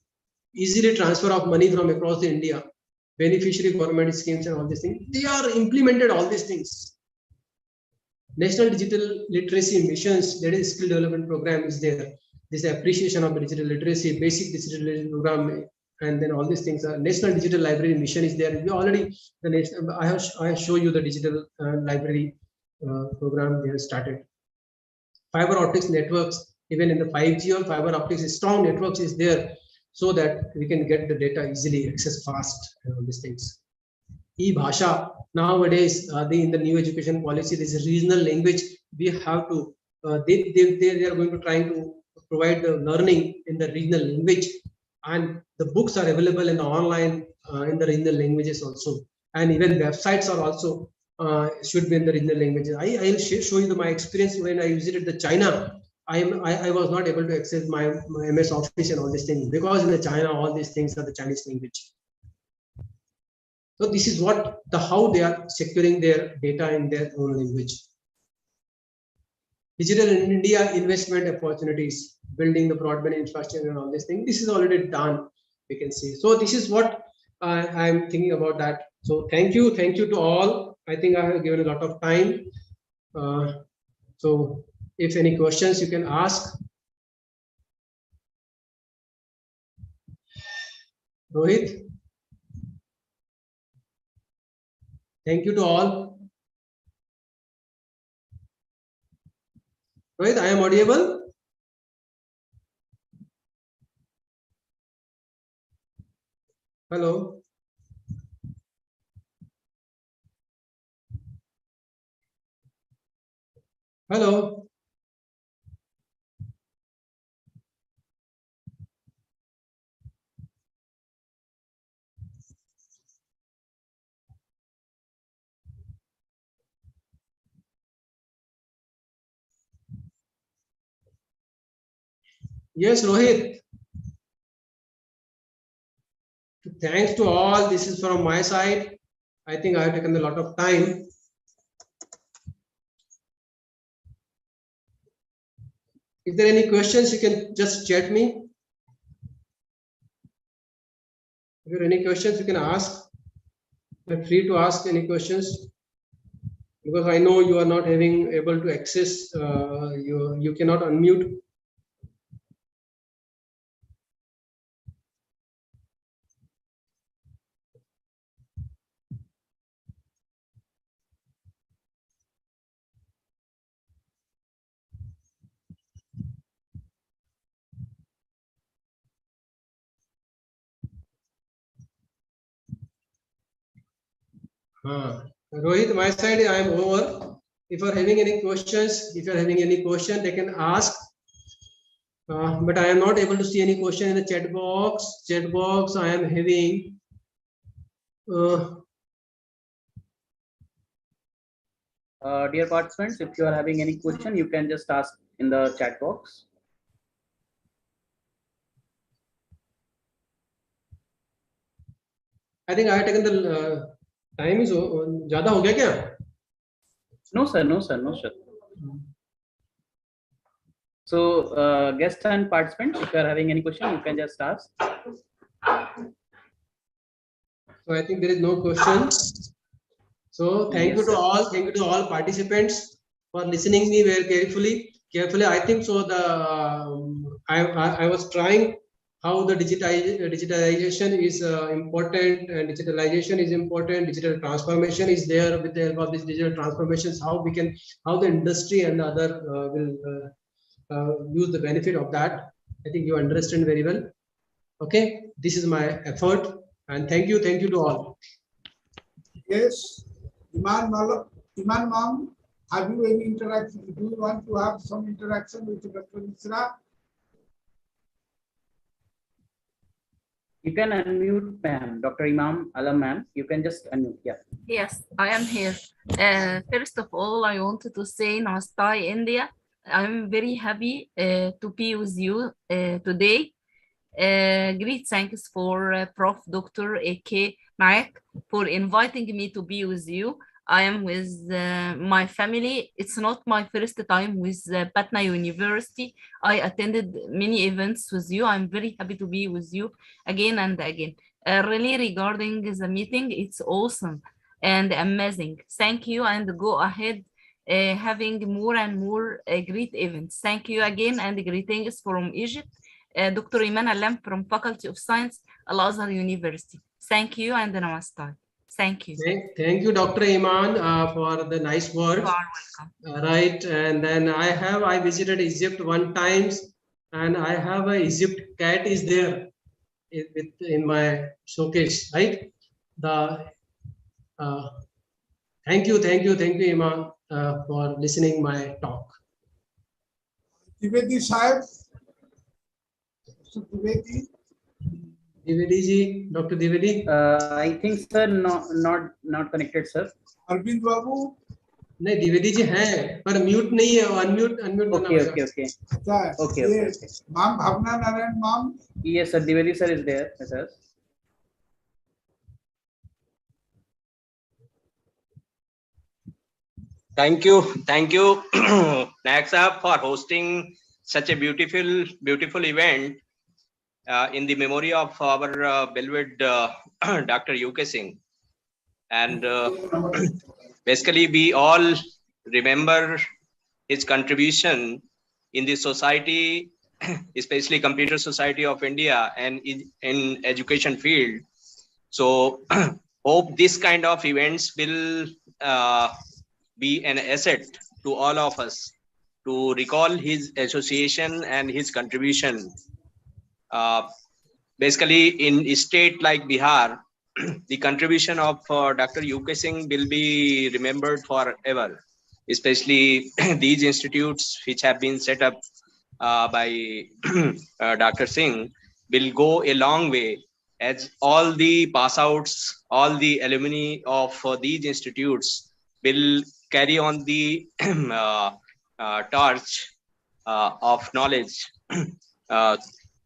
Easily transfer of money from across the India, beneficiary government schemes and all these things. They are implemented all these things. National Digital Literacy Missions, that is skill development program is there. This appreciation of digital literacy, basic digital literacy program, and then all these things are National Digital Library Mission is there. We already the national. I have show you the digital library program they have started. Fiber optics networks, even in the 5G or fiber optics, strong networks is there, so that we can get the data easily, access fast, and all these things. E-Bhasha, nowadays in the new education policy, this is regional language. We have to they are going to trying to provide the learning in the regional language, and the books are available in the online in the regional languages also, and even websites are also should be in the regional languages. I'll show you my experience when I visited the China. I was not able to access my MS Office and all these things because in the China all these things are the Chinese language. So this is what how they are securing their data in their own language. Digital in India investment opportunities, building the broadband infrastructure and all these things. This is already done, we can see. So this is what I'm thinking about that. So thank you to all. I think I have given a lot of time. So if any questions you can ask. Rohit. Thank you to all. Rohit, I am audible? Hello. Hello. Yes, Rohit. Thanks to all. This is from my side. I think I have taken a lot of time. If there are any questions, you can just chat me. If there are any questions, you can ask. I'm free to ask any questions because I know you are not able to access. You cannot unmute. Rohit, my side, I am over. If you are having any questions, they can ask. But I am not able to see any question in the chat box. Chat box, I am having. Dear participants, if you are having any question, you can just ask in the chat box. I think I have taken the time is ज़्यादा हो गया क्या? No sir, no sir, no sir. So guests and participants, if you are having any question, you can just ask. So I think there is no question. So thank you to all. Thank you to all participants for listening me very carefully. I think so. I was trying how the digitalization is important, and digitalization is important. Digital transformation is there. With the help of these digital transformations, how the industry and other will use the benefit of that. I think you understand very well. Okay, this is my effort, and thank you to all. Yes, Iman Ma'am, Have you any interaction? Do you want to have some interaction with Dr. Misra? You can unmute, ma'am. Dr. Imam Alam, ma'am. You can just unmute. Yeah. Yes, I am here. First of all, I wanted to say Namaste, India. I'm very happy to be with you today. Great thanks for Prof. Dr. A.K. Naik for inviting me to be with you. I am with my family. It's not my first time with Patna University. I attended many events with you. I'm very happy to be with you again and again. Really regarding the meeting, it's awesome and amazing. Thank you, and go ahead having more and more great events. Thank you again, and greetings from Egypt. Dr. Iman Alam from Faculty of Science, Al-Azhar University. Thank you and namaste. Thank you. Thank you, Dr. Iman, for the nice words. You are welcome. Right, and then I visited Egypt one times, and I have a Egypt cat is there in my showcase. Right, thank you, Iman, for listening my talk. Divedi Sahib. So Divedi. Divedi ji, Dr. Divedi. I think sir, not connected, sir. Arvind Babu. नहीं द्विवेदी जी हैं पर mute नहीं है unmute Okay. Ma'am Bhavna Narayan ma'am. Yes sir, Divedi sir is there with us. Thank you, Naik Sahab, for hosting such a beautiful event in the memory of our beloved Dr. UK Singh. And basically, we all remember his contribution in the society, especially Computer Society of India and in education field. So hope this kind of events will be an asset to all of us to recall his association and his contribution. Basically, in a state like Bihar, the contribution of Dr. UK Singh will be remembered forever, especially these institutes which have been set up by Dr. Singh will go a long way, as all the pass outs, all the alumni of these institutes will carry on the torch of knowledge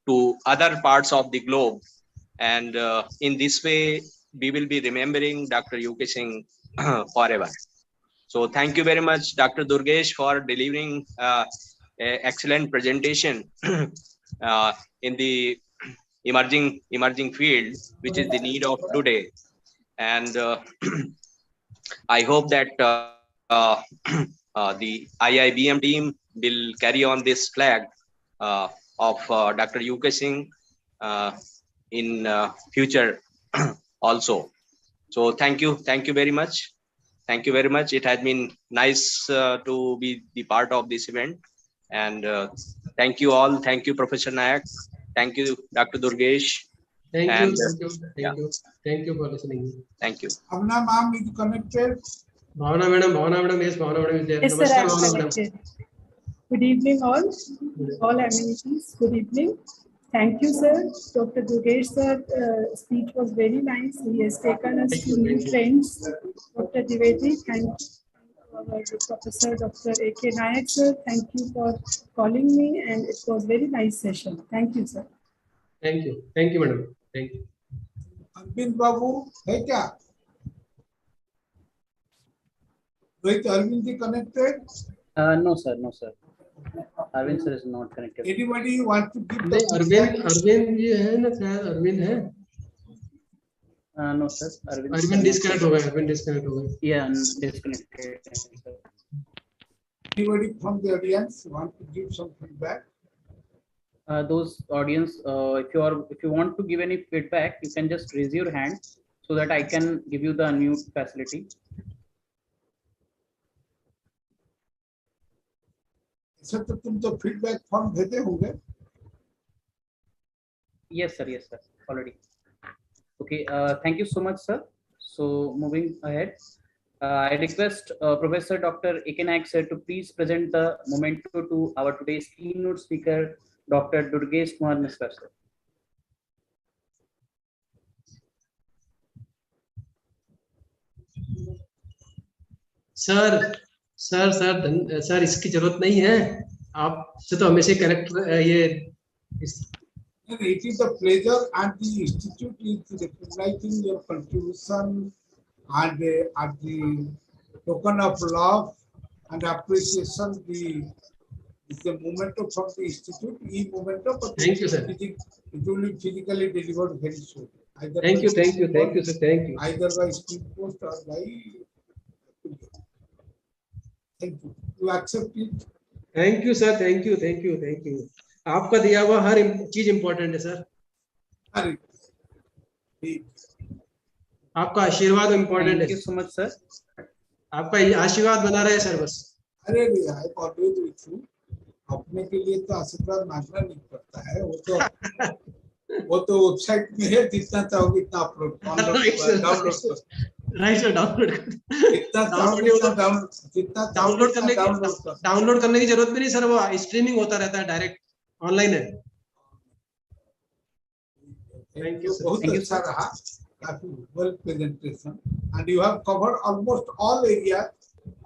to other parts of the globe. And in this way, we will be remembering Dr. UK Singh forever. So thank you very much, Dr. Durgesh, for delivering an excellent presentation in the emerging field, which is the need of today. And I hope that the IIBM team will carry on this flag of Dr. UK Singh in future also. So thank you very much. It has been nice to be the part of this event, and thank you all. Thank you, Professor Nayak. Thank you, Dr. Durgesh. Thank you for listening. Thank you. Bhavna ma'am is connected. Bhavna madam, yes, Bhavna madam is there. Yes, sir, I am connected. Good evening all amenities. Good evening. Thank you, sir. Dr. Durgesh sir, speech was very nice. He has taken us to new trends. Dr. Divedi, thank you. Our Professor Dr. A.K. Naik sir, thank you for calling me, and it was very nice session. Thank you, sir. Thank you, madam. Thank you. Arvind Babu, है क्या? Rohit Arvind ji connected? No sir. Arvind sir is not connected. Anybody want to give Arvind जी है ना, शायद Arvind है. No sir. Arvind disconnect हो गया. Yeah, disconnected. Anybody from the audience want to give some feedback? Those audience, if you want to give any feedback, you can just raise your hand so that I can give you the unmute facility. Sir तो तुम तो feedback form भेजे होंगे? Yes sir, already. Okay, thank you so much, sir. So moving ahead, I request Professor Dr. A.K. Naik sir to please present the memento to our today's keynote speaker, Dr. Durgesh Kumar Misra sir. Sir इसकी जरूरत नहीं है, आपसे तो हमेशा connect ये It is a pleasure, and the institute is recognizing your contribution and at the token of love and appreciation. The momentum from the institute, momentum. Thank you, sir. It will be physically delivered very soon. Thank you, sir. Thank you. Either by speed post or by. Thank you. You accept it. Thank you sir, thank you. आपका दिया हुआ हर चीज important है sir. आपका आशीर्वाद important है। Thank you so much sir. आपका आशीर्वाद बना रहे सर बस। अरे अपने के लिए तो आशीर्वाद मांगना नहीं पड़ता है, वो तो वेबसाइट में है, जितना चाहोगे इतना upload download right sir, download करने की जरूरत भी नहीं सर, वो स्ट्रीमिंग होता रहता है, डायरेक्ट ऑनलाइन है। थैंक यू, बहुत अच्छा रहा, काफी well presentation, and you have covered almost all area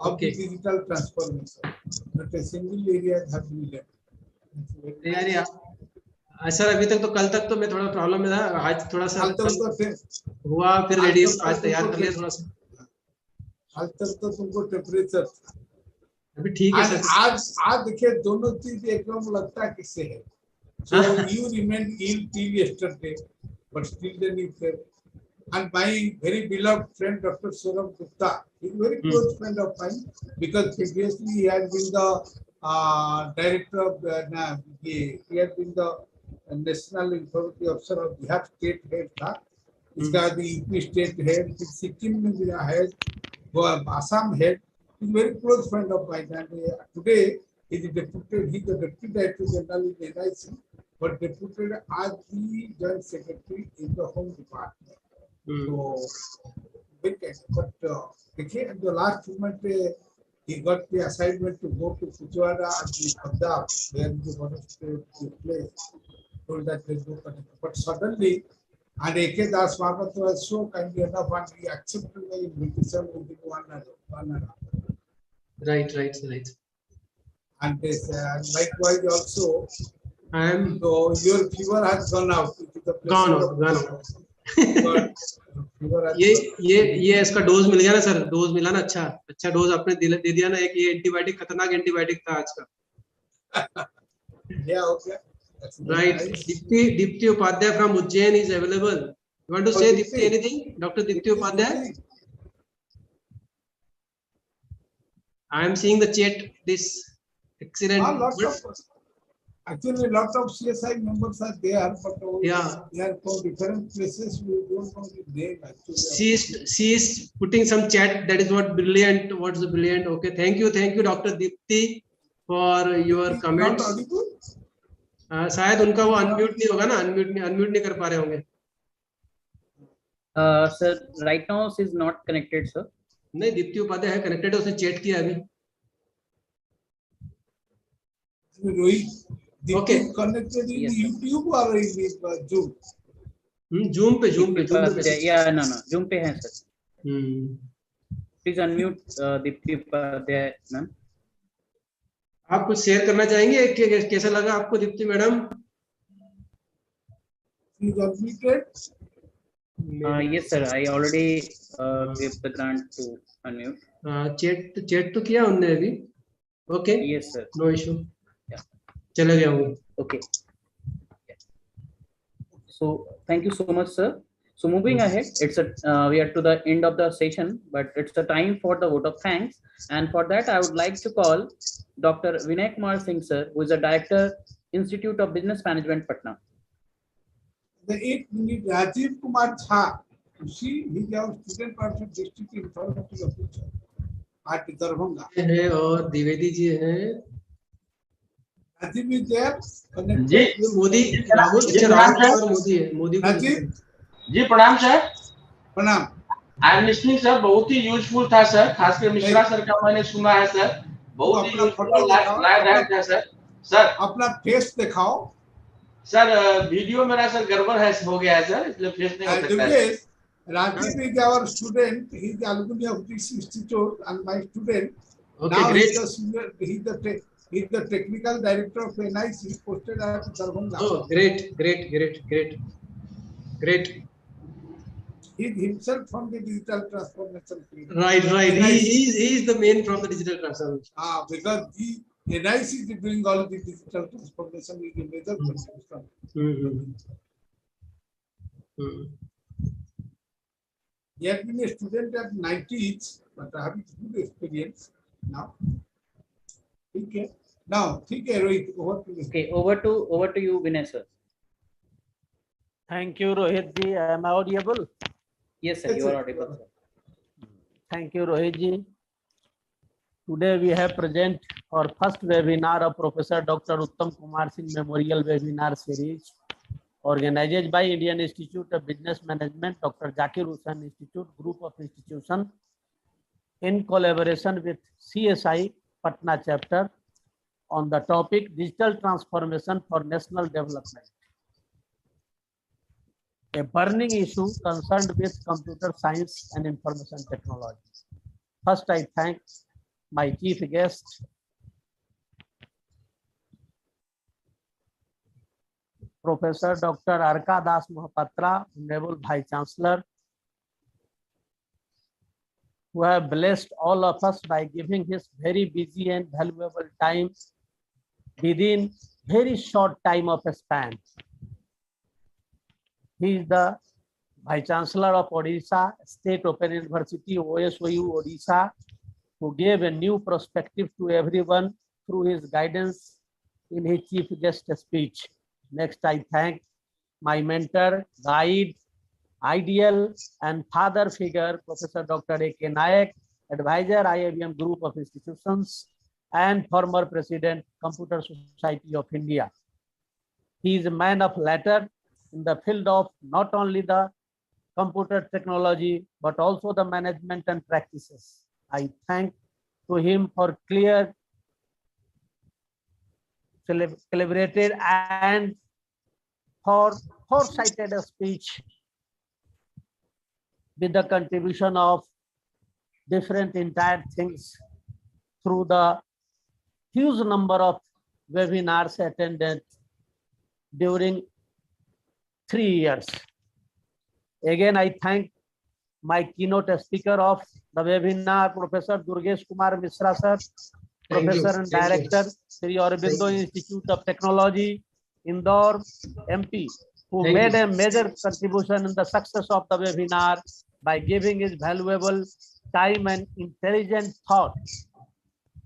of the digital transformation, not a single area have been left. यार सर अभी तक तो, कल तक तो मैं थोड़ा प्रॉब्लम में था, आज थोड़ा सा हुआ, फिर रेडी आज तैयार कर लिया थोड़ा सा। कल तक तो तुमको टेम्परेचर अभी ठीक है सर। आज देखिए दोनों चीज एकदम लगता है किससे है। So you remained ill till yesterday, but still then you fell. And my very beloved friend Dr. Saurabh Gupta, he is a very close friend of mine, because previously he had been the director of he had been the National Informative Officer of Bihar State Head था, इसका the UP State Head, Sikkim में भी head, Assam Head. He is a very close friend of mine, and today he is deputed. He is the Deputy Director General in NIC, but deputed as the Joint Secretary in the Home Department. So, but देखिए at the last moment he got the assignment to go to Kujwara and the Punjab, where the monastery took place. Told that they go connect, but suddenly, and A.K. Das Mahamat was so kind enough and he accepted the invitation within 1 hour. Right. And this, likewise also, so your fever has gone out. Gone out. ये इसका dose मिल गया ना sir, dose मिला ना, अच्छा dose आपने दे दिया ना, एक ये एंटीबायोटिक, खतरनाक एंटीबायोटिक था आज का। Yeah, right. Dipti Upadhyay from Ujjain is available. You want to say Dipti anything, Dr. Dipti Upadhyay? I am seeing the chat. This excellent. Actually, lot of CSI members are there, but they are from different places. We don't know the name actually. She is putting some chat. That is what brilliant. What's the brilliant? Okay, thank you, Dr. Dipti, for your comments. शायद उनका वो unmute नहीं होगा ना, unmute नहीं कर पा रहे होंगे। Sir right now she is not connected sir. नहीं, दीप्ति उपाध्याय है, कनेक्टेड है, उसने चैट किया अभी। Rohit okay connected in YouTube और इन Zoom पे या नो Zoom पे है sir. Please unmute Deepti Upadhyay ma'am. आप कुछ शेयर करना चाहेंगे, कैसा लगा आपको Deepti madam? Yes sir, I already gave the grant to unmute. Chat तो किया उन्होंने अभी। Okay. Yes sir. No issue. Yeah. चला गया हूँ। Okay. So thank you so much sir. So moving ahead, it's we are to the end of the session, but it's the time for the vote of thanks, and for that I would like to call Dr. Vinay Kumar Singh sir, who is a director, Institute of Business Management, Patna. The 8-minute Rajiv Kumar Jha, he is our student person, district informative officer at Darbhanga. है और द्विवेदी जी हैं। Rajiv is there. जी मोदी राहुल और मोदी है। मोदी राजीव जी प्रणाम sir. प्रणाम। I am listening sir, बहुत ही useful था sir, खासकर मिश्रा सर का मैंने सुना है सर, बहुत ही यूजफुल और लाइव है सर। सर अपना फेस दिखाओ सर, वीडियो मेरा सर गड़बड़ है, हो गया है सर, इसलिए फेस नहीं हो सकता है। Rajiv is our student. He is the alumni of this institute and my student. Okay, now great. He's the technical director of NIC posted at Darbhanga. Oh, great. He is himself from the digital transformation field. Right. He is the main from the digital transformation. Because the NIC is doing all the digital transformation with the major contribution. He has been a student at 90s, but having good experience now. Okay. Now, Rohit, over to you. Okay, over to you, Vinay sir. Thank you, Rohit ji. Am I audible? Yes, sir, you are audible, sir. Thank you, Rohit ji. Today we have present our first webinar of Professor Dr. Uttam Kumar Singh Memorial Webinar Series, organized by Indian Institute of Business Management, Dr. Zakir Husain Institute, Group of Institutions, in collaboration with CSI Patna chapter on the topic Digital Transformation for National Development, a burning issue concerned with computer science and information technology. First, I thank my chief guest, Professor Dr. Arka Das Mohapatra, Honorable Vice Chancellor, who have blessed all of us by giving his very busy and valuable time within very short time of a span. He is the Vice Chancellor of Odisha State Open University, OSOU Odisha, who gave a new perspective to everyone through his guidance in his chief guest speech. Next, I thank my mentor, guide, ideal and father figure, Professor Dr. A.K. Nayak, advisor, IIBM Group of Institutions, and former President, Computer Society of India. He is a man of letter in the field of not only the computer technology, but also the management and practices. I thank to him for clear, calibrated and foresighted speech with the contribution of different entire things through the huge number of webinars attended during 3 years. Again, I thank my keynote speaker of the webinar, Professor Durgesh Kumar Mishra sir, Professor and Director, Sri Aurobindo Institute of Technology, Indore, MP, who made a major contribution in the success of the webinar by giving his valuable time and intelligent thought.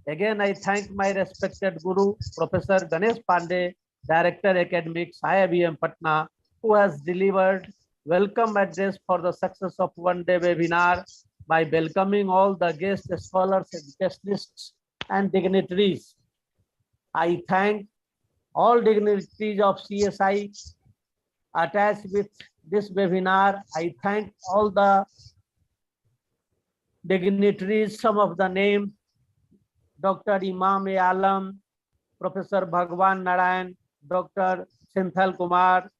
Again, I thank my respected Guru, Professor Ganesh Pandey, Director Academics, IIBM Patna, who has delivered welcome address for the success of one-day webinar by welcoming all the guest scholars, educationists, and dignitaries. I thank all dignitaries of CSI attached with this webinar. I thank all the dignitaries, some of the names, Dr. Imam Alam, Professor Bhagwan Narayan, Dr. Senthal Kumar,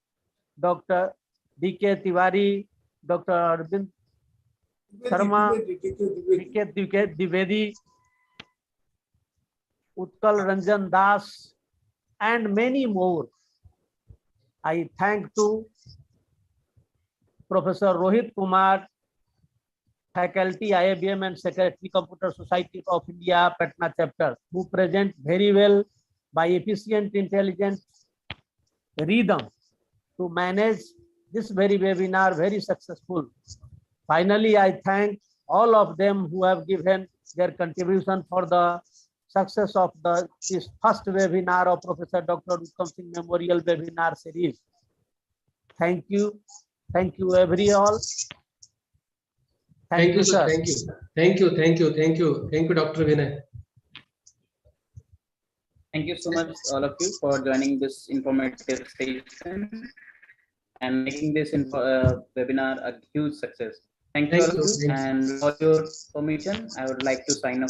Dr. D.K. Tiwari, Dr. Arvind Sharma, D.K. Dwivedi, Utkal Ranjan Das, and many more. I thank to Professor Rohit Kumar, Faculty IIBM and Secretary Computer Society of India, Patna chapter, who present very well by efficient, intelligent rhythm to manage this very webinar very successful. Finally, I thank all of them who have given their contribution for the success of this first webinar of Professor Dr. Uttam Singh Memorial Webinar Series. Thank you. Thank you, everyone. Thank you, sir. Thank you, Dr. Vinay. Thank you so much, all of you, for joining this informative session and making this webinar a huge success. Thank you all Thank of you. you. And with all your permission, I would like to sign off